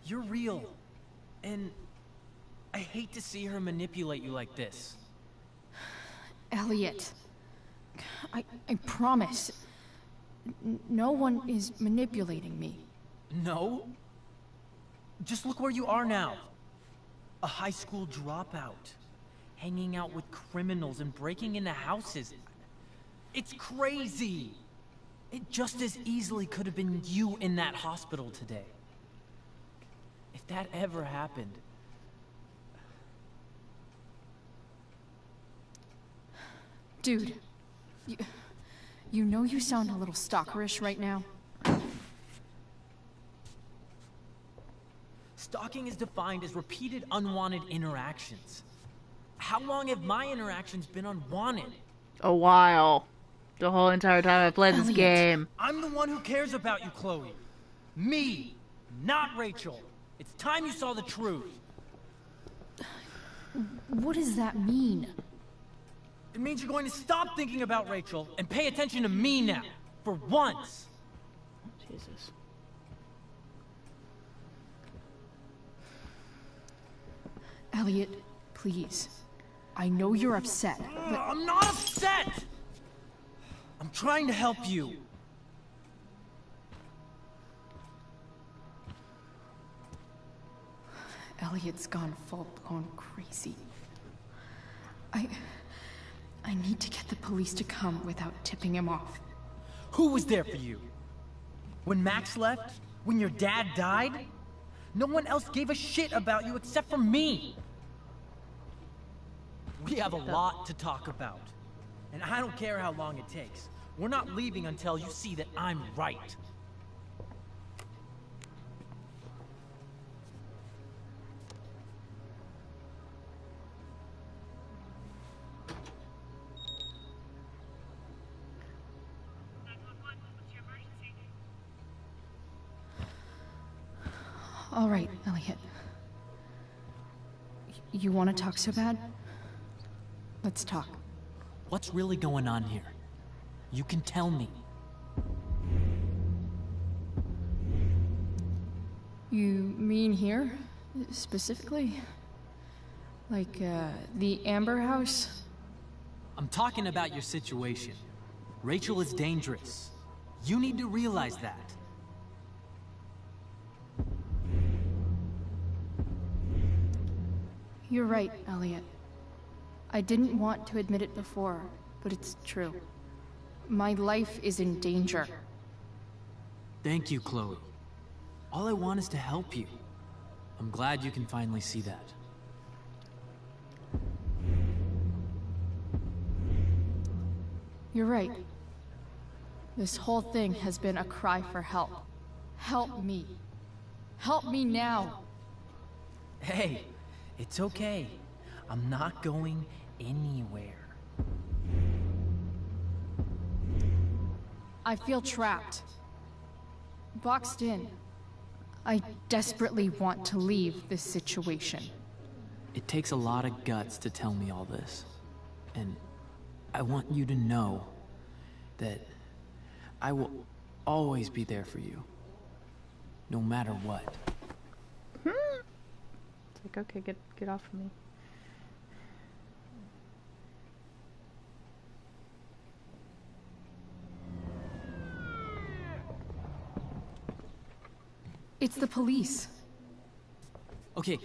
[SPEAKER 3] You're real. And I hate to see her manipulate you like this.
[SPEAKER 2] Elliot, I promise. No one is manipulating me.
[SPEAKER 3] No? Just look where you are now. A high school dropout. Hanging out with criminals and breaking into houses. It's crazy. It just as easily could have been you in that hospital today. If that ever happened...
[SPEAKER 2] Dude, you know you sound a little stalkerish right now.
[SPEAKER 3] Stalking is defined as repeated unwanted interactions. How long have my interactions been unwanted?
[SPEAKER 1] A while. The whole entire time I played this game.
[SPEAKER 3] I'm the one who cares about you, Chloe. Me, not Rachel. It's time you saw the truth.
[SPEAKER 2] What does that mean?
[SPEAKER 3] It means you're going to stop thinking about Rachel and pay attention to me now. for once!
[SPEAKER 1] Jesus.
[SPEAKER 12] Elliot, please. I know you're upset, but...
[SPEAKER 3] I'm not upset! I'm trying to help you.
[SPEAKER 12] Elliot's gone full-blown crazy. I need to get the police to come without tipping him off.
[SPEAKER 3] Who was there for you? When Max left? When your dad died? No one else gave a shit about you except for me! We have a lot to talk about. And I don't care how long it takes. We're not leaving until you see that I'm right.
[SPEAKER 12] All right, Elliot. You want to talk so bad? Let's talk.
[SPEAKER 3] What's really going on here? You can tell me.
[SPEAKER 12] You mean here? Specifically? Like, the Amber House?
[SPEAKER 3] I'm talking about your situation. Rachel is dangerous. You need to realize that.
[SPEAKER 12] You're right, Elliot. I didn't want to admit it before, but it's true. My life is in danger.
[SPEAKER 3] Thank you, Chloe. All I want is to help you. I'm glad you can finally see that.
[SPEAKER 12] You're right. This whole thing has been a cry for help. Help me. Help me now.
[SPEAKER 3] Hey, it's okay. I'm not going anywhere.
[SPEAKER 12] I feel trapped. Boxed in. I desperately want to leave this situation.
[SPEAKER 3] It takes a lot of guts to tell me all this. And I want you to know that I will always be there for you. No matter what.
[SPEAKER 1] It's like, okay, get off of me.
[SPEAKER 12] It's the police.
[SPEAKER 3] Okay,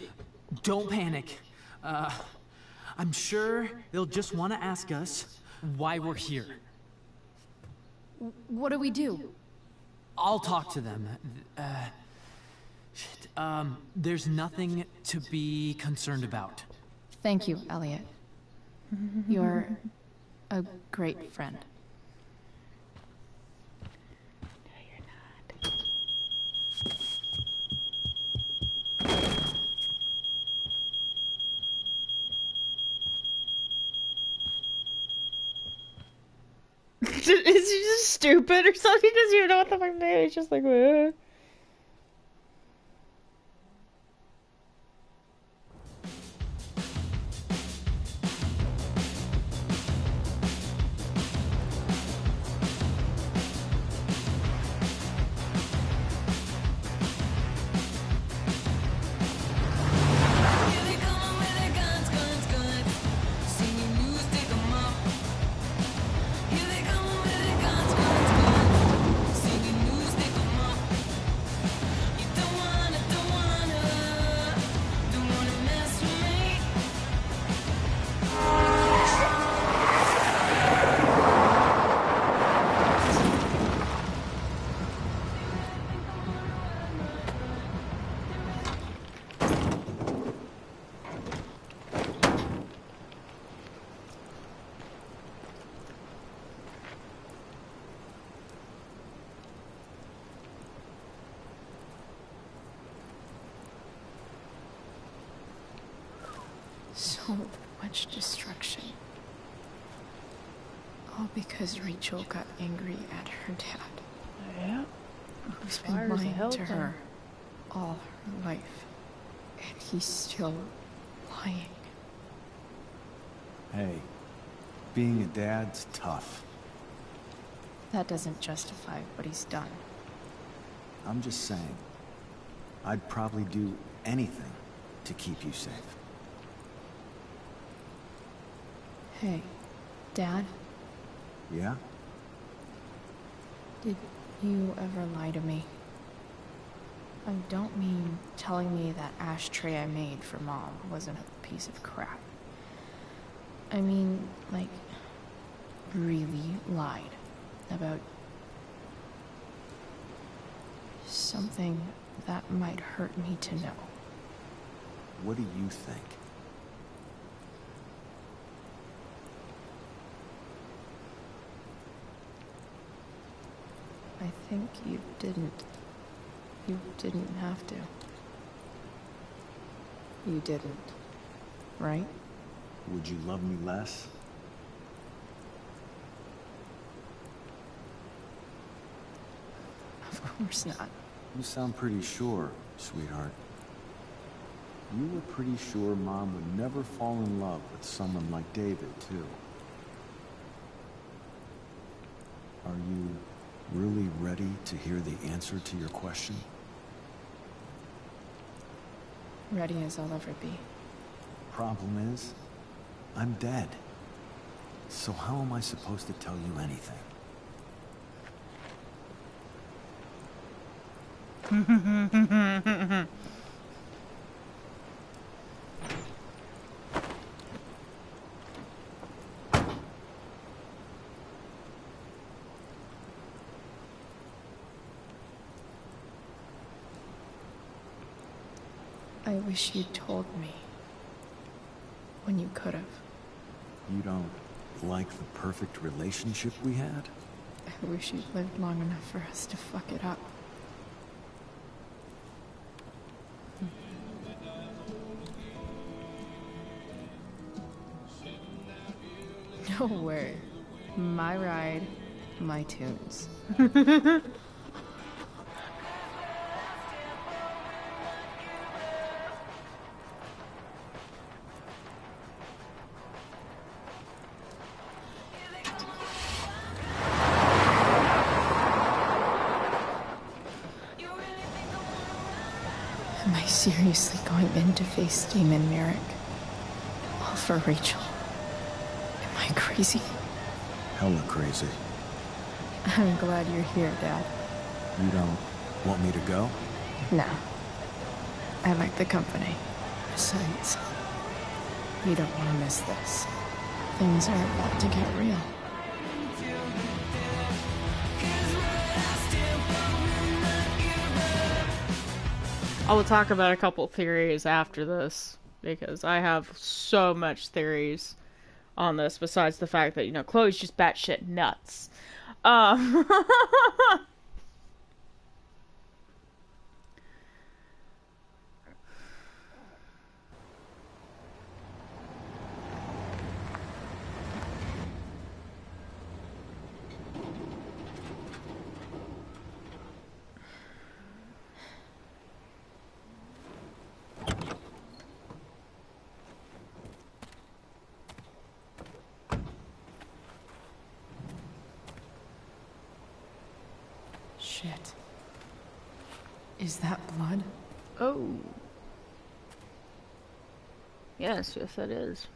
[SPEAKER 3] don't panic. I'm sure they'll just want to ask us why we're here.
[SPEAKER 12] What do we do?
[SPEAKER 3] I'll talk to them. Shit, there's nothing to be concerned about.
[SPEAKER 12] Thank you, Elliot. You're a great friend.
[SPEAKER 1] Is he just stupid or something? He doesn't even know what the fuck to do. He's just like,
[SPEAKER 12] So much destruction. All because Rachel got angry at her dad.
[SPEAKER 1] Yeah.
[SPEAKER 12] Who's been lying to her all her life. And he's still lying.
[SPEAKER 13] Hey, being a dad's tough.
[SPEAKER 12] That doesn't justify what he's done.
[SPEAKER 13] I'm just saying, I'd probably do anything to keep you safe.
[SPEAKER 12] Hey, Dad?
[SPEAKER 13] Yeah?
[SPEAKER 12] Did you ever lie to me? I don't mean telling me that ashtray I made for Mom wasn't a piece of crap. I mean, like, really lied about something that might hurt me to know.
[SPEAKER 13] What do you think?
[SPEAKER 12] I think you didn't. You didn't have to. You didn't. Right?
[SPEAKER 13] Would you love me less?
[SPEAKER 12] Of course not.
[SPEAKER 13] You sound pretty sure, sweetheart. You were pretty sure Mom would never fall in love with someone like David, too. Are you really ready to hear the answer to your question?
[SPEAKER 12] Ready as I'll ever be.
[SPEAKER 13] Problem is, I'm dead. So how am I supposed to tell you anything?
[SPEAKER 12] I wish you'd told me. When you could have.
[SPEAKER 13] You don't like the perfect relationship we had?
[SPEAKER 12] I wish you'd lived long enough for us to fuck it up. No way. My ride, my tunes. Am I seriously going in to face Damon Merrick? All for Rachel? Am I crazy?
[SPEAKER 13] Hella crazy.
[SPEAKER 12] I'm glad you're here, Dad.
[SPEAKER 13] You don't want me to go?
[SPEAKER 12] No. I like the company. Besides, you don't want to miss this. Things are about to get real.
[SPEAKER 1] I will talk about a couple theories after this, because I have so much theories on this, besides the fact that, you know, Chloe's just batshit nuts.
[SPEAKER 12] Shit. Is that blood?
[SPEAKER 1] Oh. Yes, yes it is.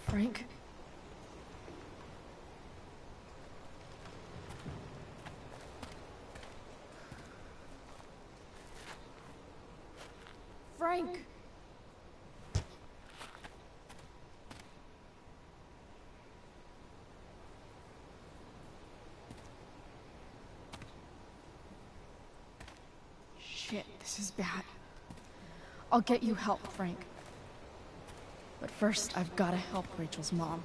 [SPEAKER 12] Frank? Frank! Shit, this is bad. I'll get you help, Frank. But first, I've gotta help Rachel's mom.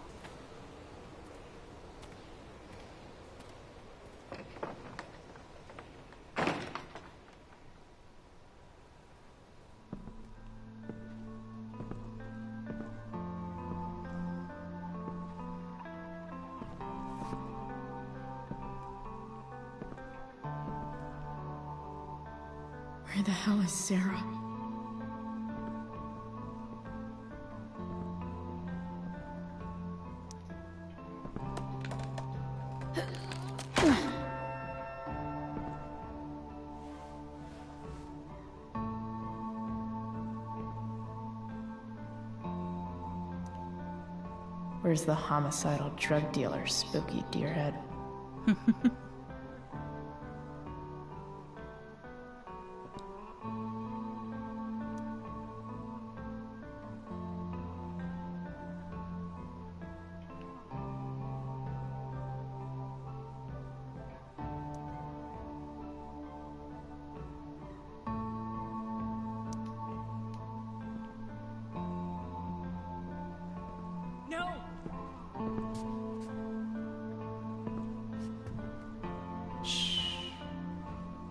[SPEAKER 12] Where the hell is Sarah? Where's the homicidal drug dealer, Spooky Deerhead?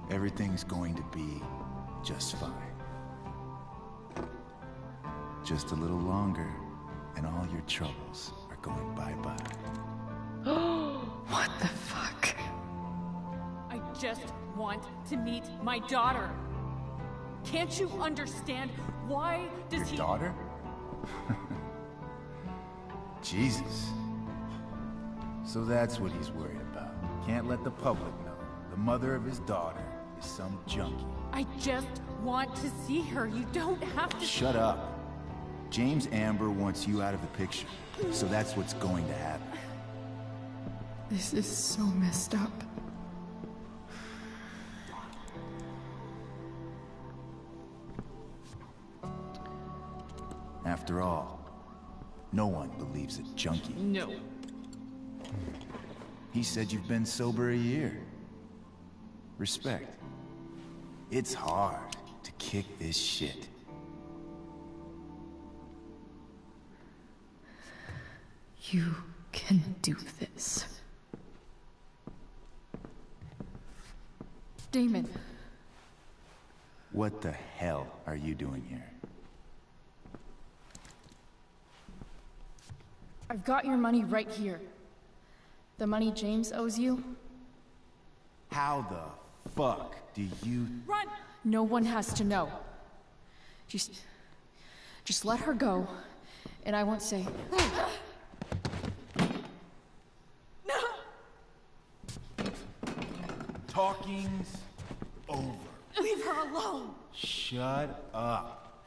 [SPEAKER 17] Everything's going to be just fine. Just a little longer, and all your troubles are going bye-bye.
[SPEAKER 12] What the fuck?
[SPEAKER 4] I just want to meet my daughter. Can't you understand? Why does
[SPEAKER 17] Your daughter? Jesus. So that's what he's worried about. Can't let the public know. The mother of his daughter is some junkie.
[SPEAKER 4] I just want to see her. You don't have to—
[SPEAKER 17] Shut up. James Amber wants you out of the picture. So that's what's going to happen.
[SPEAKER 12] This is so messed up.
[SPEAKER 17] After all, no one believes a junkie.
[SPEAKER 4] No.
[SPEAKER 17] He said you've been sober a year. Respect. It's hard to kick this shit.
[SPEAKER 12] You can do this.
[SPEAKER 4] Damon.
[SPEAKER 17] What the hell are you doing here?
[SPEAKER 2] I've got your money right here. The money James owes you.
[SPEAKER 17] How the fuck do you—
[SPEAKER 4] Run!
[SPEAKER 2] No one has to know. Just let her go, and I won't say.
[SPEAKER 17] Talking's over.
[SPEAKER 4] Leave her alone!
[SPEAKER 17] Shut up.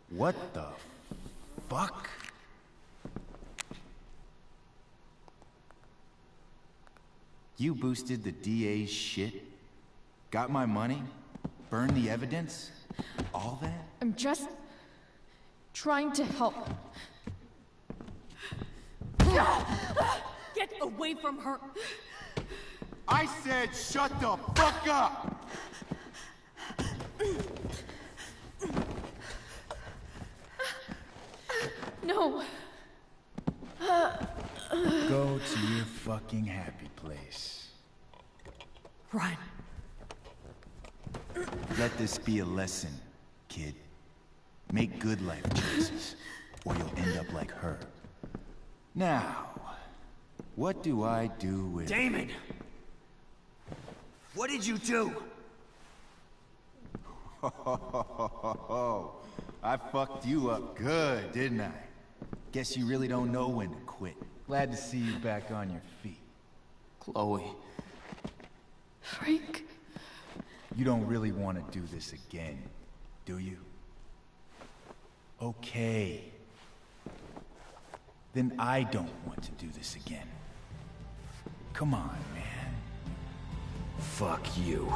[SPEAKER 17] What the fuck? You boosted the DA's shit? Got my money? Burned the evidence? All that?
[SPEAKER 2] I'm just trying to help.
[SPEAKER 4] Get away from her!
[SPEAKER 17] I said shut the fuck up!
[SPEAKER 2] No.
[SPEAKER 17] Go to your fucking happy place.
[SPEAKER 4] Run.
[SPEAKER 17] Let this be a lesson, kid. Make good life choices, or you'll end up like her. Now, what do I do with—
[SPEAKER 6] Damon! What did you do?
[SPEAKER 17] I fucked you up good, didn't I? Guess you really don't know when to quit. Glad to see you back on your feet.
[SPEAKER 6] Chloe.
[SPEAKER 2] Frank.
[SPEAKER 17] You don't really want to do this again, do you? Okay. Then I don't want to do this again. Come on, man. Fuck you.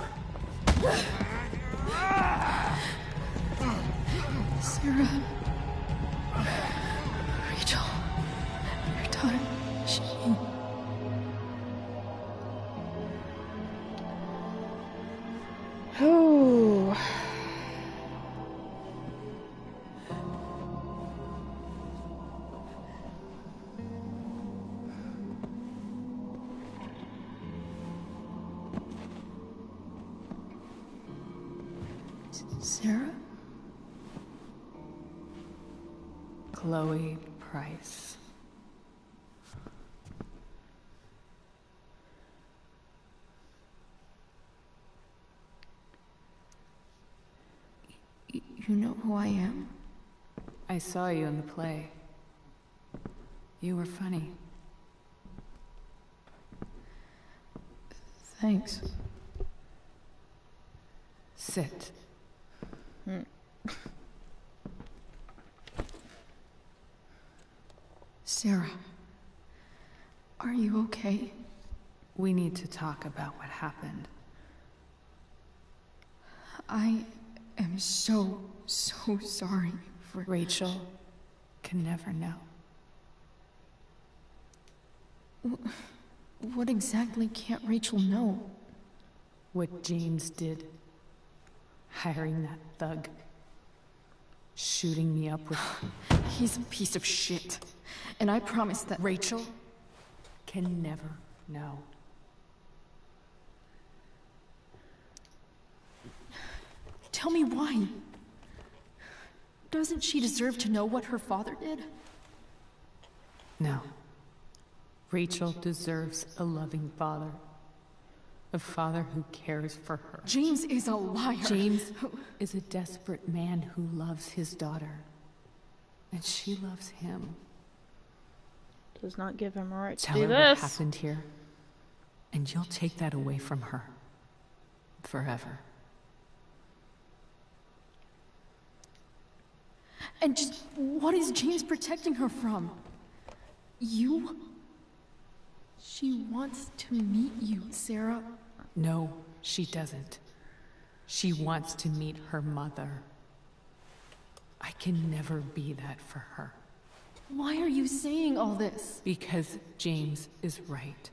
[SPEAKER 2] Sarah. Rachel. Your daughter. She...
[SPEAKER 1] Oh.
[SPEAKER 2] Sarah?
[SPEAKER 12] Chloe Price.
[SPEAKER 2] You know who I am?
[SPEAKER 12] I saw you in the play. You were funny. Thanks. Sit. Sarah, are you okay?
[SPEAKER 4] We need to talk about what happened.
[SPEAKER 12] I am so sorry for...
[SPEAKER 4] Rachel can never know.
[SPEAKER 12] What exactly can't Rachel know?
[SPEAKER 4] What James did. Hiring that thug. Shooting me up with...
[SPEAKER 12] He's a piece of shit. And I promise that...
[SPEAKER 4] Rachel can never know.
[SPEAKER 12] Tell me why. Doesn't she deserve to know what her father did?
[SPEAKER 4] No. Rachel deserves a loving father. A father who cares for her.
[SPEAKER 12] James is a liar.
[SPEAKER 4] James is a desperate man who loves his daughter. And she loves him.
[SPEAKER 1] Does not give him a right to
[SPEAKER 4] Tell
[SPEAKER 1] do
[SPEAKER 4] her
[SPEAKER 1] this.
[SPEAKER 4] what happened here. And you'll take that away from her. Forever.
[SPEAKER 12] And just what is James protecting her from? You? She wants to meet you, Sarah.
[SPEAKER 4] No, she doesn't. She wants to meet her mother. I can never be that for her.
[SPEAKER 12] Why are you saying all this?
[SPEAKER 4] Because James is right.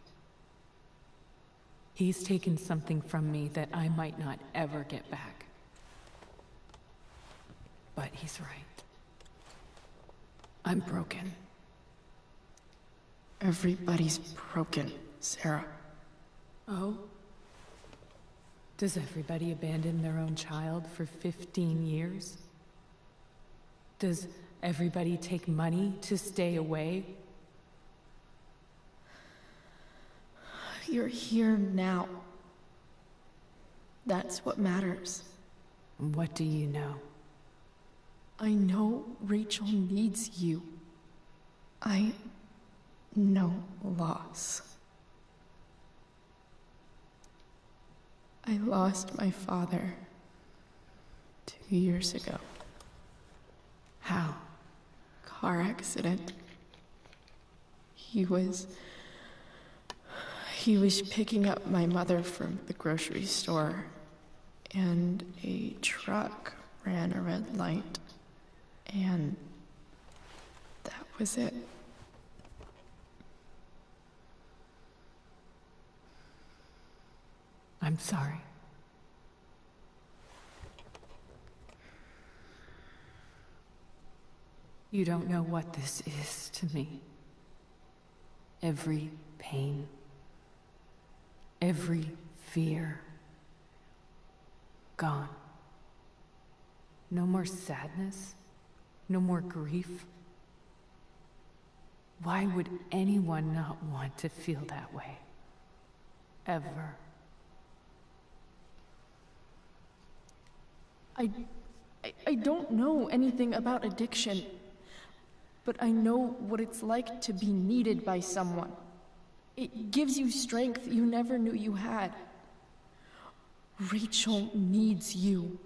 [SPEAKER 4] He's taken something from me that I might not ever get back. But he's right. I'm broken.
[SPEAKER 12] Everybody's broken, Sarah.
[SPEAKER 4] Oh? Does everybody abandon their own child for 15 years? Does everybody take money to stay away?
[SPEAKER 12] You're here now. That's what matters.
[SPEAKER 4] What do you know?
[SPEAKER 12] I know Rachel needs you. I know loss. I lost my father 2 years ago.
[SPEAKER 4] How?
[SPEAKER 12] Car accident. He was picking up my mother from the grocery store, and a truck ran a red light, and that was it.
[SPEAKER 4] I'm sorry. You don't know what this is to me. Every pain, every fear, gone. No more sadness, no more grief. Why would anyone not want to feel that way? Ever.
[SPEAKER 12] I don't know anything about addiction, but I know what it's like to be needed by someone. It gives you strength you never knew you had. Rachel needs you.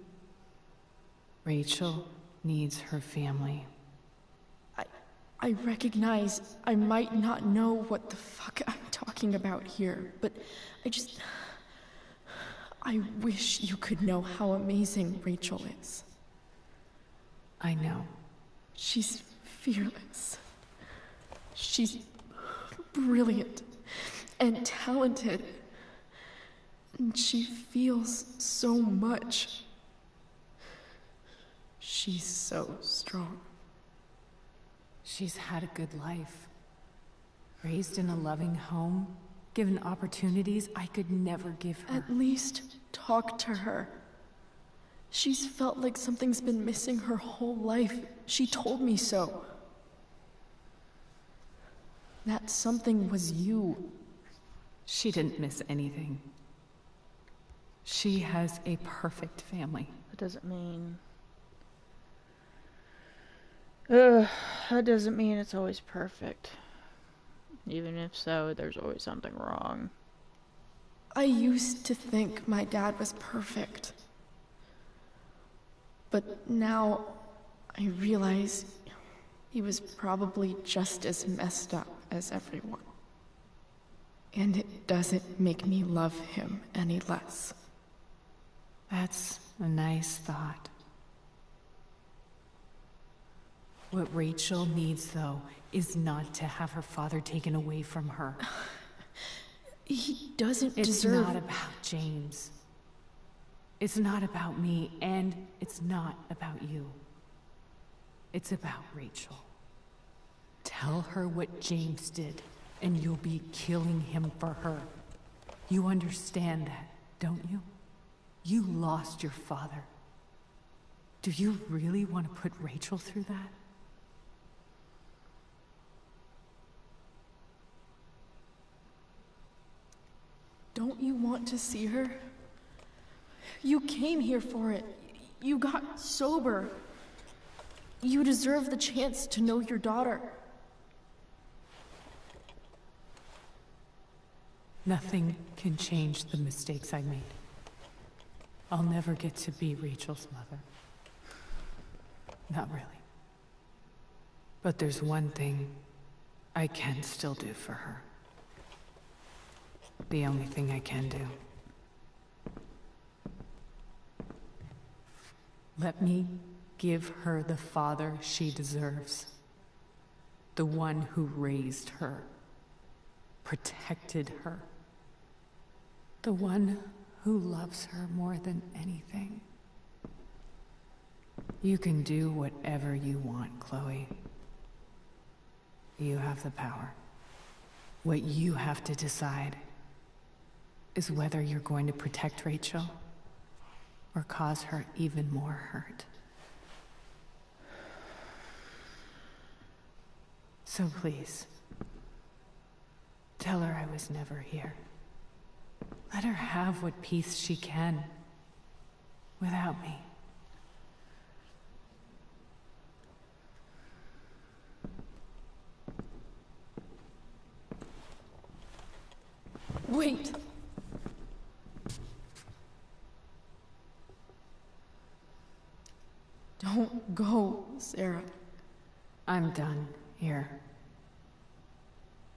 [SPEAKER 4] Rachel needs her family.
[SPEAKER 12] I recognize I might not know what the fuck I'm talking about here, but I wish you could know how amazing Rachel is.
[SPEAKER 4] I know.
[SPEAKER 12] She's fearless. She's brilliant and talented. And she feels so much. She's so strong.
[SPEAKER 4] She's had a good life. Raised in a loving home, given opportunities I could never give her.
[SPEAKER 12] At least talk to her. She's felt like something's been missing her whole life. She told me so. That something was you.
[SPEAKER 4] She didn't miss anything. She has a perfect family.
[SPEAKER 1] That doesn't mean... that doesn't mean it's always perfect. Even if so, there's always something wrong.
[SPEAKER 10] I used to think my dad was perfect. But now I realize he was probably just as messed up as everyone. And it doesn't make me love him any less.
[SPEAKER 4] That's a nice thought. What Rachel needs, though, is not to have her father taken away from her.
[SPEAKER 10] He doesn't
[SPEAKER 4] It's
[SPEAKER 10] deserve...
[SPEAKER 4] not about James. It's not about me, and it's not about you. It's about Rachel. Tell her what James did, and you'll be killing him for her. You understand that, don't you? You lost your father. Do you really want to put Rachel through that?
[SPEAKER 10] Don't you want to see her? You came here for it. You got sober. You deserve the chance to know your daughter.
[SPEAKER 4] Nothing can change the mistakes I made. I'll never get to be Rachel's mother. Not really. But there's one thing I can still do for her. The only thing I can do. Let me give her the father she deserves. The one who raised her, protected her. The one who loves her more than anything. You can do whatever you want, Chloe. You have the power. What you have to decide is whether you're going to protect Rachel or cause her even more hurt. So please, tell her I was never here. Let her have what peace she can without me.
[SPEAKER 10] Wait. Don't go, Sarah.
[SPEAKER 4] I'm done here.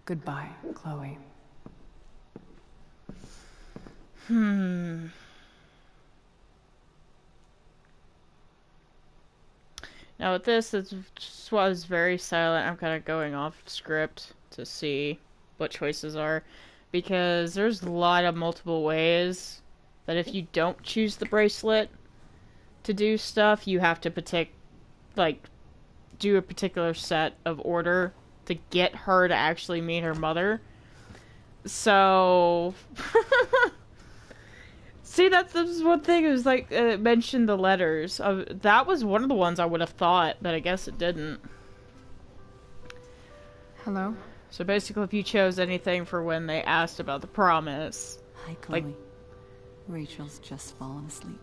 [SPEAKER 4] Goodbye, Chloe.
[SPEAKER 1] Now with this, it just was very silent. I'm kind of going off script to see what choices are. Because there's a lot of multiple ways that if you don't choose the bracelet to do stuff, you have to do a particular set of order to get her to actually meet her mother. So see, that's one thing. It was like it mentioned the letters. That was one of the ones I would have thought, but I guess it didn't.
[SPEAKER 10] Hello?
[SPEAKER 1] So basically, if you chose anything for when they asked about the promise,
[SPEAKER 11] Hi, Chloe. Rachel's just fallen asleep.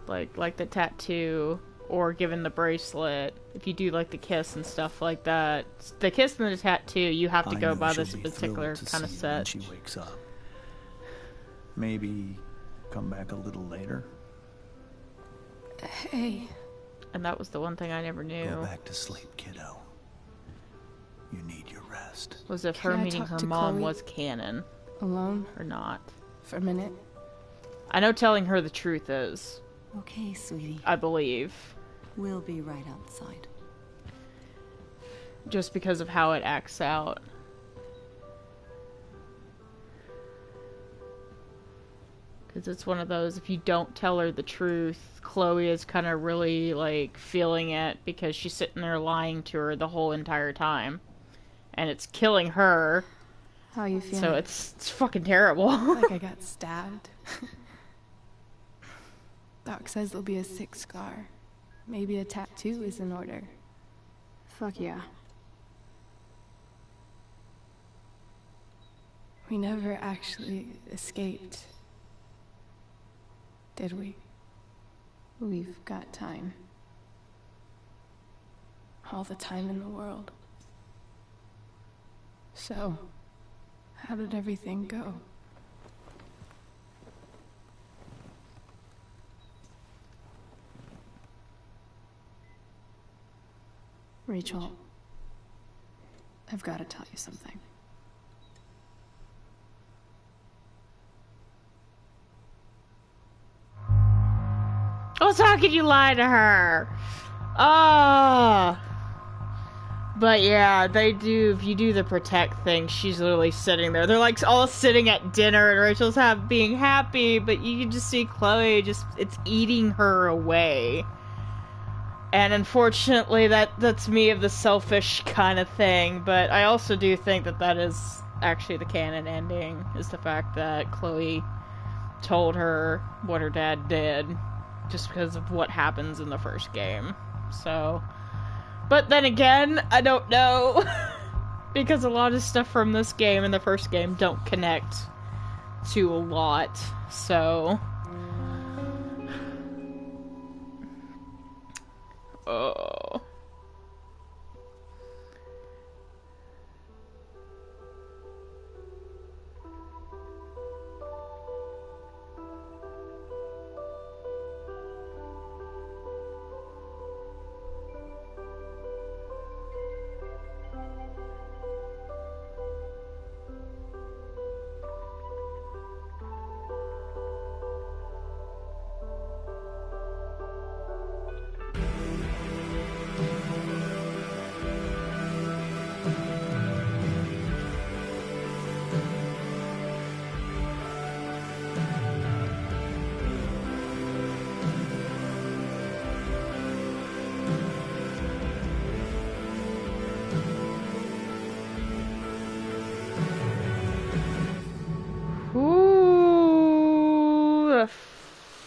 [SPEAKER 1] Like the tattoo or given the bracelet, if you do like the kiss and stuff like that, the kiss and the tattoo, you have to go by this particular kind of set.
[SPEAKER 7] When she wakes up. Maybe come back a little later.
[SPEAKER 10] Hey.
[SPEAKER 1] And that was the one thing I never knew.
[SPEAKER 7] Go back to sleep, kiddo. You need your rest.
[SPEAKER 1] Was if her meeting her mom was canon.
[SPEAKER 10] Alone?
[SPEAKER 1] Or not.
[SPEAKER 10] For a minute?
[SPEAKER 1] I know telling her the truth is.
[SPEAKER 11] Okay, sweetie.
[SPEAKER 1] I believe.
[SPEAKER 11] We'll be right outside.
[SPEAKER 1] Just because of how it acts out. Because it's one of those, if you don't tell her the truth, Chloe is kind of really, like, feeling it because she's sitting there lying to her the whole entire time. And it's killing her.
[SPEAKER 10] How you feeling?
[SPEAKER 1] So it's fucking terrible.
[SPEAKER 10] Like I got stabbed. Doc says there'll be a sick scar. Maybe a tattoo is in order. Fuck yeah. We never actually escaped, did we? We've got time. All the time in the world. So, how did everything go?
[SPEAKER 12] Rachel, I've got to tell you something.
[SPEAKER 1] Oh, so how could you lie to her? Oh. But yeah, they do, if you do the protect thing, she's literally sitting there. They're like all sitting at dinner and Rachel's being happy, but you can just see Chloe it's eating her away. And unfortunately, that's me of the selfish kind of thing, but I also do think that is actually the canon ending, is the fact that Chloe told her what her dad did, just because of what happens in the first game. So, but then again, I don't know, because a lot of stuff from this game and the first game don't connect to a lot, so... Oh.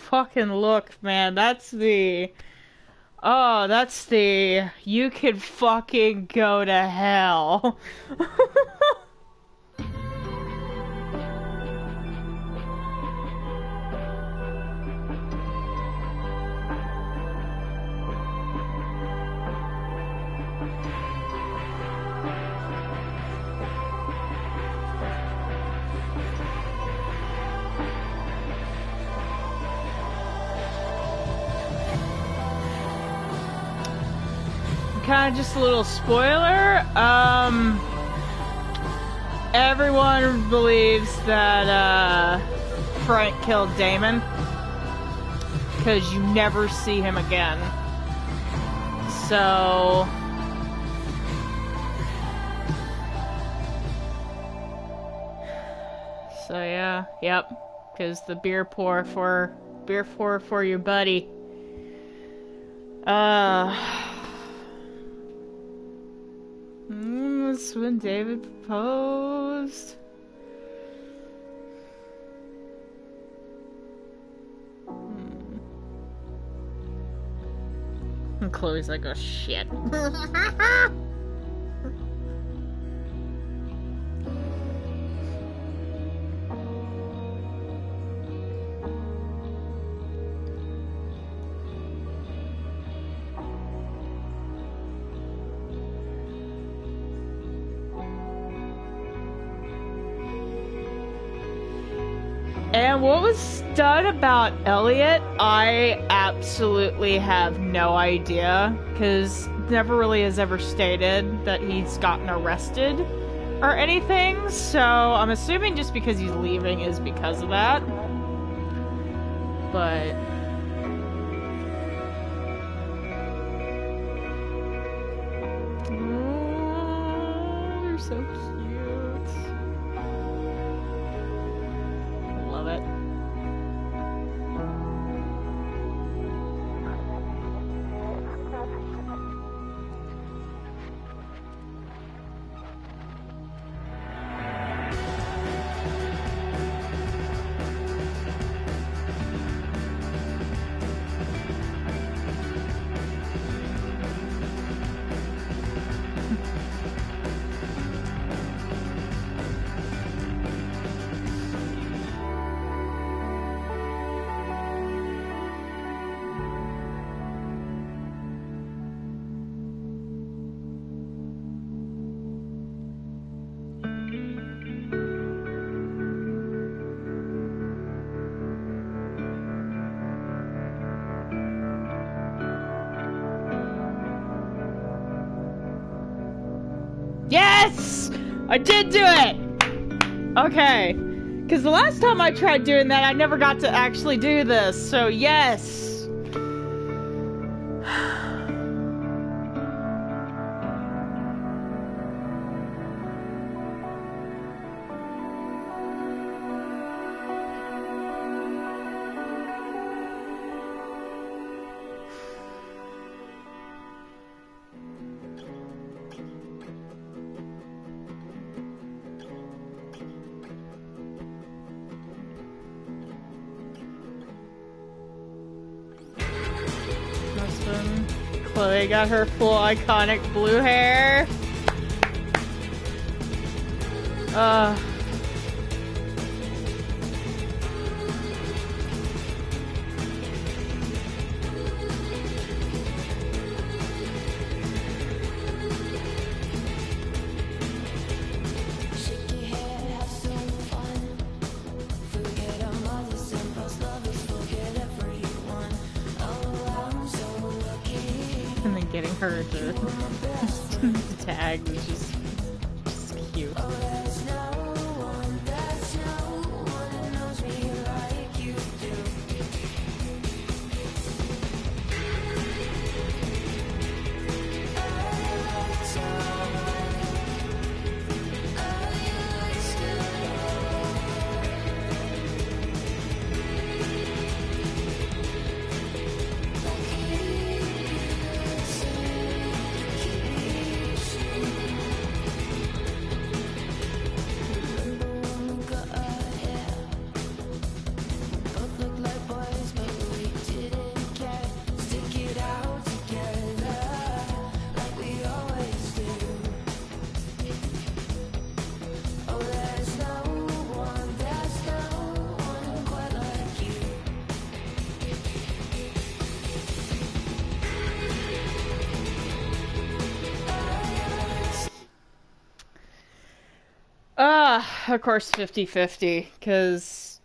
[SPEAKER 1] Fucking look, man, that's the you could fucking go to hell. Kind of just a little spoiler, everyone believes that Frank killed Damon because you never see him again. So yeah, yep, because the beer pour for your buddy. That's when David proposed. And Chloe's like, oh shit. And what was done about Elliot, I absolutely have no idea, because never really has ever stated that he's gotten arrested or anything, so I'm assuming just because he's leaving is because of that. But... oh, they're so cute. Love it. Yes! I did do it! Okay. Because the last time I tried doing that, I never got to actually do this. So, yes! Chloe got her full iconic blue hair. And then getting her to tag, which is just cute. Of course 50-50, because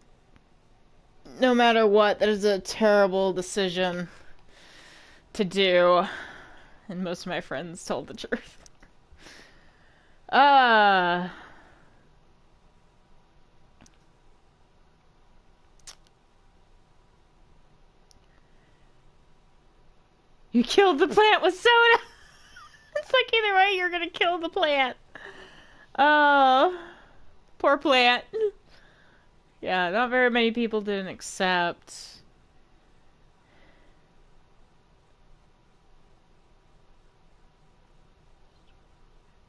[SPEAKER 1] no matter what, that is a terrible decision to do, and most of my friends told the truth. You killed the plant with soda! It's like either way, you're gonna kill the plant. Oh, poor plant. Yeah, not very many people didn't accept.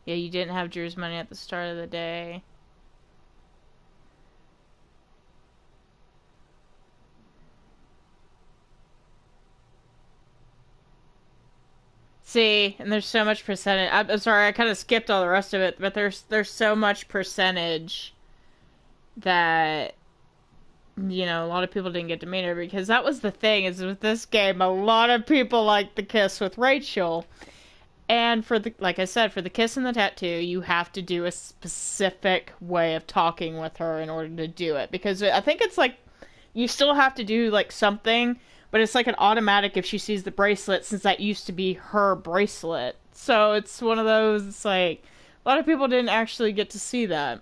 [SPEAKER 1] Yeah, you didn't have Drew's money at the start of the day. See, and there's so much percentage. I'm sorry, I kind of skipped all the rest of it, but there's so much percentage that, you know, a lot of people didn't get to meet her, because that was the thing, is with this game, a lot of people liked the kiss with Rachel. And for the, like I said, for the kiss and the tattoo, you have to do a specific way of talking with her in order to do it. Because I think it's like, you still have to do like something, but it's like an automatic if she sees the bracelet, since that used to be her bracelet. So it's one of those, it's like, a lot of people didn't actually get to see that.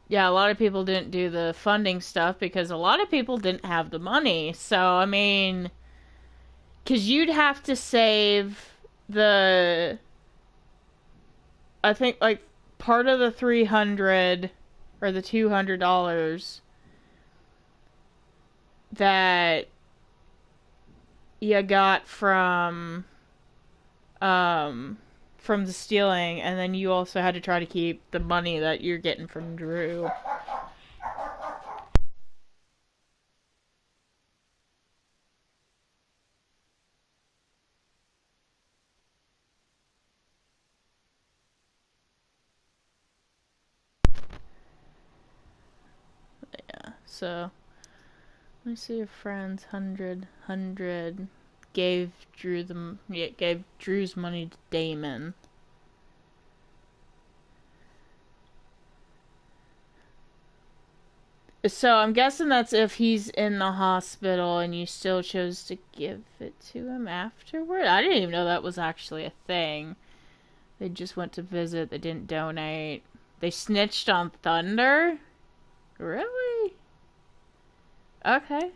[SPEAKER 1] Yeah, a lot of people didn't do the funding stuff because a lot of people didn't have the money. So, I mean, because you'd have to save the, I think, like, part of the $300 or the $200 that you got from the stealing, and then you also had to try to keep the money that you're getting from Drew. Yeah, so let me see if friends 100 gave Drew's money to Damon. So I'm guessing that's if he's in the hospital and you still chose to give it to him afterward. I didn't even know that was actually a thing. They just went to visit. They didn't donate. They snitched on Thunder? Really? Okay.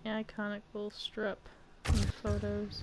[SPEAKER 1] Iconic little strip in the photos.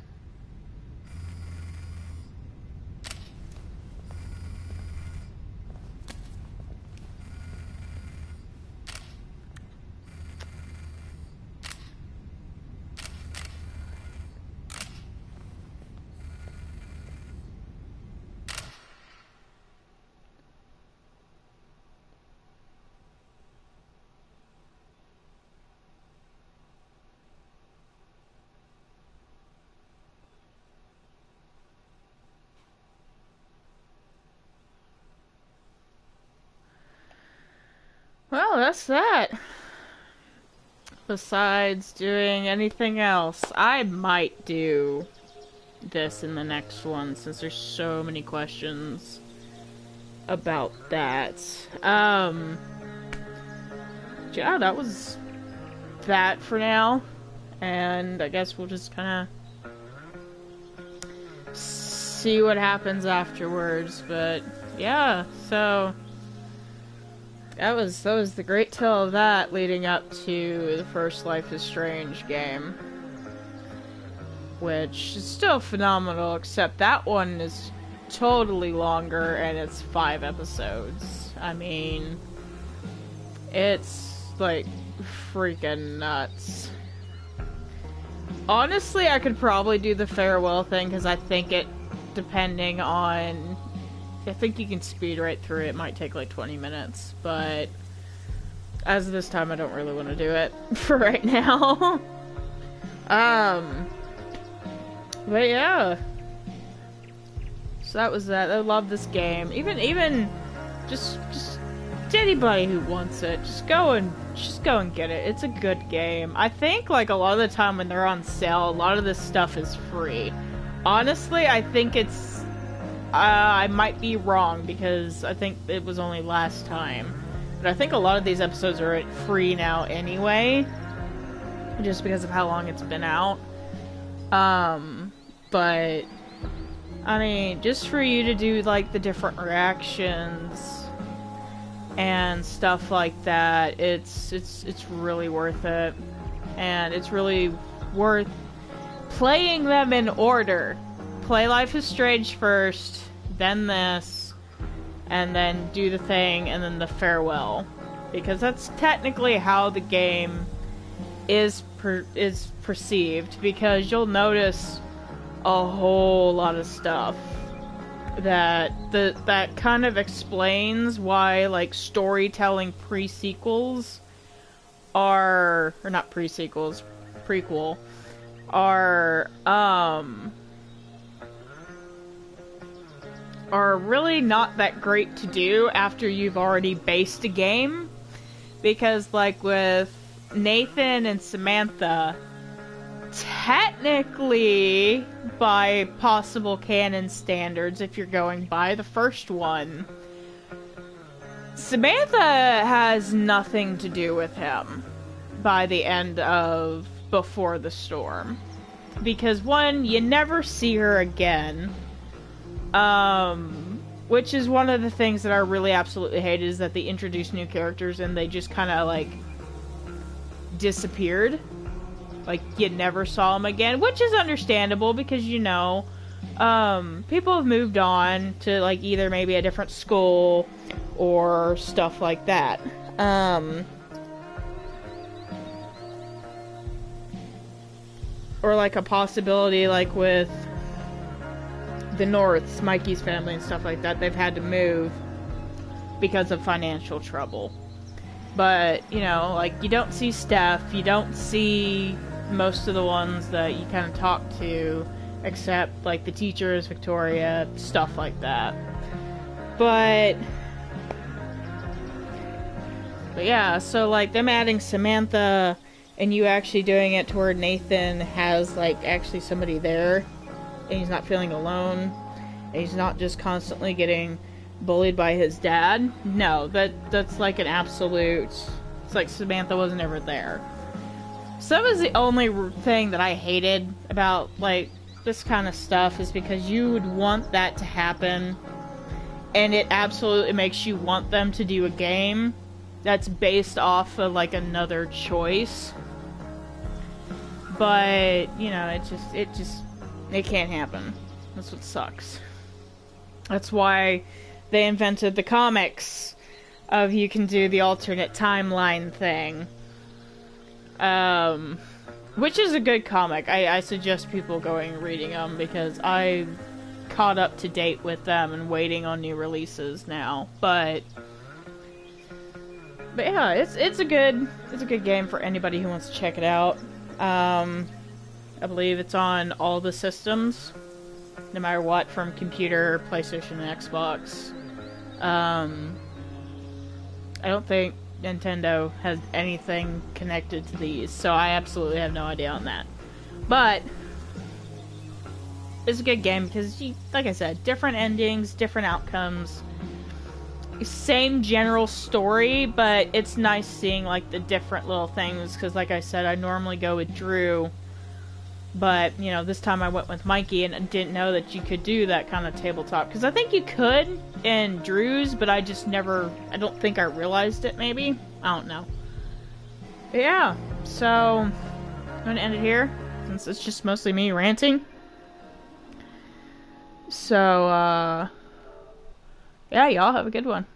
[SPEAKER 1] Well, that's that. Besides doing anything else, I might do this in the next one since there's so many questions about that. Yeah, that was that for now. And I guess we'll just kind of see what happens afterwards. But yeah, so that was the great tale of that leading up to the first Life is Strange game, which is still phenomenal, except that one is totally longer and it's 5 episodes. I mean, it's like freaking nuts. Honestly, I could probably do the farewell thing because I think it, depending on, I think you can speed right through it. It might take like 20 minutes, but as of this time, I don't really want to do it for right now. But yeah. So that was that. I love this game. Even just anybody who wants it, just go and get it. It's a good game. I think like a lot of the time when they're on sale, a lot of this stuff is free. Honestly, I think it's I might be wrong because I think it was only last time. But I think a lot of these episodes are free now anyway, just because of how long it's been out. But I mean, just for you to do like the different reactions and stuff like that, it's really worth it. And it's really worth playing them in order. Play Life is Strange first, then this, and then do the thing, and then the farewell. Because that's technically how the game is perceived, because you'll notice a whole lot of stuff that kind of explains why, like, storytelling pre-sequels are, or not pre-sequels, prequel, are really not that great to do after you've already based a game. Because, like, with Nathan and Samantha, technically, by possible canon standards, if you're going by the first one, Samantha has nothing to do with him by the end of Before the Storm. Because, one, you never see her again. Which is one of the things that I really absolutely hate, is that they introduce new characters and they just kind of, like, disappeared. Like, you never saw them again, which is understandable because, you know, people have moved on to, like, either maybe a different school or stuff like that. Or, like, a possibility, like, with the Norths, Mikey's family and stuff like that, they've had to move because of financial trouble. But, you know, like, you don't see Steph, you don't see most of the ones that you kind of talk to, except like the teachers, Victoria, stuff like that. But yeah, so like them adding Samantha and you actually doing it to where Nathan has like actually somebody there and he's not feeling alone and he's not just constantly getting bullied by his dad. No, that's like an absolute, it's like Samantha wasn't ever there. So that was the only thing that I hated about like this kind of stuff, is because you would want that to happen and it absolutely makes you want them to do a game that's based off of like another choice. But, you know, it can't happen. That's what sucks. That's why they invented the comics of you can do the alternate timeline thing. Which is a good comic. I suggest people going and reading them because I caught up to date with them and waiting on new releases now. But yeah, it's a good game for anybody who wants to check it out. I believe it's on all the systems, no matter what, from computer, PlayStation, and Xbox. I don't think Nintendo has anything connected to these, so I absolutely have no idea on that. But it's a good game because, like I said, different endings, different outcomes. Same general story, but it's nice seeing like the different little things because, like I said, I normally go with Drew, but you know, this time I went with Mikey and didn't know that you could do that kind of tabletop, because I think you could in Drew's, but I just never, I don't think I realized it. Maybe, I don't know. But yeah, so I'm gonna end it here since it's just mostly me ranting. So yeah, y'all have a good one.